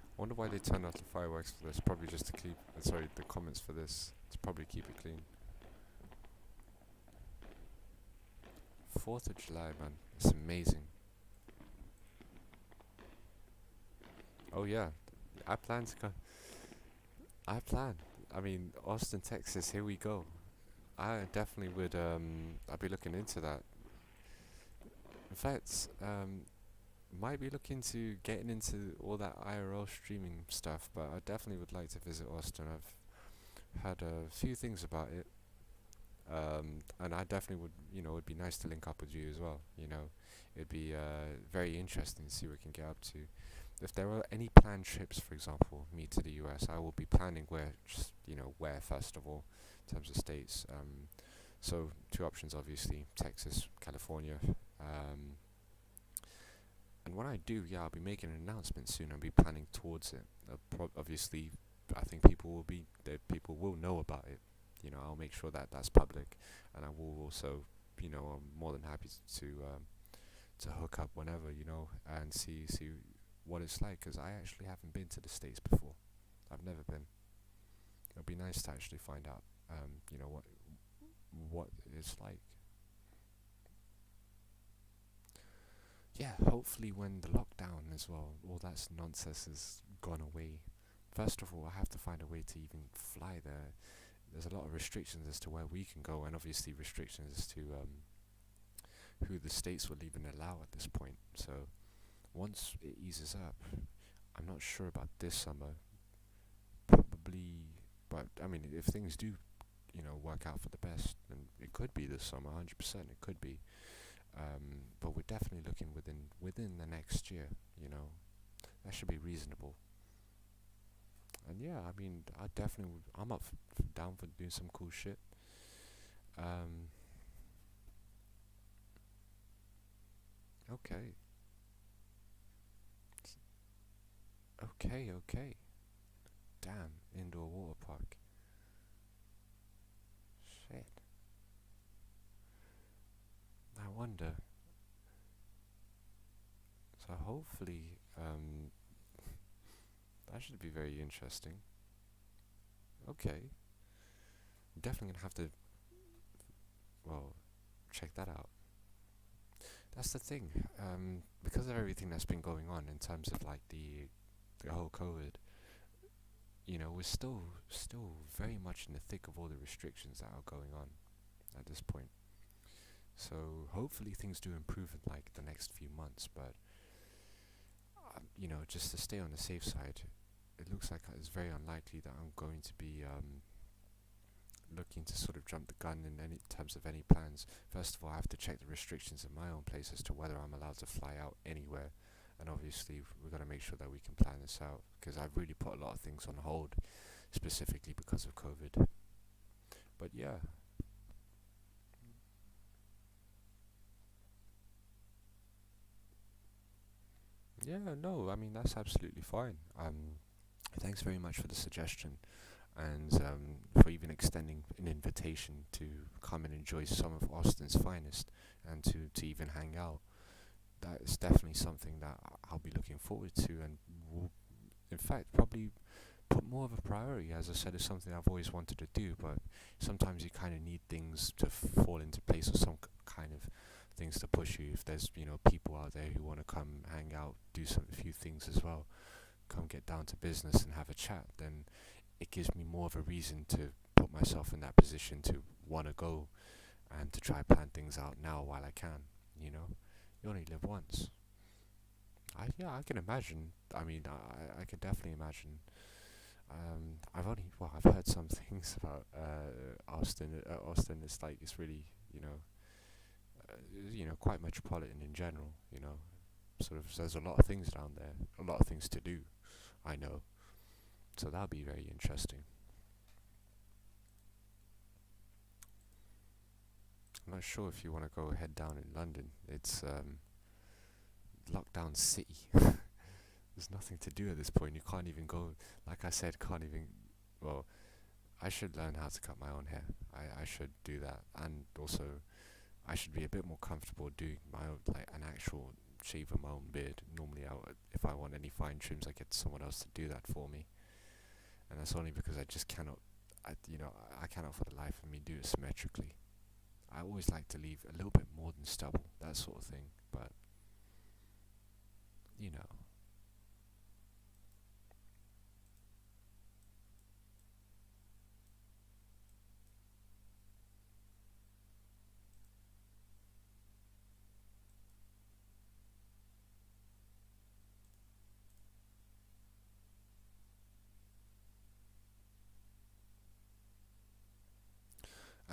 Speaker 2: I wonder why they turned off the fireworks for this. Probably just to keep, sorry, the comments for this, to probably keep it clean. 4th of July, man. It's amazing. Oh yeah, I plan to go. I mean, Austin, Texas, here we go. I definitely would, I'll be looking into that. In fact, might be looking to getting into all that IRL streaming stuff, but I definitely would like to visit Austin. I've heard a few things about it, and I definitely would, you know, it'd be nice to link up with you as well. You know, it'd be very interesting to see what we can get up to. If there are any planned trips, for example, me to the US, I will be planning where, just, you know, where first of all, in terms of states. So 2 options, obviously, Texas, California. And when I do, yeah, I'll be making an announcement soon. I'll be planning towards it. Obviously, I think people will know about it. You know, I'll make sure that that's public, and I will also, you know, I'm more than happy to hook up whenever, you know, and see what it's like, because I actually haven't been to the States before. I've never been. It'll be nice to actually find out, you know, what it's like. Yeah, hopefully when the lockdown as well, all that nonsense has gone away. First of all, I have to find a way to even fly there. There's a lot of restrictions as to where we can go, and obviously restrictions as to who the states will even allow at this point. So once it eases up, I'm not sure about this summer. Probably, but I mean, if things do, you know, work out for the best, then it could be this summer, 100%. It could be. But we're definitely looking within the next year, you know. That should be reasonable. And yeah, I mean, I'm up down for doing some cool shit. Okay. Okay. Damn, indoor water park. Shit. I wonder. So hopefully, that should be very interesting. Okay. I'm definitely gonna have to, well, check that out. That's the thing. Because of everything that's been going on in terms of like the whole COVID, you know, we're still very much in the thick of all the restrictions that are going on at this point. So hopefully things do improve in like the next few months, but you know, just to stay on the safe side, it looks like it's very unlikely that I'm going to be looking to sort of jump the gun in any terms of any plans. First of all, I have to check the restrictions in my own place as to whether I'm allowed to fly out anywhere, and obviously we've got to make sure that we can plan this out, because I've really put a lot of things on hold specifically because of COVID. But yeah. Yeah, no, I mean, that's absolutely fine. thanks very much for the suggestion, and for even extending an invitation to come and enjoy some of Austin's finest, and to even hang out. That is definitely something that I'll be looking forward to, and will, in fact, probably put more of a priority. As I said, it's something I've always wanted to do, but sometimes you kind of need things to fall into place, or some kind of things to push you. If there's, people out there who want to come hang out, do a few things as well, come get down to business and have a chat, then it gives me more of a reason to put myself in that position to want to go and to try plan things out now while I can. You only live once. I can imagine. I mean, I can definitely imagine. I've heard some things about Austin. Austin is like, it's really, quite metropolitan in general. Sort of, there's a lot of things down there, a lot of things to do. I know, so that'll be very interesting. I'm not sure if you want to go head down in London. It's lockdown city. There's nothing to do at this point. You can't even go. Like I said, can't even. Well, I should learn how to cut my own hair. I should do that, and also, I should be a bit more comfortable doing my own, like an actual shave of my own beard. Normally, if I want any fine trims, I get someone else to do that for me, and that's only because I just cannot. I cannot for the life of me do it symmetrically. I always like to leave a little bit more than stubble, that sort of thing, but,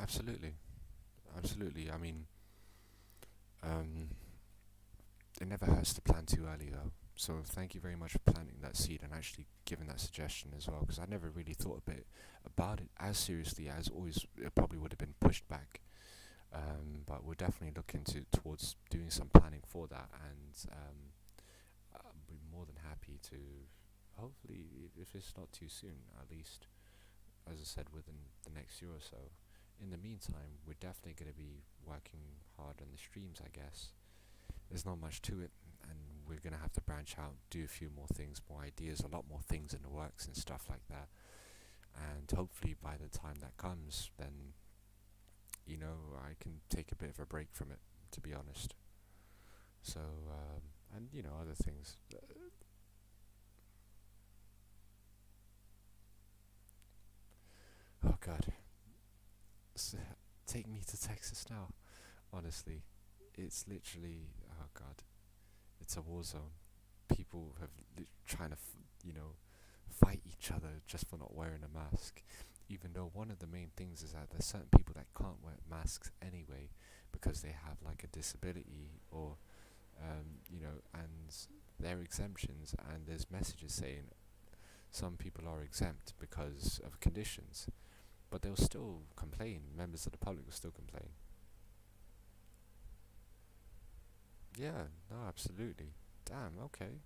Speaker 2: Absolutely. Absolutely. I mean, it never hurts to plan too early, though. So thank you very much for planting that seed and actually giving that suggestion as well, because I never really thought a bit about it as seriously as always. It probably would have been pushed back, but we're definitely looking towards doing some planning for that, and I'll be more than happy to, hopefully, if it's not too soon, at least, as I said, within the next year or so. In the meantime, we're definitely going to be working hard on the streams, I guess. There's not much to it, and we're going to have to branch out, do a few more things, more ideas, a lot more things in the works and stuff like that. And hopefully by the time that comes, then, I can take a bit of a break from it, to be honest. So, and, other things. Oh, God. Take me to Texas now. Honestly, it's literally, oh God, it's a war zone. People have trying to, fight each other just for not wearing a mask. Even though one of the main things is that there's certain people that can't wear masks anyway because they have like a disability or, and they're exemptions, and there's messages saying some people are exempt because of conditions. But they'll still complain. Members of the public will still complain. Yeah, no, absolutely. Damn, okay.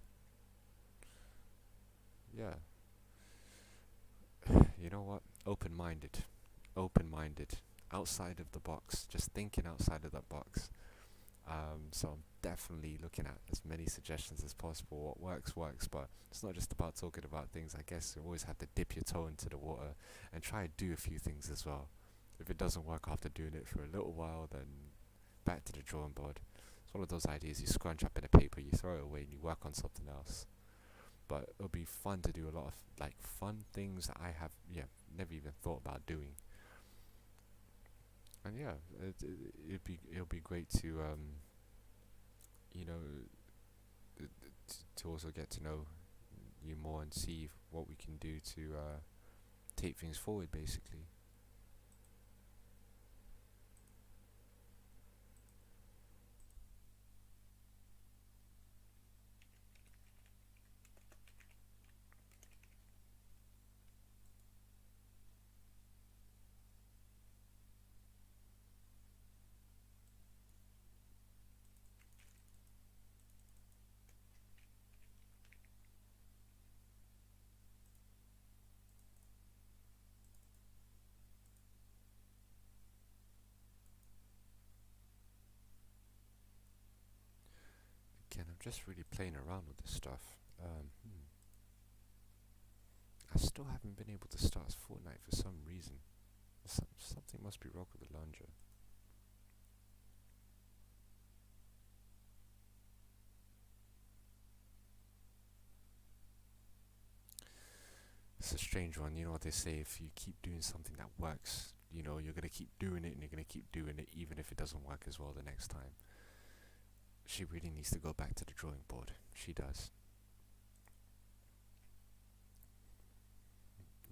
Speaker 2: Yeah. You know what? Open-minded. Open-minded. Outside of the box. Just thinking outside of that box. So I'm definitely looking at as many suggestions as possible. What works, but it's not just about talking about things. I guess you always have to dip your toe into the water and try and do a few things as well. If it doesn't work after doing it for a little while, then back to the drawing board. It's one of those ideas you scrunch up in a paper, you throw it away, and you work on something else. But it'll be fun to do a lot of like fun things that I have never even thought about doing. And yeah, it'll be great to to also get to know you more and see what we can do to take things forward, basically. Again, I'm just really playing around with this stuff. I still haven't been able to start Fortnite for some reason. Something must be wrong with the launcher. It's a strange one. You know what they say, if you keep doing something that works, you know, you're going to keep doing it and you're going to keep doing it even if it doesn't work as well the next time. She really needs to go back to the drawing board. She does.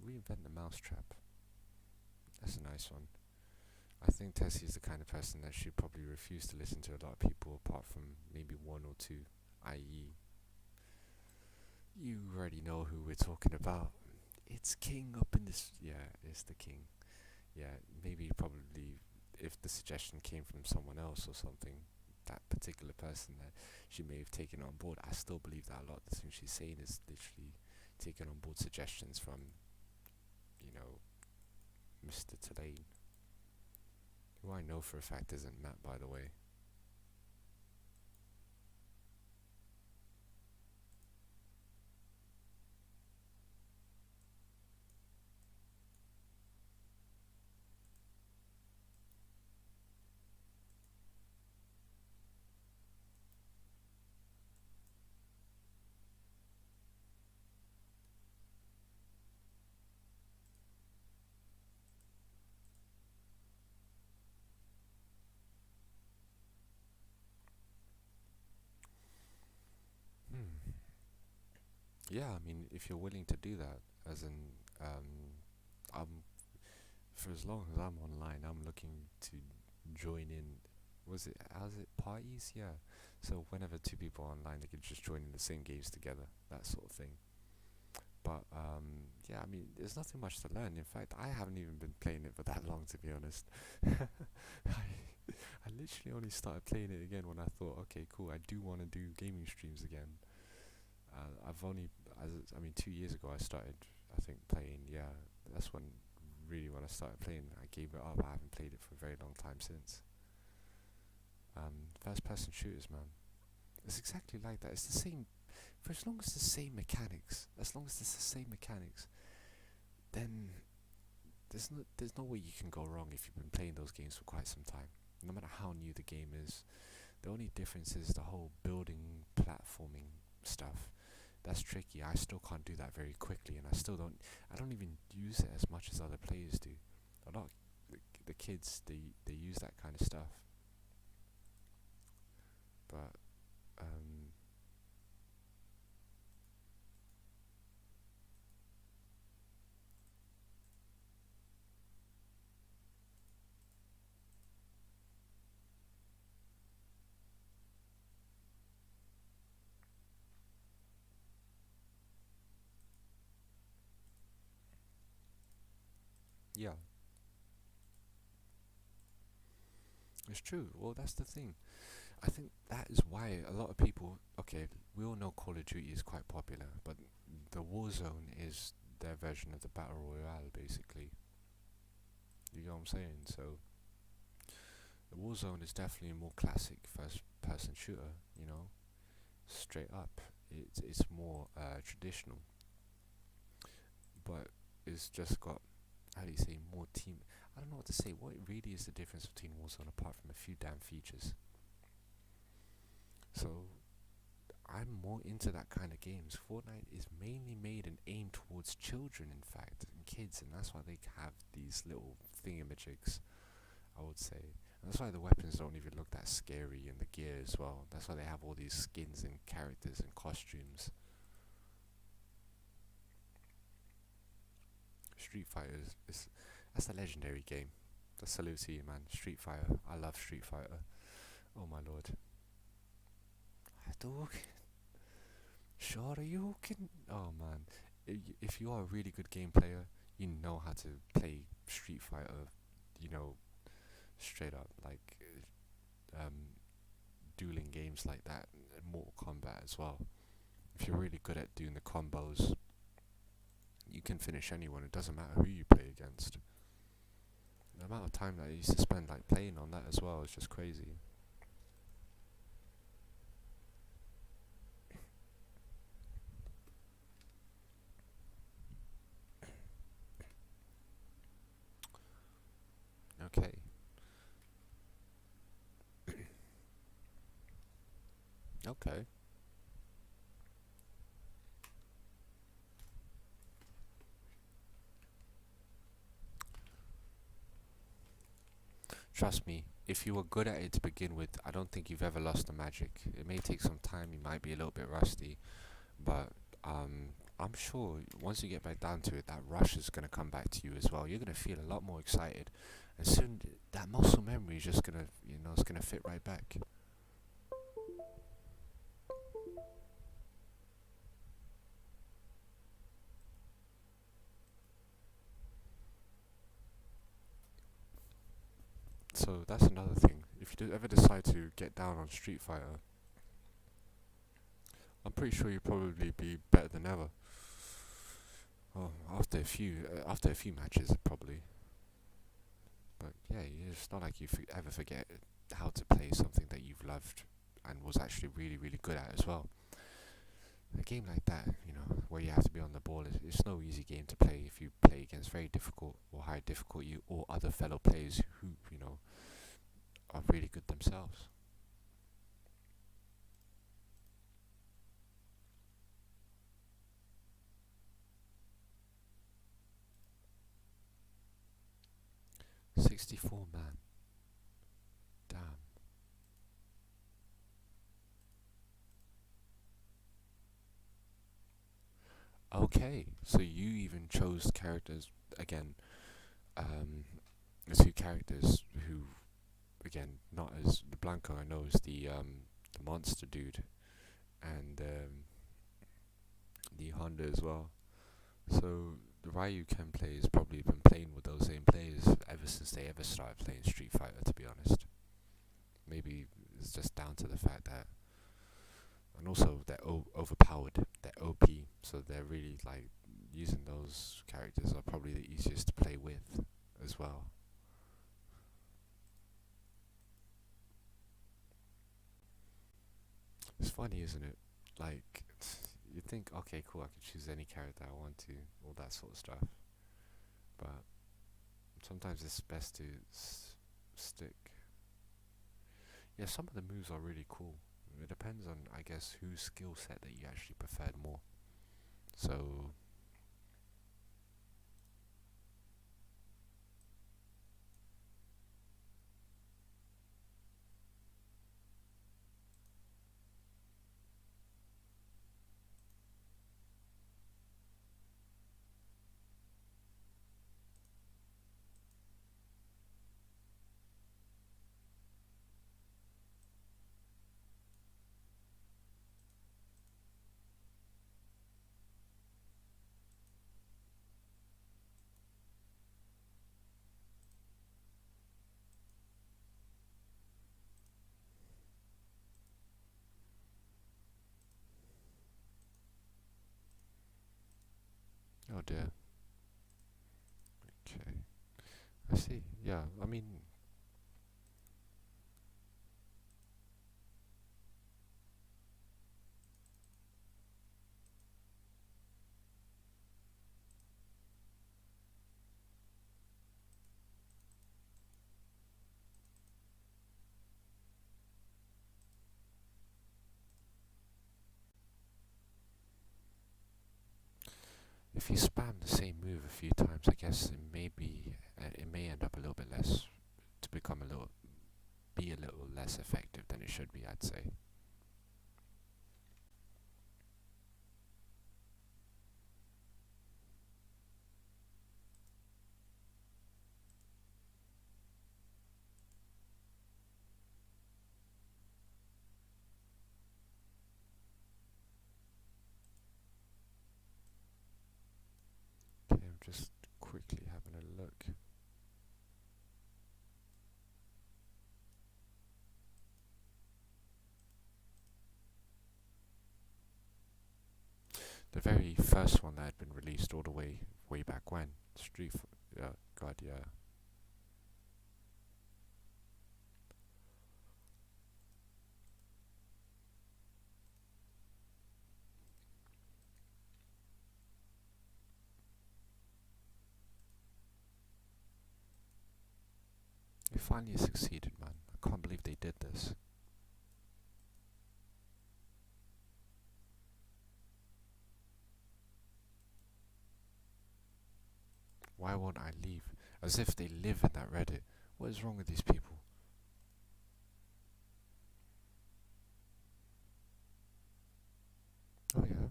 Speaker 2: Reinvent the mousetrap. That's a nice one. I think Tessie is the kind of person that she'd probably refuse to listen to a lot of people apart from maybe one or two, i.e. you already know who we're talking about. It's King up in this. Yeah, it's the King. Yeah, maybe probably if the suggestion came from someone else or something, that particular person that she may have taken on board. I still believe that a lot of the things she's saying is literally taking on board suggestions from, you know, Mr. Tulane, who I know for a fact isn't Matt, by the way. Yeah, I mean, if you're willing to do that, as in, I'm, for as long as I'm online, I'm looking to join in. How's it, parties? Yeah. So whenever two people are online, they could just join in the same games together, that sort of thing. But yeah, I mean, there's nothing much to learn. In fact, I haven't even been playing it for that long, to be honest. I literally only started playing it again when I thought, okay, cool, I do want to do gaming streams again. I've only, I mean, 2 years ago I started, I think, playing. Yeah, that's when I started playing. I gave it up. I haven't played it for a very long time since. First-person shooters, man. It's exactly like that. It's the same. For as long as it's the same mechanics, then there's no way you can go wrong if you've been playing those games for quite some time. No matter how new the game is, the only difference is the whole building, platforming stuff. That's tricky. I still can't do that very quickly, and I don't even use it as much as other players do. A lot of the kids, they use that kind of stuff. But yeah, it's true. Well, that's the thing. I think that is why a lot of people, okay, we all know Call of Duty is quite popular, but the Warzone is their version of the Battle Royale, basically. You know what I'm saying? So, the Warzone is definitely a more classic first-person shooter, you know, straight up. It's more traditional, but it's just got, how do you say, more team. I don't know what to say. What really is the difference between Warzone apart from a few damn features? So, I'm more into that kind of games. Fortnite is mainly made and aimed towards children, in fact, and kids, and that's why they have these little thingamajigs, I would say. And that's why the weapons don't even look that scary, and the gear as well. That's why they have all these skins and characters and costumes. Street Fighter that's a legendary game. The salute to you, man. Street Fighter. I love Street Fighter. Oh my lord. Sure, you can. Oh man, if you are a really good game player, you know how to play Street Fighter. You know, straight up, like dueling games like that, and Mortal Kombat as well. If you're really good at doing the combos, you can finish anyone. It doesn't matter who you play against. The amount of time that I used to spend like playing on that as well is just crazy. Okay. Trust me, if you were good at it to begin with, I don't think you've ever lost the magic. It may take some time, you might be a little bit rusty, but I'm sure once you get back down to it, that rush is going to come back to you as well. You're going to feel a lot more excited, and soon that muscle memory is just going to, it's going to fit right back. So that's another thing. If you ever decide to get down on Street Fighter, I'm pretty sure you'll probably be better than ever. Oh, after a few matches, probably. But yeah, it's not like you ever forget how to play something that you've loved and was actually really, really good at as well. A game like that, where you have to be on the ball, it's no easy game to play if you play against very difficult or high difficulty or other fellow players who, are really good themselves. $64 man. Damn. Okay, so you even chose characters again. The two characters who, again, not as the Blanco I know is the monster dude, and the Honda as well. So the Ryu Ken play has probably been playing with those same players ever since they ever started playing Street Fighter. To be honest, maybe it's just down to the fact that, and also they're overpowered, they're OP, so they're really like using those characters are probably the easiest to play with as well. It's funny, isn't it? Like, you think, okay, cool, I can choose any character I want to, all that sort of stuff. But sometimes it's best to stick. Yeah, some of the moves are really cool. It depends on, I guess, whose skill set that you actually preferred more. So, oh dear. Okay. I see. Yeah, I mean, if you spam the same move a few times, I guess it may end up a little bit less, to become be a little less effective than it should be, I'd say. Okay, I'm just quickly having a look. The very first one that had been released all the way back when, God, yeah. They finally succeeded, man. I can't believe they did this. Why won't I leave? As if they live in that Reddit. What is wrong with these people? Oh yeah.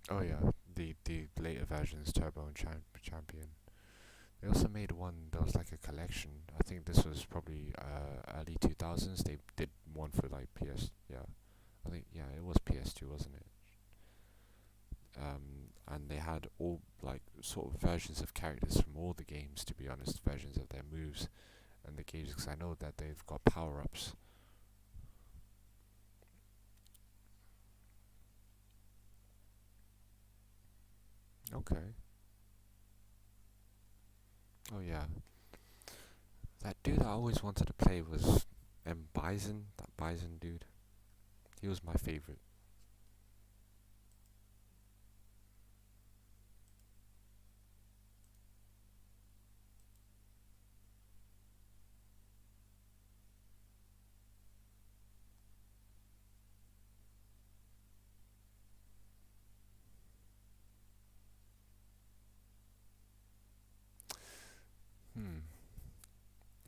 Speaker 2: Oh yeah. The later versions, Turbo and Champion. They also made one that was like a collection. I think this was probably early 2000s. They did one for like PS. Yeah, I think it was PS2, wasn't it? And they had all like sort of versions of characters from all the games. To be honest, versions of their moves and the gauges. Because I know that they've got power ups. Okay. Oh yeah. That dude I always wanted to play was Bison. That Bison dude. He was my favorite. Hmm.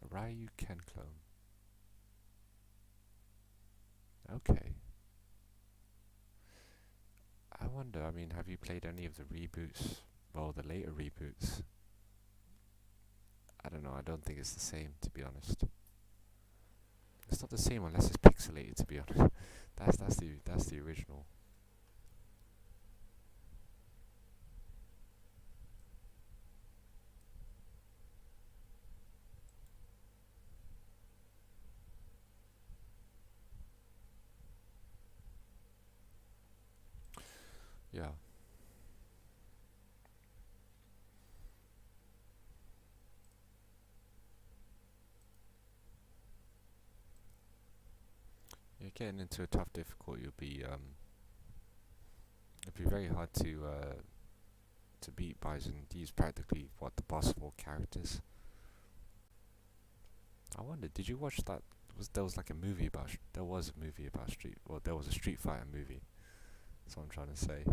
Speaker 2: Ryu Ken clone. Okay. I wonder, I mean, have you played any of the reboots? Well, the later reboots. I don't know, I don't think it's the same, to be honest. It's not the same unless it's pixelated, to be honest. That's the original. Yeah. You're getting into a tough difficulty. It'll be very hard to beat Bison. He's practically what the boss of all characters. I wonder, did you watch that? There was like a movie about. There was a movie about Street. Well, there was a Street Fighter movie. That's what I'm trying to say.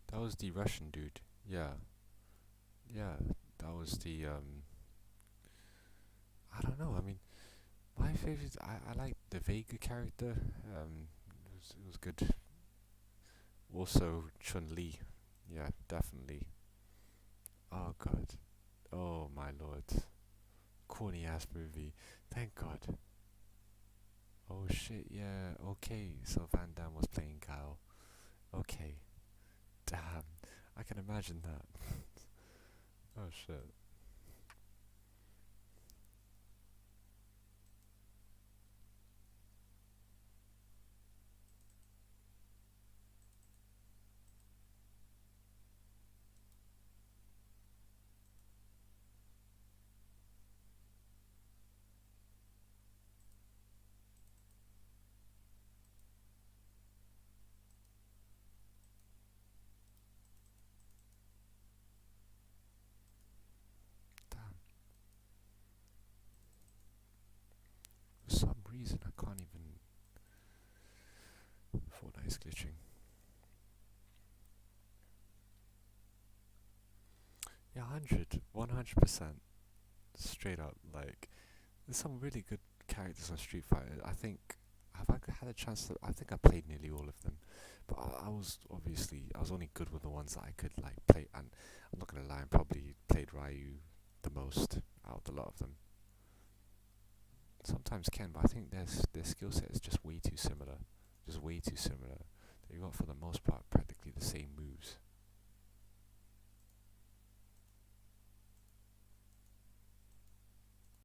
Speaker 2: That was the Russian dude. Yeah, yeah. That was the I don't know. I mean, my favorite. I like the Vega character. It was good. Also Chun Li. Yeah, definitely. Oh god. Oh my lord. Corny ass movie. Thank God. Oh shit. Yeah. Okay. So Van Damme was playing Kyle. Okay. Damn. I can imagine that. Oh shit. Damn. For some reason I can't even. Fortnite is glitching. Yeah, 100%. Straight up, like, there's some really good characters on Street Fighter. I think, have I had a chance to, I think I played nearly all of them. But I was only good with the ones that I could, like, play. And I'm not gonna lie, I probably played Ryu the most out of the lot of them. Sometimes Ken, but I think their skill set is just way too similar. Just way too similar. They got, for the most part, practically the same